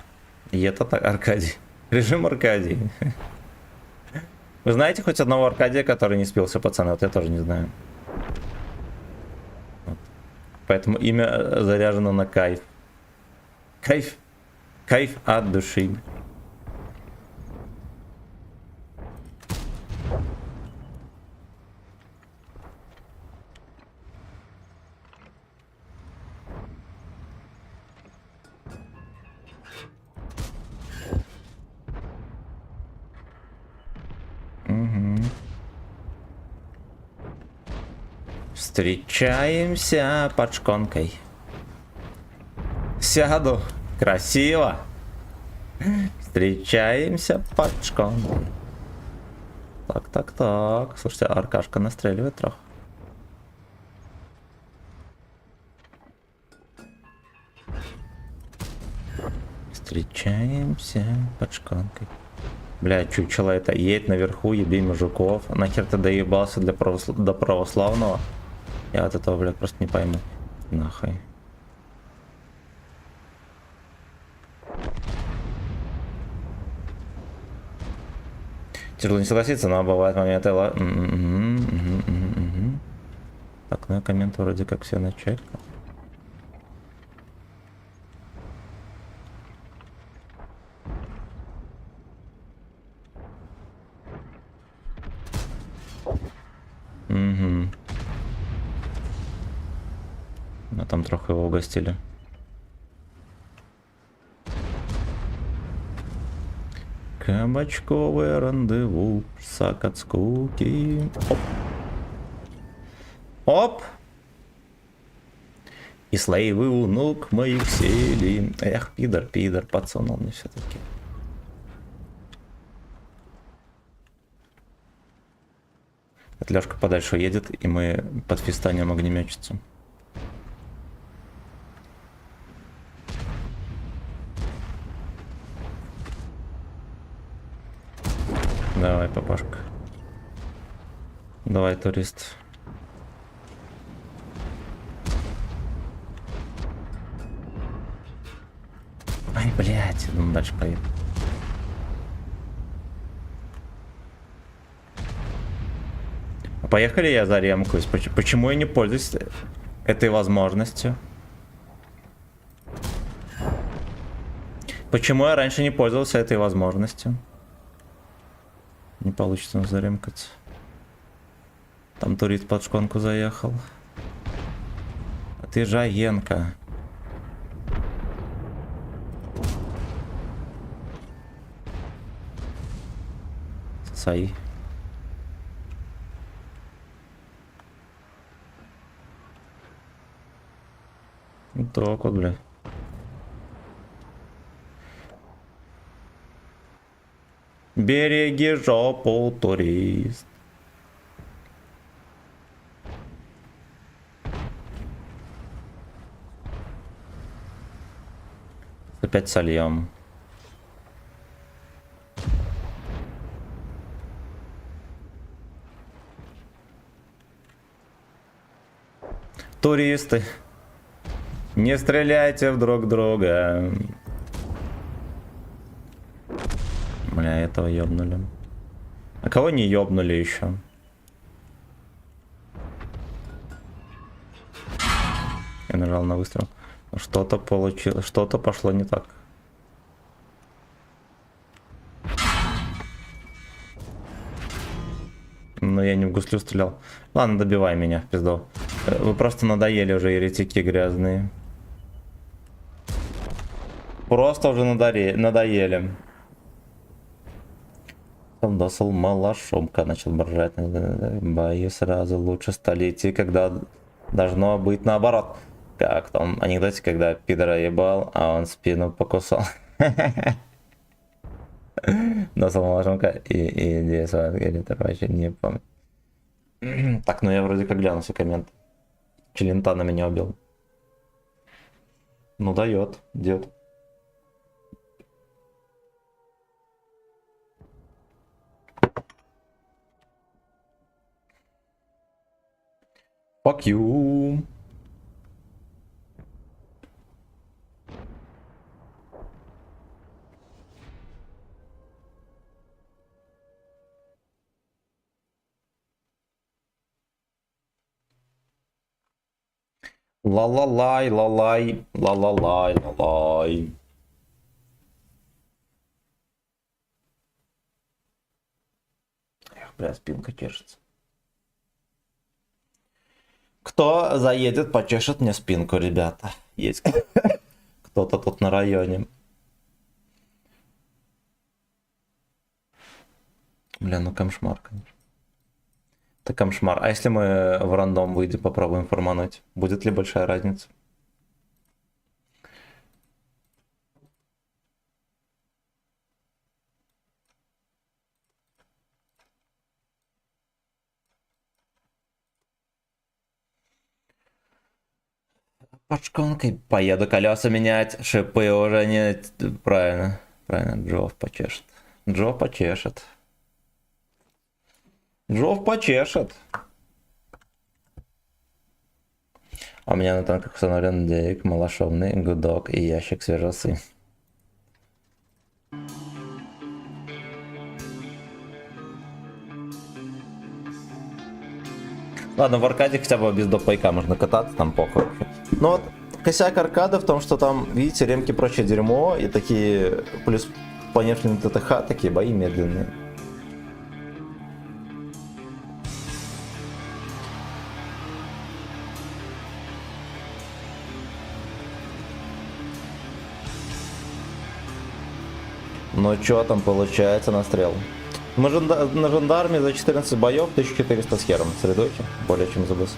И это так, Аркадий. Режим Аркадий. Вы знаете хоть одного Аркадия, который не спился, пацаны? Вот я тоже не знаю. Вот. Поэтому имя заряжено на кайф. Кайф. Кайф от души. Встречаемся под шконкой. Сяду. Красиво. Встречаемся под шконкой. Так. Слушайте, Аркашка настреливает трохи. Встречаемся под шконкой. Бля, чучело это едет наверху, еби мужиков. Нахер ты доебался до православного? Я от этого, блядь, просто не пойму. Нахуй. Тяжело не согласиться, но бывают моменты. Так, ну я комменты вроде как все начекал. А там трохи его угостили. Кабачковое рандеву, сак от скуки. Оп. Оп. И слоевый у ног моих сели. Эх, пидор, подсунул мне все-таки. Это Лёшка подальше едет, и мы под фистанием огнеметчицу. Давай, папашка. Давай, турист. Ай, блядь, ну дальше поедем. Поехали, я заремкаюсь. Почему я не пользуюсь этой возможностью? Почему я раньше не пользовался этой возможностью? Не получится заремкаться. Там турист под шконку заехал. А ты Жаенко. Сай. Так вот, бля. Береги жопу, турист. Опять сольем. Туристы, не стреляйте в друг друга. Бля, этого ёбнули. А кого не ёбнули еще? Я нажал на выстрел. Что-то получилось, что-то пошло не так. Но я не в гуслю стрелял. Ладно, добивай меня, в пизду. Вы просто надоели уже, еретики грязные. Просто уже надоели. Солдасл малошомка начал брать. Бои сразу лучше столетий, когда должно быть наоборот. Как там анекдоте, когда пидора ебал, а он спину покусал. Досол малошомка и идея это вообще не помню. Так, ну я вроде как гляну все комменты. Челента на меня убил. Ну дает, дед. Fuck you. Ла-ла-лай, ла-лай, ла-ла-лай, ла-лай. Эх, бля, спинка чешется. Кто заедет, почешет мне спинку, ребята. Есть кто-то тут на районе. Бля, ну камшмар, конечно. Это камшмар. А если мы в рандом выйдем, попробуем формануть? Будет ли большая разница? Под шконкой поеду колеса менять, шипы уже не... Правильно, правильно, Джов почешет. Джов почешет. Джов почешет. А у меня на танках установлен дейк, малошовный, гудок и ящик свежосы. Ладно, в аркаде хотя бы без допайка можно кататься, там похуй. Но вот косяк аркады в том, что там, видите, ремки прочее дерьмо, и такие, плюс по внешнему ТТХ, такие бои медленные. Ну чё там получается на стрел? Мы на жандарме за 14 боев 1400 с хером. Средуйте, более чем за БС.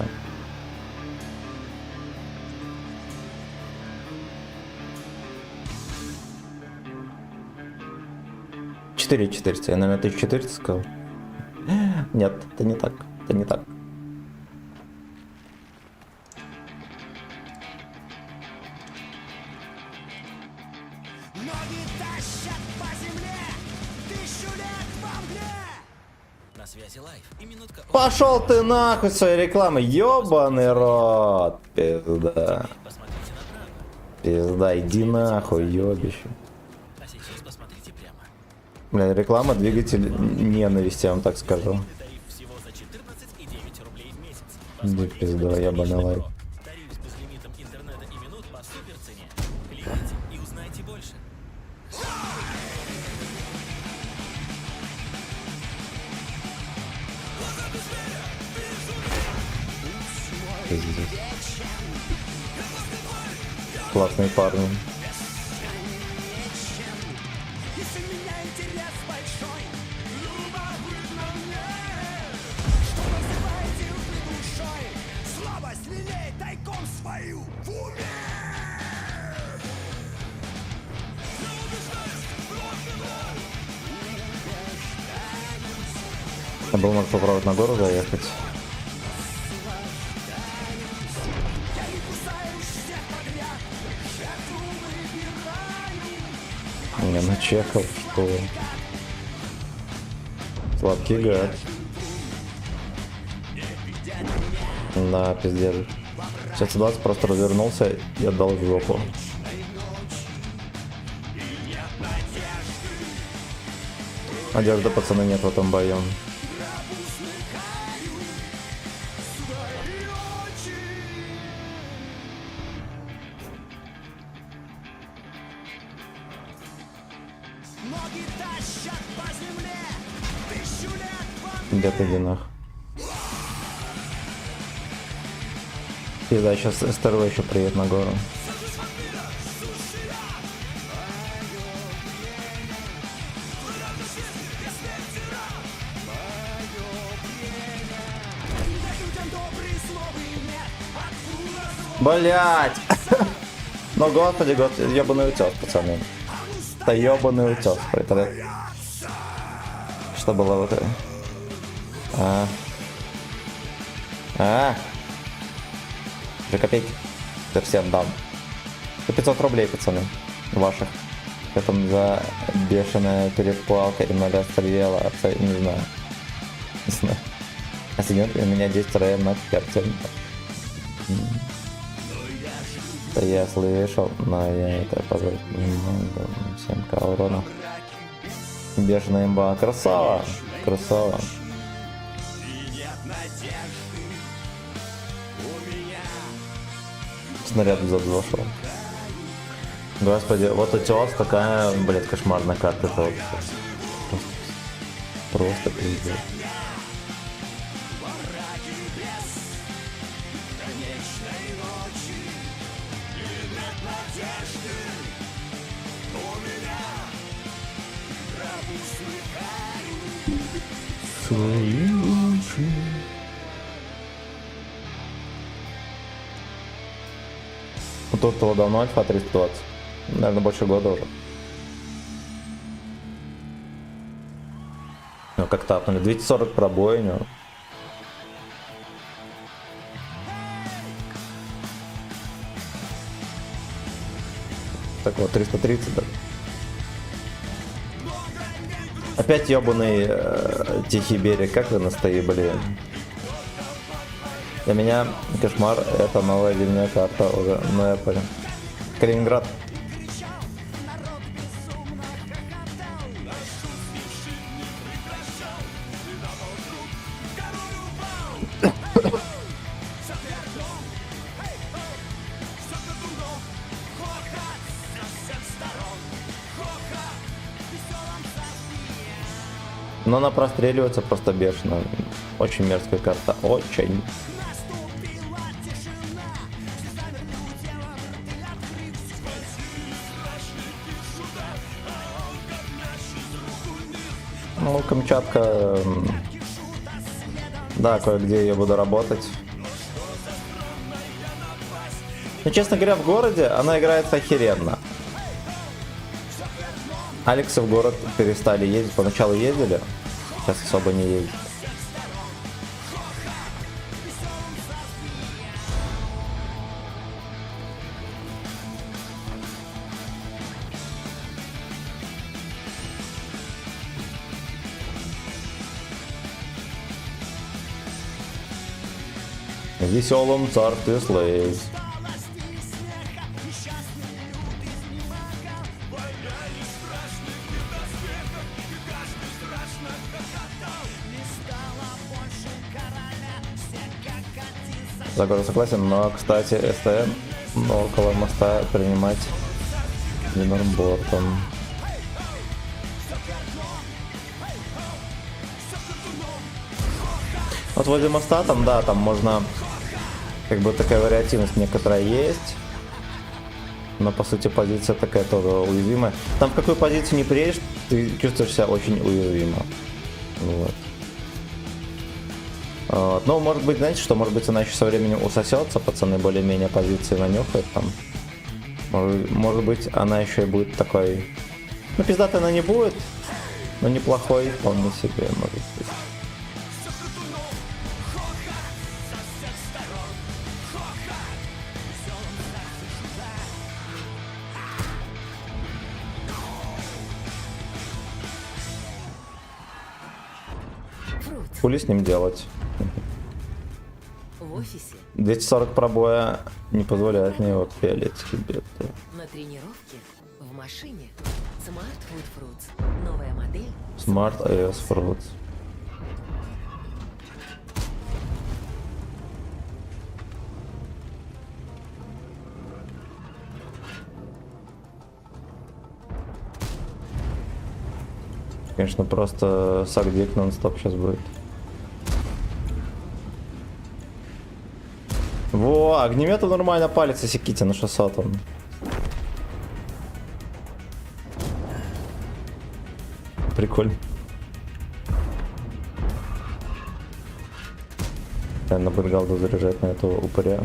Четыре 400, я, наверное, 1400 сказал. Нет, это не так, это не так. Ноги тащат по земле, 1000 лет во мгле. На связи лайв и минутка. Пошел ты нахуй своей рекламой, ёбаный рот, пизда. Посмотрите направо. Пизда, иди нахуй, ёбище. А сейчас посмотрите прямо. Бля, реклама двигатель ненависти, я вам так скажу. Тариф всего за 14,9 рублей в месяц. Да пизда, ебаный лайк. Тариф с безлимитом интернета и минут по суперцене. Кликните и узнайте больше. Пиздец. Классные парни. Если меня интерес большой, любопытно мне. Что называете вы душой? Слабость лелеет тайком свою в уме. Я был, может, попробовать на гору заехать. Не, ну Чехов, что? Сладкий гад. Да, пиздец. Сейчас 20 просто развернулся и отдал в жопу. Надежды, пацаны, нет в этом бою. Где ты, Динах? Пизда, сейчас СТРВ еще приедет на гору. Блять! Ну господи, ебаный утес, пацаны. Да ебаный утес. Что было в этой? Уже копейки. Я всем дам. За 500 рублей, пацаны. Ваших. Потом за бешеная перепалка и многострела. Не знаю. Не знаю. А сегодня у меня 10 РМ на карте. Да я слышал, но я это позволить не могу. 7к урона. Бешеная имба. Красава! Красава! Снаряд в зад зашел. Господи, вот утес такая, блядь, кошмарная карта. Это вот просто пиздец. Тут его давно альфа 320. Наверное, больше года уже. Ну, как тапнули. 240 пробоиню. Так вот, 330, да. Опять ебаный Тихий берег. Как вы настои, блин. Для меня кошмар — это новая зимняя карта уже, но я понял. Калининград. Но она простреливается просто бешено. Очень мерзкая карта. Очень. Ну, Камчатка, да, кое-где я буду работать. Но, честно говоря, в городе она играется охеренно. Алексы в город перестали ездить, поначалу ездили, сейчас особо не ездят. В веселом царстве слейз. Загор согласен, но, кстати, СТМ около моста принимать не нормбортом. Вот возле моста там, да, там можно, как бы такая вариативность некоторая есть, но по сути позиция такая тоже уязвимая. Там в какую позицию не приедешь, ты чувствуешь себя очень уязвимо. Вот. Но может быть, знаете что, может быть она еще со временем усосется, пацаны более-менее позиции нанюхают там. Может быть она еще и будет такой, ну пиздатой она не будет, но неплохой вполне себе может быть. Хули с ним делать? В офисе, 240 пробоя не позволяет мне его пялить себе. на тренировке, в машине. Smart Food Fruits. Новая модель. Smart iOS Fruits. Конечно, просто сагдик нон-стоп сейчас будет. Во, огнеметом нормально палец секите на 600. Прикольно. Я на бенгалду заряжать на этого упыря.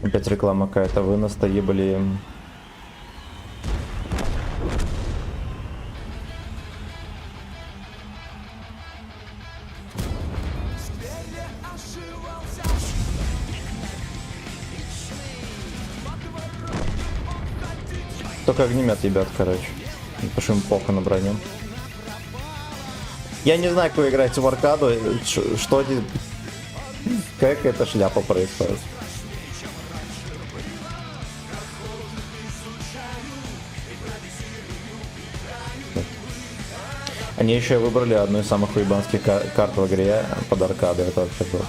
Опять реклама какая-то, вы настоебали. Только огнемет, ребят, короче. Пошли похуй на броню. Я не знаю, как вы играете в аркаду, что здесь... Как эта шляпа происходит. Они еще выбрали одну из самых уебанских карт в игре под аркаду. Это вообще было.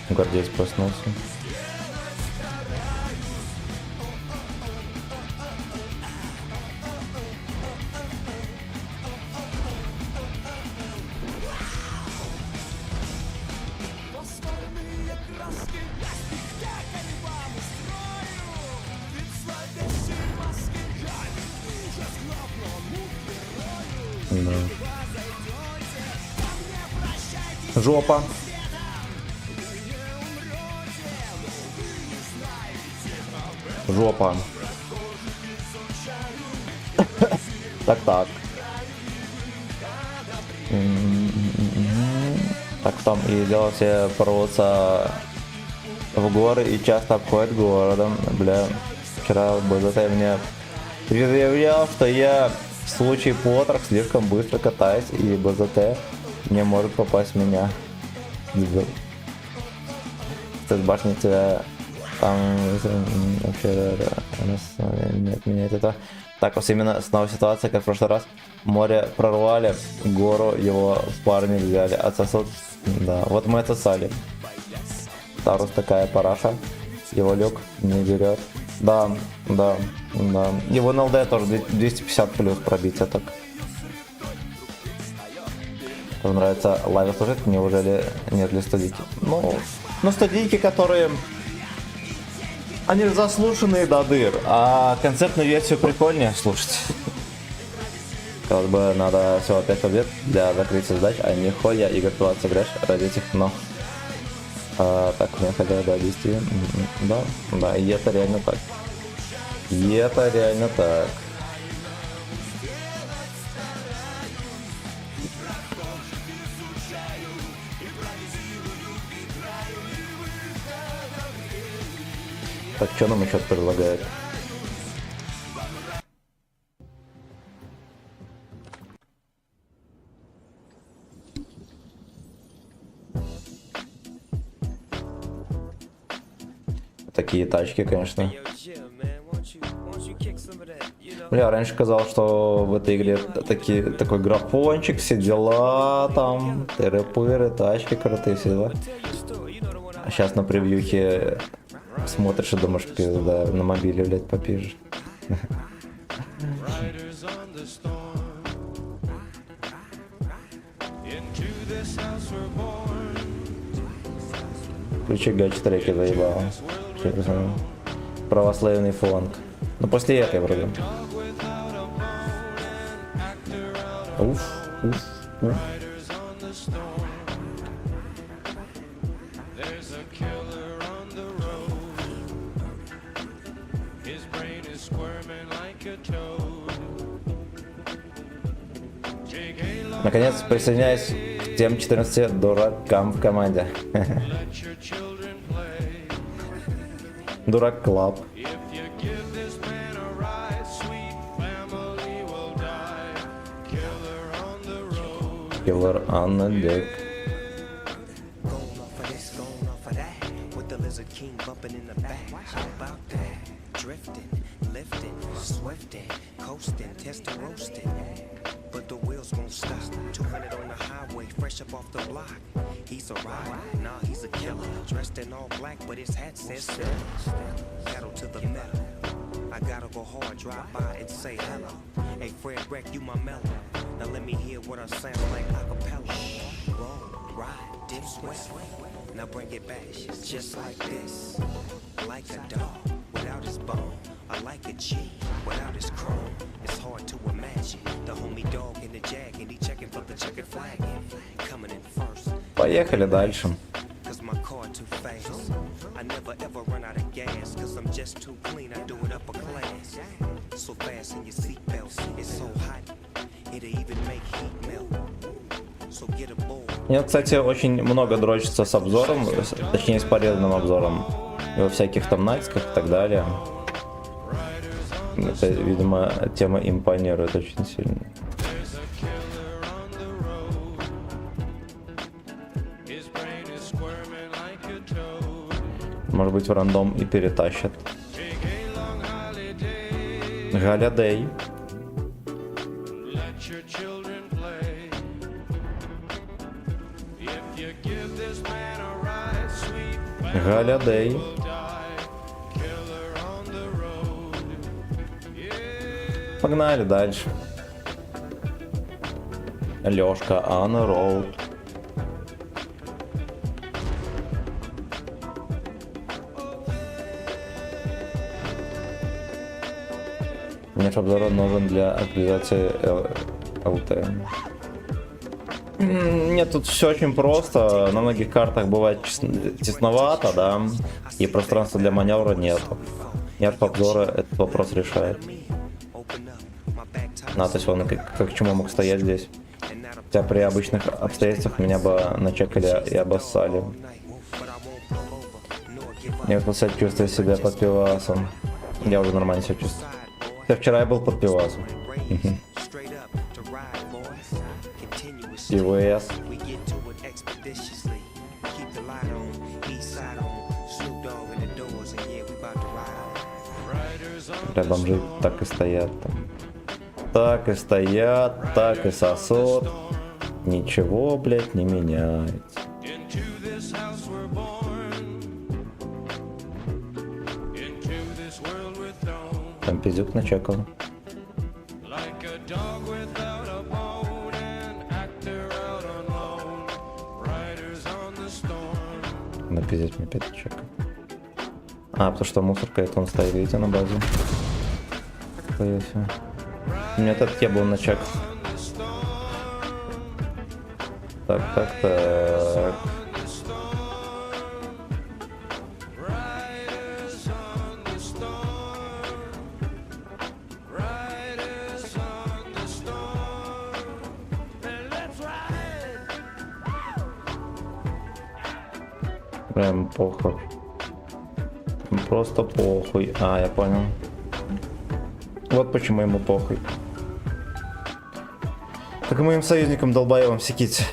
Гвардеец проснулся. Да. Жопа. Жопа. Так. Так там и дело все порвутся в горы и часто обходят городом. Бля, вчера БЗТ мне предъявлял, что я в случае потрох слишком быстро катаюсь и БЗТ не может попасть в меня. С башни тебя там вообще не отменяет это. Так вот именно снова ситуация, как в прошлый раз. Море прорвали, гору его в парни взяли, отсосут. Да, вот мы отсосали. Тарус такая параша. Его люк не берет. Да. Его на ЛД тоже 250 плюс пробить, а так. Вам нравится лайв служить? Неужели нет ли студийки? Ну студийки, которые... Они заслушанные до дыр, а концертную версию прикольнее слушать. Как бы надо всего 5 побед для закрытия задач, а нихуя игр 20 играешь ради этих, но... так, мне хотя до 10. Да, и это реально так. Так, что нам еще предлагает? Такие тачки, конечно. Бля, раньше казалось, что в этой игре такой графончик, все дела, там, тыры-пыры, тачки крутые, все дела. А сейчас на превьюхе смотришь и думаешь, пизда, на мобиле, блядь, попишешь. Включи гач-треки, заебало. Православный фланг. Но после этой вроде. Уф. Squirming like a toad. Jake Наконец присоединяюсь к тем 14 дуракам в команде. Дурак Клаб. Killer on the deck. Going off of this, going off of that. With the Lizard King bumping in the back. How about that? Drifting, lifting, swifting, coasting, testing, roasting. But the wheels won't stop. 200 on the highway, fresh up off the block. He's a rider, nah, he's a killer. Dressed in all black, but his hat says Stella. Pedal to the metal. I gotta go hard, drive by and say hello. Hey, Fred Wreck, you my mellow. Now let me hear what I sound like a cappella. Roll, ride, dip, sweat. Now bring it back, just like this. Like a dog without his bone. I like a G without his chrome. It's hard to imagine the homie dog in the jag and he checking for the checkered flag. Coming in first. Поехали дальше. Cause my car too fast. I never ever run out of gas. Cause I'm just too clean, I do it upper class. So fast in your seatbelts, it's so hot. It'll even make heat melt. So get aboard. Мне, кстати, очень много дрочится с обзором, точнее с порезанным обзором. И во всяких там найтсках и так далее. Это, видимо, тема импонирует очень сильно. Может быть, в рандом и перетащат. Галядей. Галядей. Погнали дальше. Лёшка on the road. Наш обзор нужен для актуализации ЛТ. Нет, тут все очень просто. На многих картах бывает тесновато, да, и пространства для маневра нету. Ярп обзора этот вопрос решает. То есть он как к чему мог стоять здесь. Хотя при обычных обстоятельствах меня бы начекали и обоссали. Я просто чувствую себя под пивасом. Я уже нормально себя чувствую. Хотя вчера я был под пивасом. ИВС. Бля, бомжи так и стоят там. Так и стоят, так и сосут. Ничего, блядь, не меняется. Там пиздюк начекал. На пиздец мне опять чекал. Потому что мусорка это он стоит, видите, на базе. У меня этот я был на чек. Так. Прям похуй. Просто похуй. Я понял. Вот почему ему похуй. Как и моим союзникам долбоевым секите.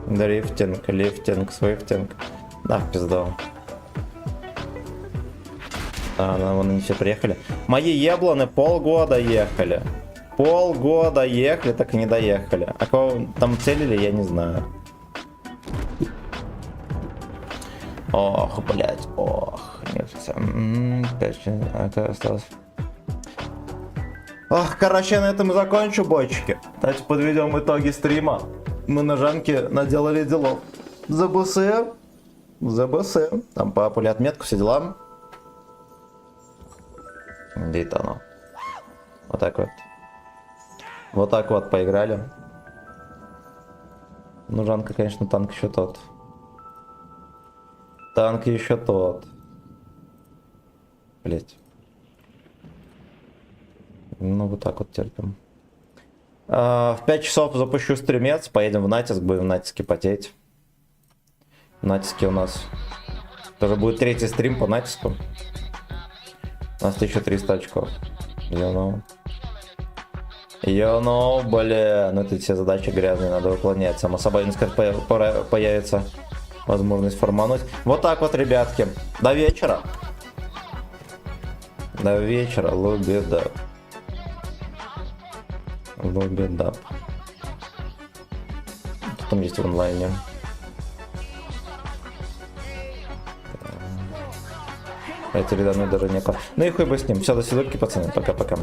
Лифтинг, свифтинг. Да, в пизду. Вон они все приехали. Мои ебланы полгода ехали. Полгода ехали, так и не доехали. А кого там целили, я не знаю. Ох, блять, ох. Нет, это осталось. Короче, я на этом и закончу, бойчики. Давайте подведем итоги стрима. Мы на Жанке наделали делов. ЗБС. Там попали отметку, все дела. Где-то оно. Вот так вот. Вот так вот поиграли. Ну, Жанка, конечно, танк еще тот. Танк еще тот. Блять. Ну, вот так вот терпим. В 5 часов запущу стримец, поедем в натиск, будем в натиске потеть. В натиске у нас тоже будет 3-й стрим по натиску. У нас 1300 очков. You know, бля, ну это все задачи грязные, надо выполнять. Само собой, появится возможность формануть. Вот так вот, ребятки. До вечера. До вечера, лобидап. Лобидап. Что там есть в онлайне? Эти рядами даже некуда. Ну и хуй бы с ним. Все, до свидания, пацаны. Пока-пока.